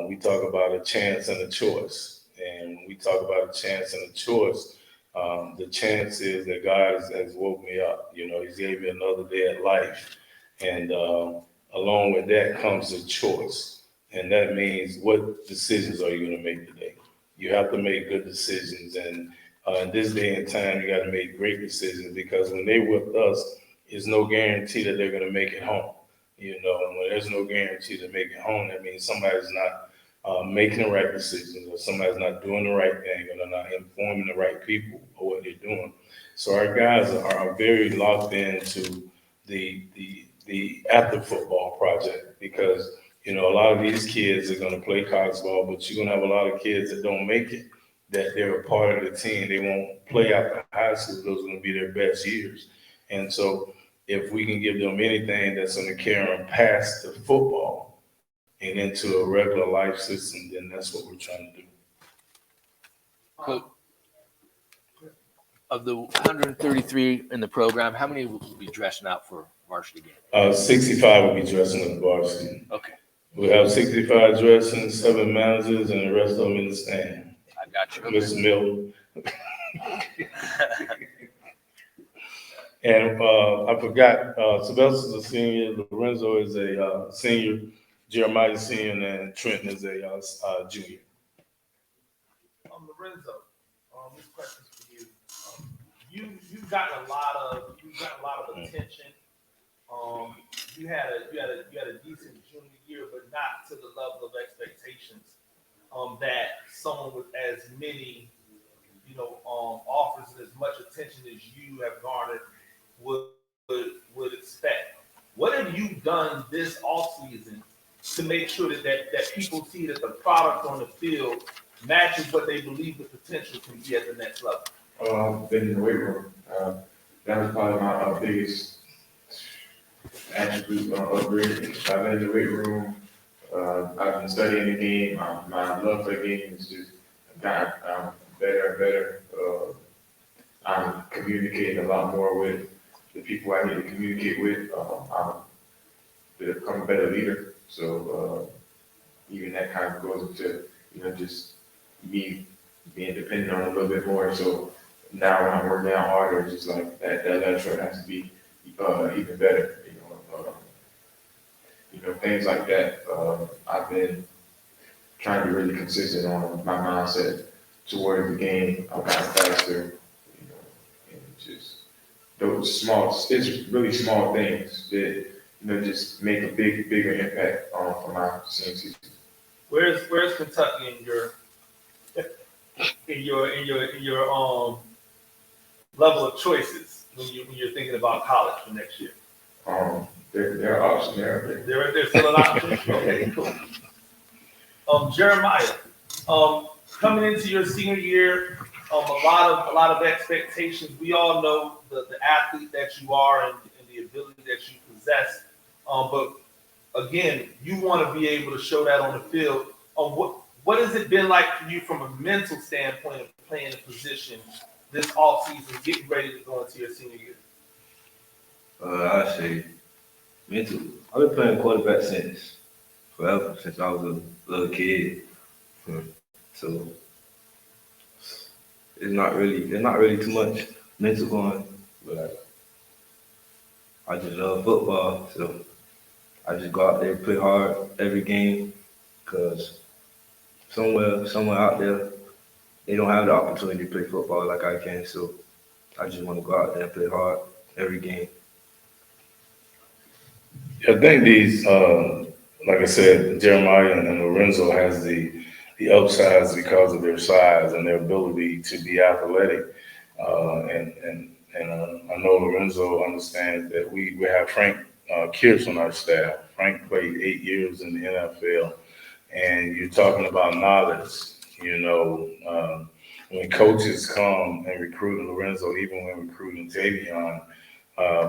S12: we talk about a chance and a choice. And when we talk about a chance and a choice, the chance is that God has woke me up. He's gave me another day at life. And along with that comes a choice. And that means, what decisions are you going to make today? You have to make good decisions. And in this day and time, you got to make great decisions, because when they with us, there's no guarantee that they're going to make it home. And when there's no guarantee to make it home, that means somebody's not making the right decisions, or somebody's not doing the right thing, or they're not informing the right people of what they're doing. So our guys are very locked into the after football project, because a lot of these kids are going to play college ball, but you're going to have a lot of kids that don't make it, that they're a part of the team. They won't play after high school. Those are going to be their best years. And so if we can give them anything that's going to carry them past the football and into a regular life system, then that's what we're trying to do.
S5: Coach, of the 133 in the program, how many will be dressing out for varsity game?
S12: 65 will be dressing up varsity.
S5: Okay.
S12: We have 65 dressing, 7 managers, and the rest of them in the stand.
S5: I got you.
S12: Mr. Miller. And I forgot, Sylvester's a senior, Lorenzo is a senior, Jeremiah is a senior, and Trenton is a junior.
S8: Lorenzo, this question's for you. You've gotten a lot of attention. You had a decent junior year, but not to the level of expectations that someone with as many, offers and as much attention as you have garnered would expect. What have you done this offseason to make sure that people see that the product on the field matches what they believe the potential can be at the next level?
S14: Been in the weight room. That was probably my biggest attribute upgrade. I've been in the weight room. I've been studying the game. My love for the game is just gotten better and better. I'm communicating a lot more with the people I need to communicate with. I'm become a better leader. So even that kind of goes into just
S22: being dependent on a little bit more. So now when I'm working out harder, it's just like that effort has to be even better. Things like that. I've been trying to be really consistent on my mindset towards the game. I've gotten faster, and just those it's really small things that just make a bigger impact for my senior season.
S8: Where's Kentucky in your level of choices when you're thinking about college for next year?
S22: There are options there.
S8: There's still an option. Okay, cool. Jeremiah, coming into your senior year, a lot of expectations. We all know the athlete that you are and the ability that you possess. But again, you want to be able to show that on the field. What has it been like for you from a mental standpoint of playing a position this offseason, getting ready to go into your senior year?
S9: I say mental. I've been playing quarterback since forever, since I was a little kid. So it's not really too much mental going, but I just love football. So I just go out there and play hard every game, because somewhere out there, they don't have the opportunity to play football like I can. So I just want to go out there and play hard every game.
S12: I think these, like I said, Jeremiah and Lorenzo has the upsides because of their size and their ability to be athletic. And I know Lorenzo understands that we have Frank Kirsch on our staff. Frank played 8 years in the NFL, and you're talking about knowledge. When coaches come and recruit Lorenzo, even when recruiting Tavion,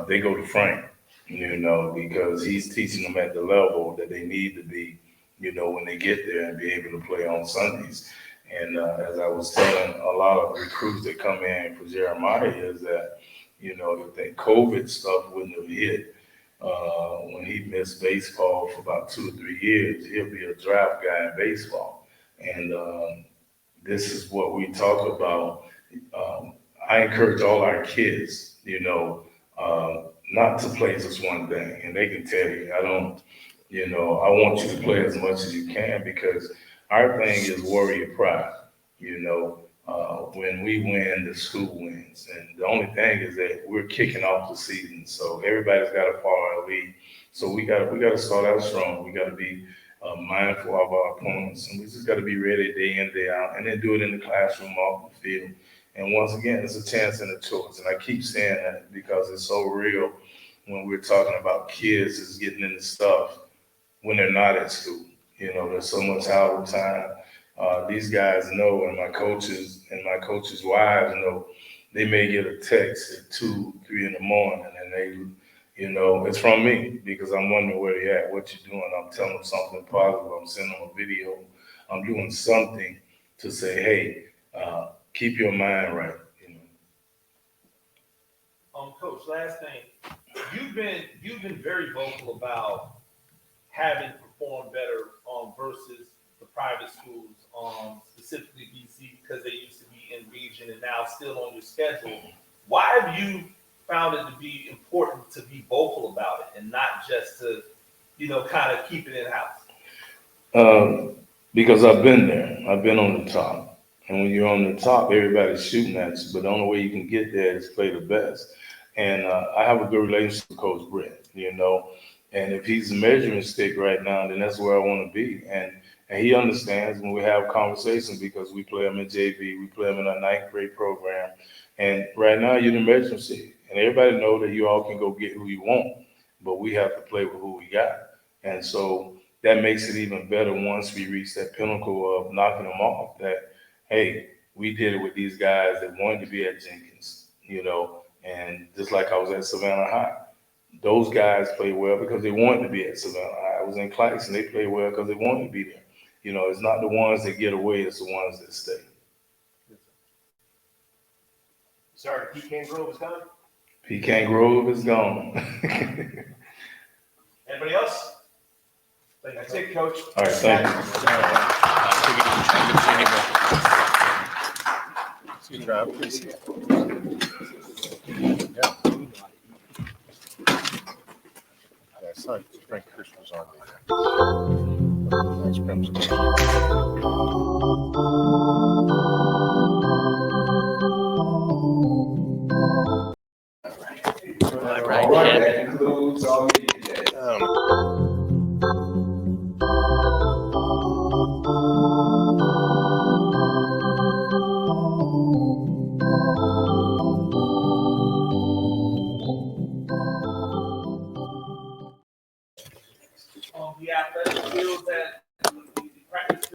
S12: they go to Frank. Because he's teaching them at the level that they need to be, when they get there and be able to play on Sundays. And as I was telling a lot of recruits that come in for Jeremiah is that, if that COVID stuff wouldn't have hit, when he missed baseball for about 2 or 3 years, he'll be a draft guy in baseball. And this is what we talk about. I encourage all our kids, not to play just one thing. And they can tell you, I want you to play as much as you can, because our thing is warrior pride. When we win, the school wins. And the only thing is that we're kicking off the season. So everybody's got to follow our lead. So we got to start out strong. We got to be mindful of our opponents. And we just got to be ready day in, day out, and then do it in the classroom, off the field. And once again, it's a chance and a choice. And I keep saying that because it's so real when we're talking about kids is getting into stuff when they're not at school. There's so much idle time. These guys know, and my coaches wives know, they may get a text at 2, 3 in the morning, and they, it's from me, because I'm wondering where they're at, what you're doing. I'm telling them something positive. I'm sending them a video. I'm doing something to say, hey, keep your mind right.
S8: Coach, last thing, you've been very vocal about having performed better versus the private schools, specifically BC, because they used to be in region and now still on your schedule. Why have you found it to be important to be vocal about it and not just to, kind of keep it in-house?
S12: Because I've been there. I've been on the top. And when you're on the top, everybody's shooting at you. But the only way you can get there is play the best. And I have a good relationship with Coach Brett, And if he's a measuring stick right now, then that's where I want to be. And he understands when we have conversations, because we play him in JV, we play him in our 9th grade program. And right now you're the measuring stick. And everybody know that you all can go get who you want, but we have to play with who we got. And so that makes it even better once we reach that pinnacle of knocking them off, that, hey, we did it with these guys that wanted to be at Jenkins, and just like I was at Savannah High. Those guys play well because they wanted to be at Savannah High. I was in Clax, and they play well because they wanted to be there. It's not the ones that get away, it's the ones that stay.
S4: Sorry, Pecan Grove is gone?
S12: Pecan Grove is gone.
S8: Anybody else?
S4: That's it, Coach.
S12: All right, thank you.
S3: Good job. Yeah. Yeah, I saw Frank Kirsch was on there. Nice presentation.
S1: All right, that concludes our meeting today.